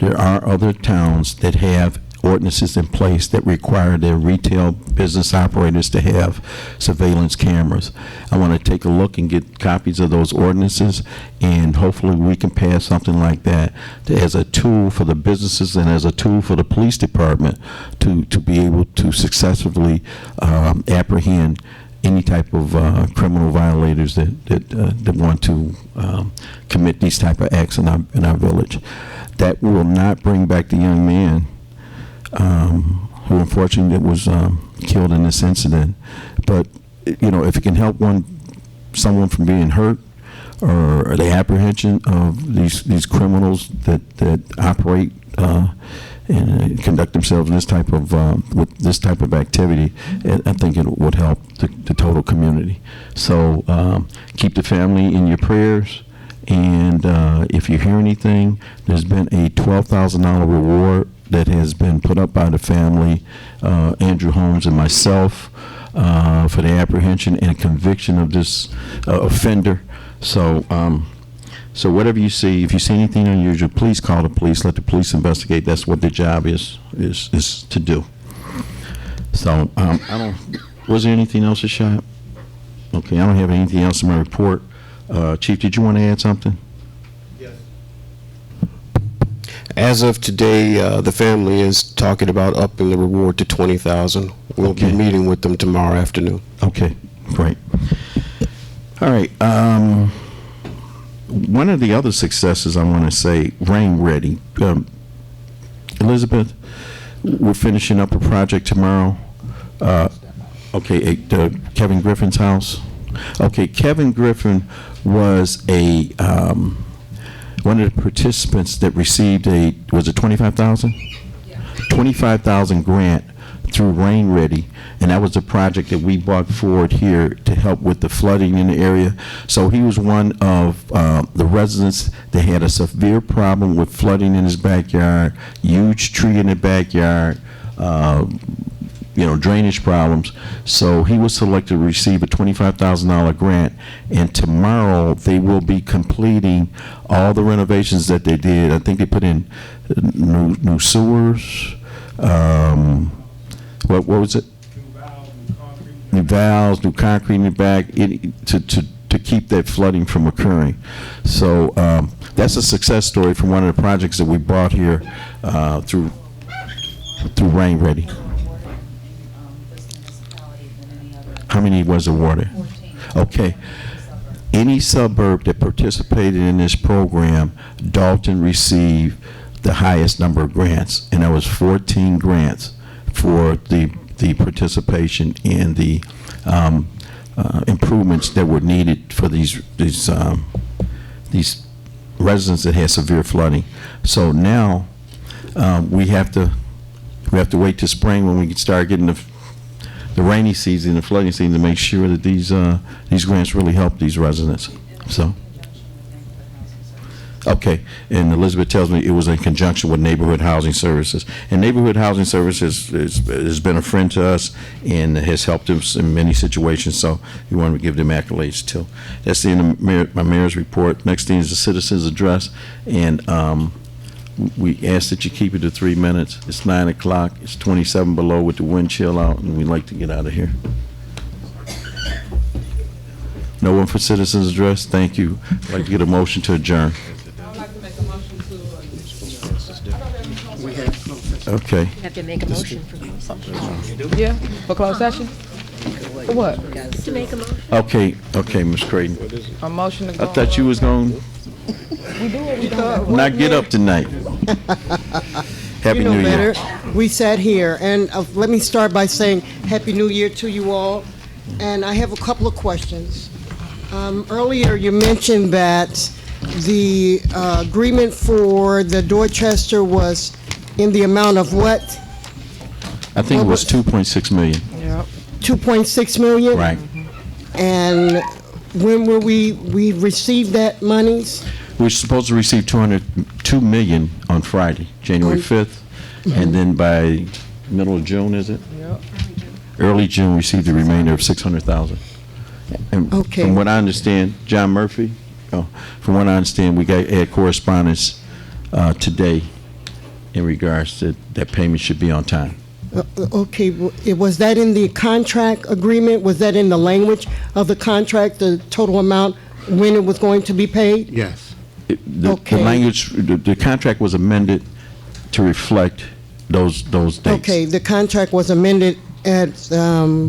other towns that have ordinances in place that require their retail business operators to have surveillance cameras. I want to take a look and get copies of those ordinances, and hopefully we can pass something like that as a tool for the businesses and as a tool for the police department to be able to successfully apprehend any type of criminal violators that want to commit these type of acts in our village. That will not bring back the young man who unfortunately was killed in this incident. But, if it can help someone from being hurt, or the apprehension of these criminals that operate and conduct themselves in this type of with this type of activity, I think it would help the total community. So keep the family in your prayers. And if you hear anything, there's been a $12,000 reward that has been put up by the family, Andrew Holmes and myself, for the apprehension and conviction of this offender. So whatever you see, if you see anything unusual, please call the police. Let the police investigate. That's what their job is to do. So was there anything else, Ashad? Okay, I don't have anything else in my report. Chief, did you want to add something? Yes. As of today, the family is talking about upping the reward to $20,000. We'll be meeting with them tomorrow afternoon. Okay, great. All right. One of the other successes I want to say, Rain Ready. Elizabeth, we're finishing up a project tomorrow. Okay, at Kevin Griffin's house. Okay, Kevin Griffin was one of the participants that received was it 25,000? Yeah. 25,000 grant through Rain Ready, and that was a project that we brought forward here to help with the flooding in the area. So he was one of the residents that had a severe problem with flooding in his backyard, huge tree in the backyard, drainage problems. So he was selected to receive a $25,000 grant, and tomorrow they will be completing all the renovations that they did. I think they put in new sewers. What was it? New valves, new concrete in the back, to keep that flooding from occurring. So that's a success story from one of the projects that we brought here through Rain Ready. How many was awarded? 14. Okay. Any suburb that participated in this program, Dolton received the highest number of grants, and there was 14 grants for the participation in the improvements that were needed for these residents that had severe flooding. So now we have to wait till spring when we can start getting the rainy season, the flooding season, to make sure that these grants really help these residents. So. Okay, and Elizabeth tells me it was in conjunction with Neighborhood Housing Services. And Neighborhood Housing Services has been a friend to us and has helped us in many situations, so we want to give them accolades too. That's the end of my mayor's report. Next thing is the citizens' address, and we ask that you keep it to 3 minutes. It's 9 o'clock, it's 27 below with the wind chill out, and we'd like to get out of here. No one for citizens' address? Thank you. I'd like to get a motion to adjourn. Okay. You have to make a motion for closed session. Yeah, for closed session? For what? To make a motion. Okay, Ms. Creighton. A motion to go. I thought you was going We do what we to not get up tonight. Happy New Year. We sat here, and let me start by saying Happy New Year to you all. And I have a couple of questions. Earlier, you mentioned that the agreement for the Dorchester was in the amount of what? I think it was 2.6 million. Yeah. 2.6 million? Right. And when will we receive that monies? We're supposed to receive 2 million on Friday, January 5th, and then by middle of June, is it? Yep. Early June, receive the remainder of 600,000. And Okay. from what I understand, John Murphy, from what I understand, we had correspondence today in regards to that payment should be on time. Okay, was that in the contract agreement? Was that in the language of the contract, the total amount, when it was going to be paid? Yes. The Okay. language, the contract was amended to reflect those dates. Okay, the contract was amended at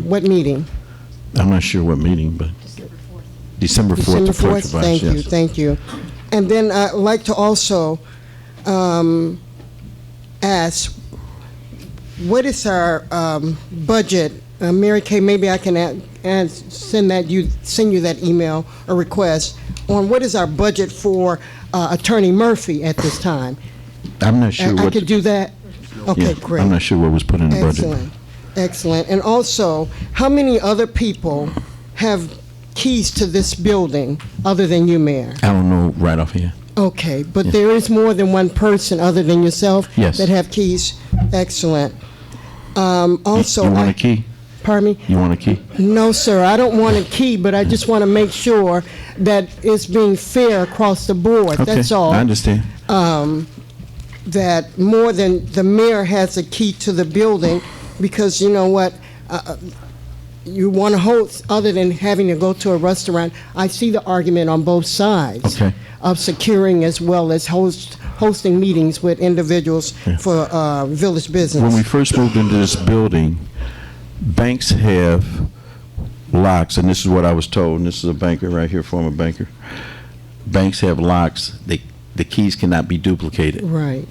what meeting? I'm not sure what meeting, but December 4th. December the clerk 4th? advised, Thank you, yes. thank you. And then I'd like to also ask, what is our budget? Mary Kay, maybe I can send you that email or request on what is our budget for Attorney Murphy at this time? I'm not sure I what. could do that? Okay, Yeah, great. I'm not sure what was put in the budget. Excellent, excellent. And also, how many other people have keys to this building other than you, Mayor? I don't know right off here. Okay, but there is more than one person other than yourself? Yes. That have keys? Excellent. Also, You want a key? Pardon me? You want a key? No, sir, I don't want a key, but I just want to make sure that it's being fair across the board, that's all. I understand. That more than the mayor has a key to the building, because you know what, you want to host, other than having to go to a restaurant, I see the argument on both sides. Okay. Of securing as well as hosting meetings with individuals for village business. When we first moved into this building, banks have locks, and this is what I was told, and this is a banker right here, former banker. Banks have locks, the keys cannot be duplicated. Right.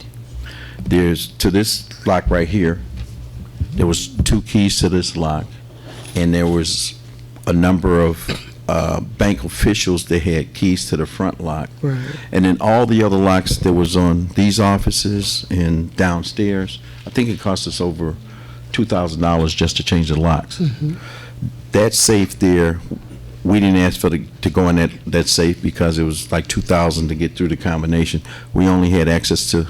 There's, to this lock right here, there was 2 keys to this lock, and there was a number of bank officials that had keys to the front lock. Right. And then all the other locks that was on these offices and downstairs, I think it cost us over $2,000 just to change the locks. That safe there, we didn't ask for to go in that safe because it was like $2,000 to get through the combination. We only had access to,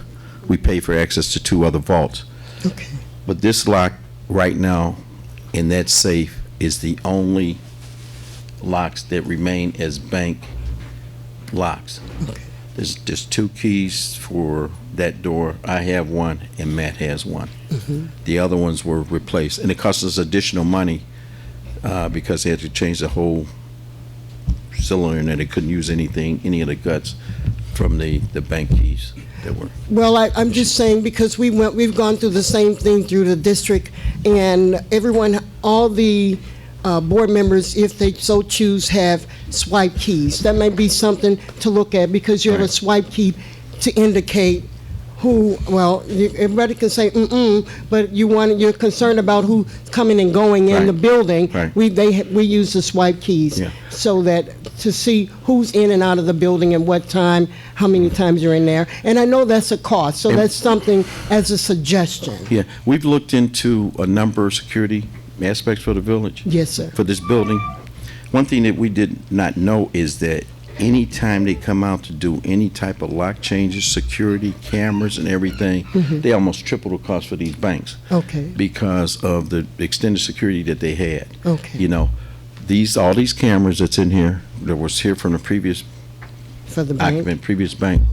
we paid for access to 2 other vaults. Okay. But this lock right now in that safe is the only locks that remain as bank locks. Okay. There's 2 keys for that door. I have one and Matt has one. The other ones were replaced, and it cost us additional money because they had to change the whole cylinder, and they couldn't use any of the guts from the bank keys that were. Well, I'm just saying, because we've gone through the same thing through the district, and everyone, all the board members, if they so choose, have swipe keys. That might be something to look at, because you have a swipe key to indicate everybody can say but you're concerned about who's coming and going in the building. Right. We use the swipe keys so that to see who's in and out of the building and what time, how many times you're in there. And I know that's a cost, so that's something as a suggestion. Yeah, we've looked into a number of security aspects for the village. Yes, sir. For this building. One thing that we did not know is that anytime they come out to do any type of lock changes, security, cameras, and everything, they almost triple the cost for these banks. Okay. Because of the extended security that they had. Okay. You know, all these cameras that's in here, that was here from the previous For the bank? occupant, previous bank,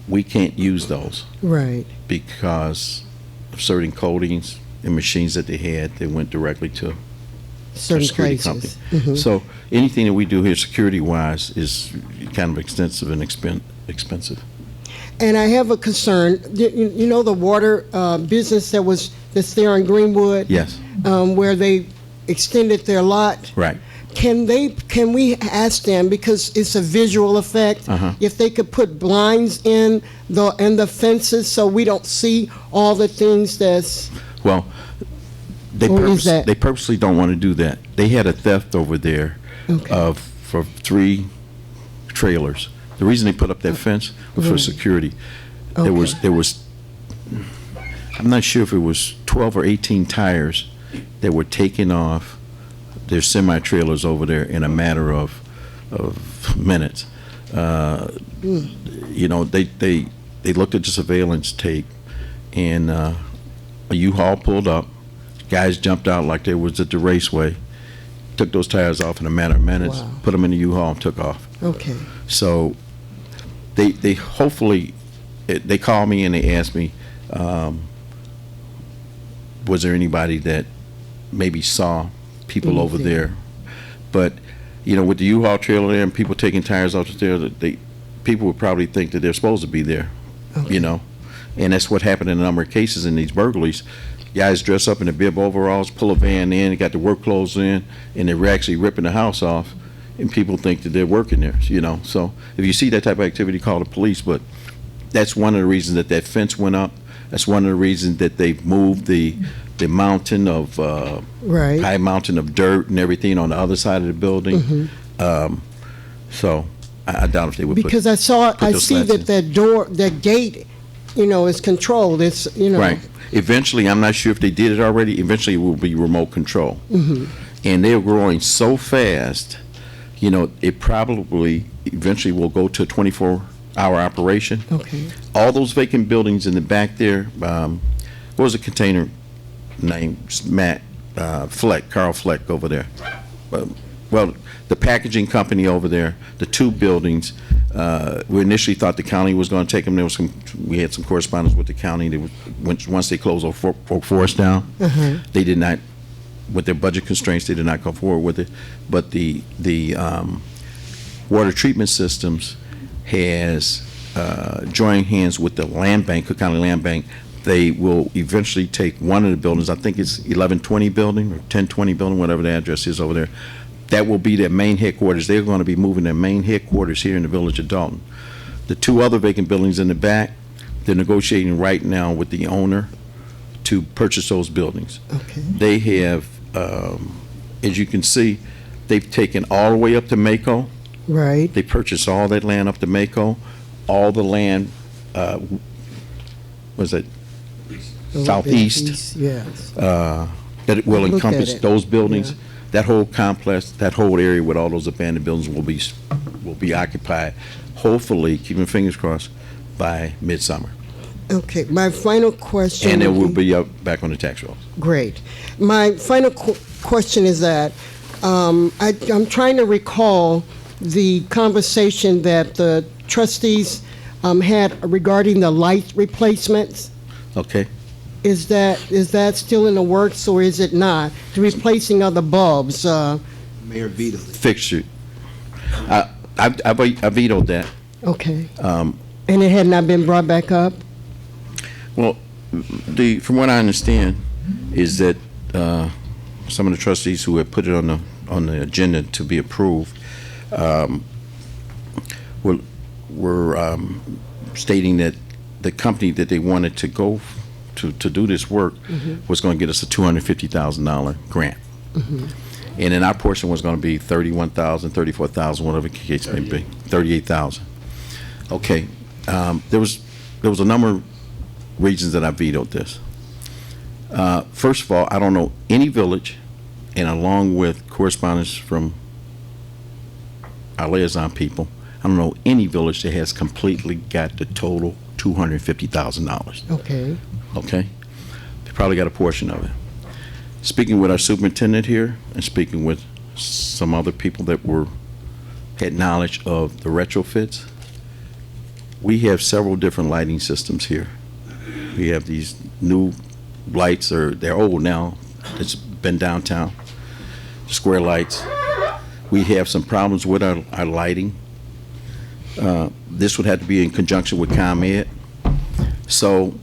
we can't use those Right. because of certain codings and machines that they had that went directly to Certain security places. company. So anything that we do here security-wise is kind of extensive and expensive. And I have a concern. You know the water business that's there in Greenwood? Yes. Where they extended their lot? Right. Can we ask them, because it's a visual effect, if they could put blinds in the fences so we don't see all the things that's... Well, they Or is that- purposely don't want to do that. They had a theft over there for 3 trailers. The reason they put up that fence was for Right. security. Okay. There was, I'm not sure if it was 12 or 18 tires that were taken off their semi-trailers over there in a matter of minutes. You know, they looked at the surveillance tape, and a U-Haul pulled up. Guys jumped out like they was at the raceway, took those tires off in a matter of minutes, Wow. put them in the U-Haul, and took off. Okay. So they hopefully, they called me and they asked me, was there anybody that maybe saw people over Anything. there? But, you know, with the U-Haul trailer there and people taking tires off there, people would probably think that they're supposed to be there, you know? And that's what happened in a number of cases in these burglaries. Guys dress up in the bib overalls, pull a van in, got the work clothes in, and they're actually ripping the house off, and people think that they're working there, you know? So if you see that type of activity, call the police, but that's one of the reasons that fence went up. That's one of the reasons that they moved the mountain of, Right. high mountain of dirt and everything on the other side of the building. So I doubt if they would Because put I those see slats in. that gate, is controlled. It's, Right. Eventually, I'm not sure if they did it already, eventually it will be remote control. And they're growing so fast, it probably eventually will go to a 24-hour operation. Okay. All those vacant buildings in the back there, what was the container name? Carl Fleck over there. Well, the packaging company over there, the 2 buildings, we initially thought the county was going to take them. We had some correspondence with the county. Once they closed Oak Forest down, they did not, with their budget constraints, they did not go forward with it. But the water treatment systems has joined hands with the land bank, Cook County Land Bank. They will eventually take one of the buildings, I think it's 1120 building or 1020 building, whatever the address is over there. That will be their main headquarters. They're going to be moving their main headquarters here in the village of Dolton. The 2 other vacant buildings in the back, they're negotiating right now with the owner to purchase those buildings. Okay. They have, as you can see, they've taken all the way up to Mako. Right. They purchased all that land up to Mako. All the land, was it southeast? Yes. That it will Looked at encompass it. those buildings. Yeah. That whole complex, that whole area with all those abandoned buildings will be occupied, hopefully, keeping fingers crossed, by midsummer. Okay. My final question. And it will be up back on the tax rolls. Great. My final question is that I'm trying to recall the conversation that the trustees had regarding the light replacements. Okay? Is that still in the works, or is it not? The replacing of the bulbs. Mayor vetoed it. Fixture. I vetoed that. Okay. And it had not been brought back up? Well, from what I understand, is that some of the trustees who had put it on the agenda to be approved were stating that the company that they wanted to go to do this work was going to get us a $250,000 grant. And then our portion was going to be 31,000, 34,000, whatever the case may be, 38,000. Okay, there was a number of reasons that I vetoed this. First of all, I don't know any village, and along with correspondence from our liaison people, I don't know any village that has completely got the total $250,000. Okay. Okay? They probably got a portion of it. Speaking with our superintendent here and speaking with some other people that had knowledge of the retrofits, we have several different lighting systems here. We have these new lights, they're old now, it's been downtown, square lights. We have some problems with our lighting. This would have to be in conjunction with ComEd. So,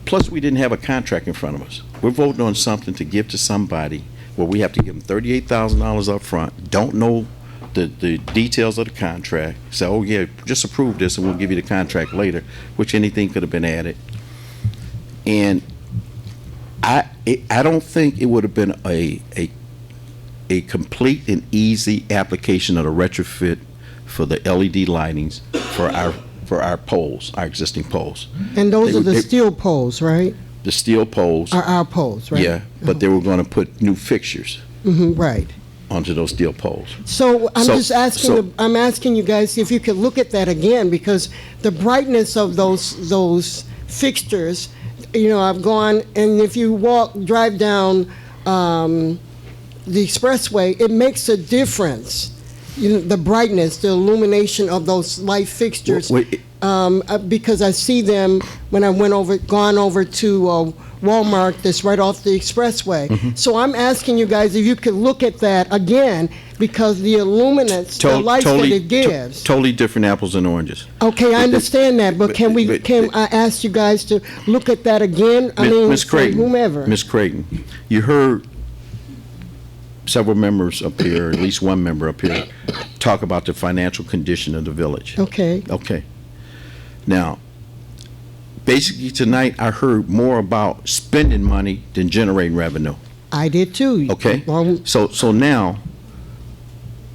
plus we didn't have a contract in front of us. We're voting on something to give to somebody where we have to give them $38,000 up front, don't know the details of the contract, say, oh yeah, just approve this and we'll give you the contract later, which anything could have been added. And I don't think it would have been a complete and easy application of the retrofit for the LED lightings for our poles, our existing poles. And those are the steel poles, right? The steel poles. Are our poles, right? Yeah, but they were going to put new fixtures Right. onto those steel poles. So I'm asking you guys if you could look at that again, because the brightness of those fixtures, I've gone, and if you drive down the expressway, it makes a difference. The brightness, the illumination of those light fixtures, because I see them when I gone over to Walmart that's right off the expressway. So I'm asking you guys if you could look at that again, because the illuminance, the light that it gives. Totally different apples and oranges. Okay, I understand that, but can I ask you guys to look at that again? Ms. Creighton, whomever. Ms. Creighton, you heard several members up here, at least one member up here, talk about the financial condition of the village. Okay. Okay. Now, basically tonight I heard more about spending money than generating revenue. I did too. Okay. So now,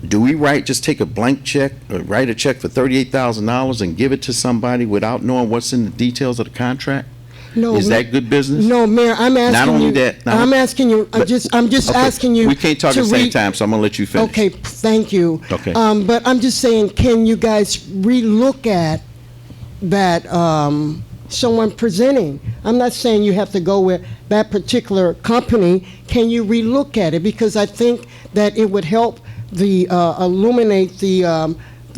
do we just take a blank check or write a check for $38,000 and give it to somebody without knowing what's in the details of the contract? No, is that good business? No, Mayor, I'm asking Not only you. that. I'm asking you. I'm just okay, asking you. We can't talk at the same time, so I'm gonna let you finish. Okay, thank you. Okay. But I'm just saying, can you guys relook at that? Someone presenting. I'm not saying you have to go with that particular company. Can you relook at it, because I think that it would help illuminate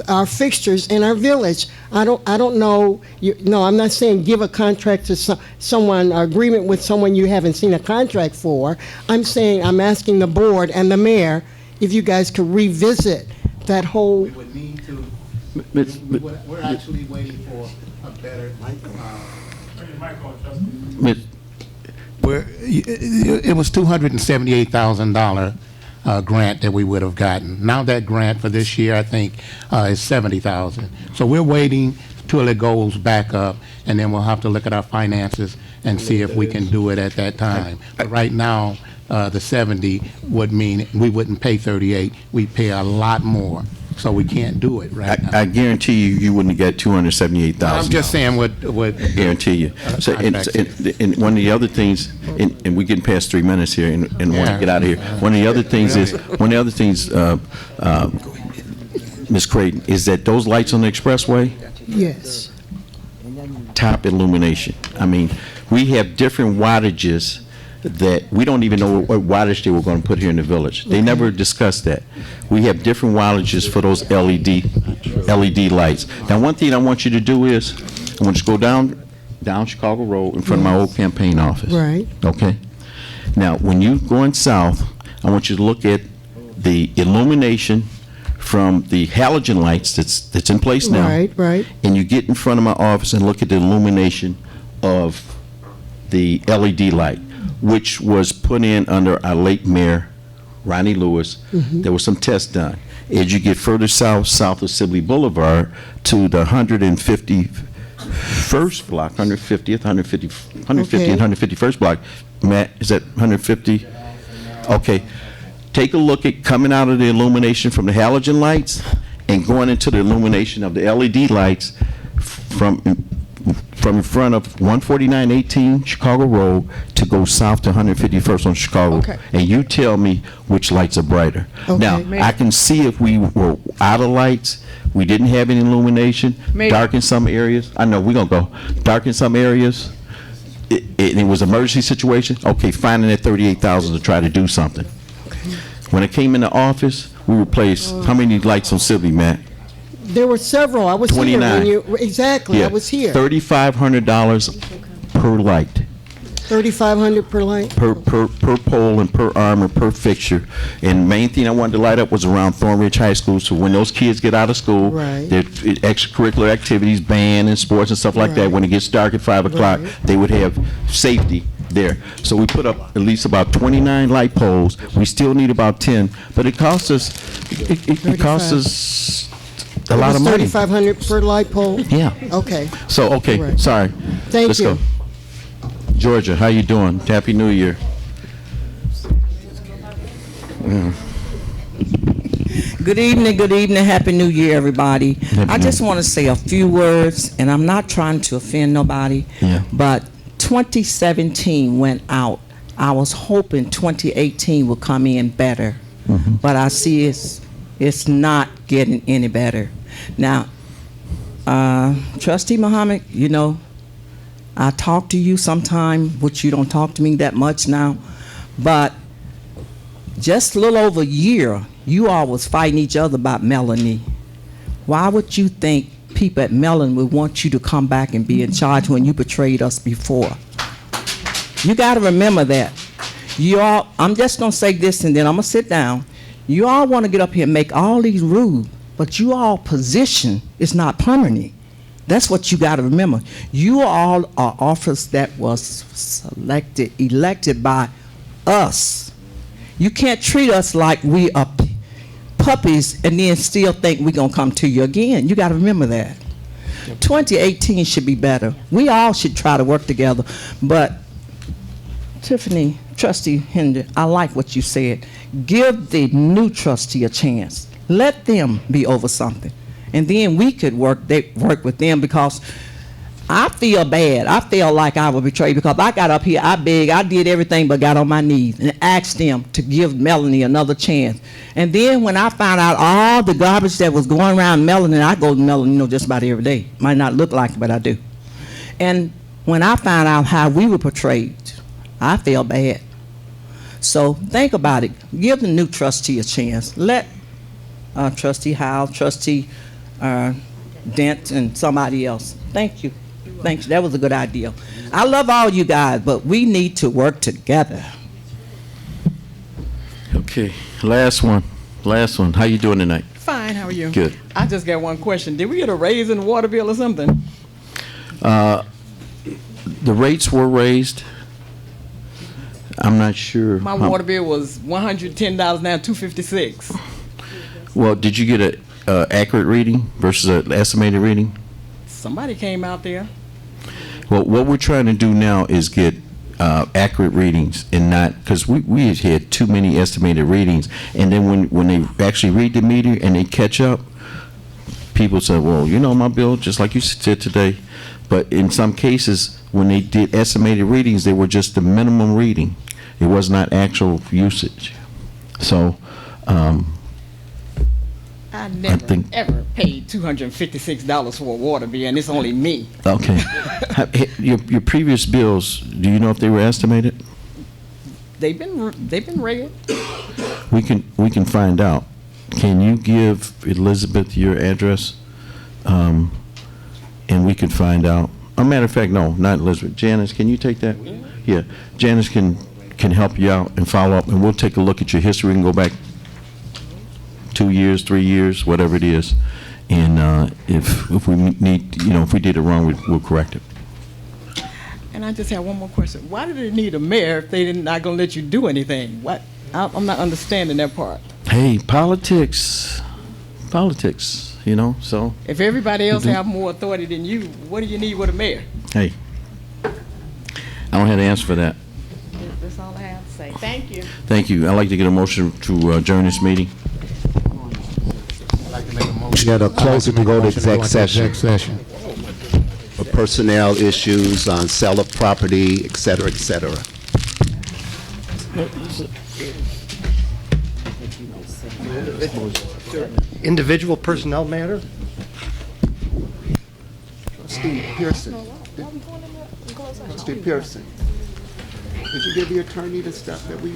our fixtures in our village. I don't know. No, I'm not saying give a contract to someone, agreement with someone you haven't seen a contract for. I'm asking the board and the mayor if you guys could revisit that whole. We would need to. We're actually waiting for a better. It was $278,000 grant that we would have gotten. Now that grant for this year, I think, is $70,000. So we're waiting till it goes back up, and then we'll have to look at our finances and see if we can do it at that time. But right now, the 70 would mean we wouldn't pay 38. We'd pay a lot more. So we can't do it right now. I guarantee you wouldn't get $278,000. I'm just saying what I guarantee you. So, and one of the other things, and we're getting past 3 minutes here, and want to get out of here. One of the other things Ms. Creighton, is that those lights on the expressway, Yes. top illumination. I mean, we have different wattages that we don't even know what wattage they were going to put here in the village. They never discussed that. We have different wattages for those LED lights. Now, one thing I want you to do is, I want you to go down Chicago Road in front of my old campaign office. Right. Okay? Now, when you're going south, I want you to look at the illumination from the halogen lights that's in place now. Right. And you get in front of my office and look at the illumination of the LED light, which was put in under our late mayor, Ronnie Lewis. There was some tests done. As you get further south of Sibley Boulevard to the 151st block, 150th, 150 Okay. and 151st block. Matt, is that 150? Okay. Take a look at coming out of the illumination from the halogen lights and going into the illumination of the LED lights from in front of 14918 Chicago Road to go south to 151st on Chicago. Okay. And you tell me which lights are brighter. Okay, Now, Mayor. I can see if we were out of lights, we didn't have any illumination, Mayor. dark in some areas. I know, we're going to go. Dark in some areas, it was an emergency situation. Okay, finding that 38,000 to try to do something. When I came in the office, we replaced, how many lights on Sibley, Matt? There were several. I was here 29. when you, exactly, I was here. $3,500 per light, 3,500 per light? per pole and per arm and per fixture. And main thing I wanted to light up was around Thornridge High School, so when those kids get out of school, Right. their extracurricular activities, band and sports and stuff like that, Right. when it gets dark at 5 o'clock, Right. they would have safety there. So we put up at least about 29 light poles. We still need about 10, but it costs us, it costs us a lot of money. 3,500 per light pole? Yeah. Okay. So, okay, Right. sorry. Thank Let's you. go. Georgia, how you doing? Happy New Year. Good evening, Happy New Year, everybody. I just want to say a few words, and I'm not trying to offend nobody, Yeah. but 2017 went out. I was hoping 2018 would come in better, but I see it's not getting any better. Now, Trustee Muhammad, you know, I talk to you sometime, which you don't talk to me that much now, but just a little over a year, you all was fighting each other about Melanie. Why would you think people at Mellon would want you to come back and be in charge when you betrayed us before? You got to remember that. You all, I'm just going to say this and then I'm going to sit down. You all want to get up here and make all these rules, but you all position is not permanent. That's what you got to remember. You all are officers that was elected by us. You can't treat us like we are puppies and then still think we're going to come to you again. You got to remember that. 2018 should be better. We all should try to work together. But, Tiffany, Trustee Henry, I like what you said. Give the new trustee a chance. Let them be over something. And then we could work with them, because I feel bad. I feel like I was betrayed, because I got up here, I begged, I did everything but got on my knees and asked them to give Melanie another chance. And then when I found out all the garbage that was going around Melanie, I go to Melanie, you know, just about every day. Might not look like it, but I do. And when I found out how we were portrayed, I feel bad. So think about it. Give the new trustee a chance. Let Trustee Howell, Trustee Dent, and somebody else. Thank you. Thanks. That was a good idea. I love all you guys, but we need to work together. Okay, last one. How you doing tonight? Fine, how are you? Good. I just got one question. Did we get a raise in the water bill or something? The rates were raised. I'm not sure. My water bill was $110, now $256. Well, did you get an accurate reading versus an estimated reading? Somebody came out there. Well, what we're trying to do now is get accurate readings, and not, because we had too many estimated readings, and then when they actually read the meter and they catch up, people say, well, you know, my bill, just like you said today. But in some cases, when they did estimated readings, they were just the minimum reading. It was not actual usage. So I never, think- ever paid $256 for a water bill, and it's only me. Okay. Your previous bills, do you know if they were estimated? They've been read. We can find out. Can you give Elizabeth your address? And we can find out. A matter of fact, no, not Elizabeth. Janice, can you take that? Yeah. Janice can help you out and follow up, and we'll take a look at your history and go back 2 years, 3 years, whatever it is. And if we need, you know, if we did it wrong, we'll correct it. And I just have one more question. Why did they need a mayor if they're not going to let you do anything? What? I'm not understanding that part. Hey, politics, you know, so, If everybody else Mhm. have more authority than you, what do you need with a mayor? hey, I don't have the answer for that. That's all I have to say. Thank you. Thank you. I'd like to get a motion to adjourn this meeting. Yeah, to close it to go to exec session session. for personnel issues on sale of property, et cetera, et cetera. Individual personnel matter? Trustee Pearson. Trustee Pearson. Did you give the attorney the stuff that we?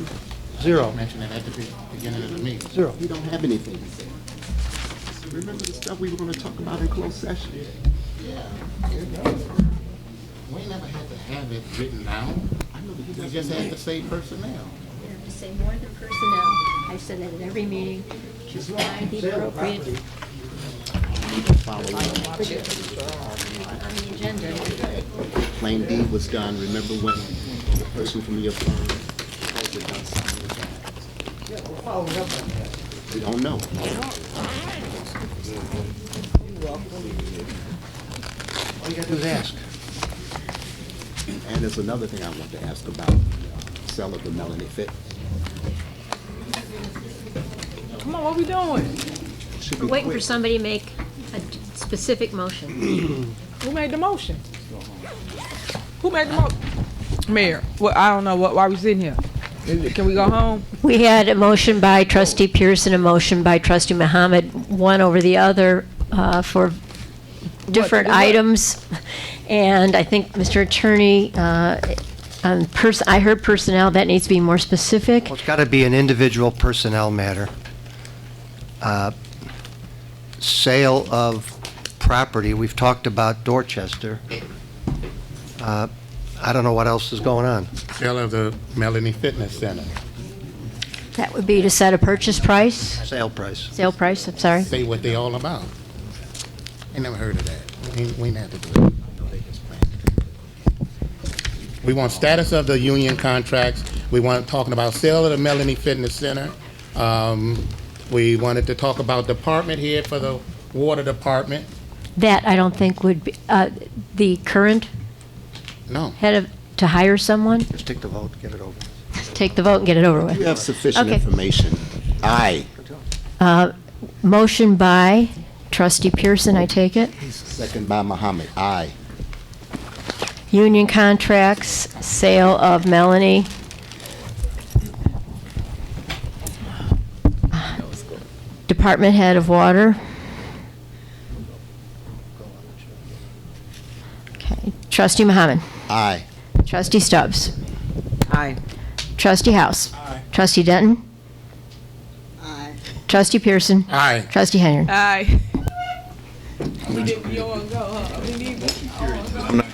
Zero. Mentioned it at the beginning of the meeting. Zero. We don't have anything to say. Remember the stuff we were gonna talk about in closed session? We never had to have it written down. We just had to say personnel. To say more than personnel. I said that at every meeting. Just find the appropriate Follow up. on the agenda. Claim deed was done, remember when the person from your firm told you about signing that? We don't know. All you gotta do is ask. And there's another thing I want to ask about, sale of the Melanie Fit. Come on, what we doing? Should We're be waiting for quick. somebody to make a specific motion. Who made the motion? Who made the motion? Mayor, well, I don't know, why we sitting here? Can we go home? We had a motion by trustee Pearson, a motion by trustee Muhammad, one over the other for different what? items. And I think, Mr. Attorney, I heard personnel, that needs to be more specific. Well, it's gotta be an individual personnel matter. Sale of property, we've talked about Dorchester. I don't know what else is going on. Sale of the Melanie Fitness Center. That would be to set a purchase price, Sale price. sale price, I'm sorry. Say what they all about. I never heard of that. We ain't had to do it. We want status of the union contracts. We want talking about sale of the Melanie Fitness Center. We wanted to talk about department head for the water department. That I don't think would be, the current No. head of, to hire someone, Just take the vote, get it over. take the vote and get it over with. You have sufficient Okay. information. Aye. Motion by trustee Pearson, I take it. Second by Muhammad. Aye. Union contracts, sale of Melanie. Department head of water. Okay. Trustee Muhammad. Aye. Trustee Stubbs. Aye. Trustee House. Trustee Denton. Aye. Trustee Pearson. Aye. Trustee Henry. Aye. We didn't, you don't wanna go, huh? We need to. I'm not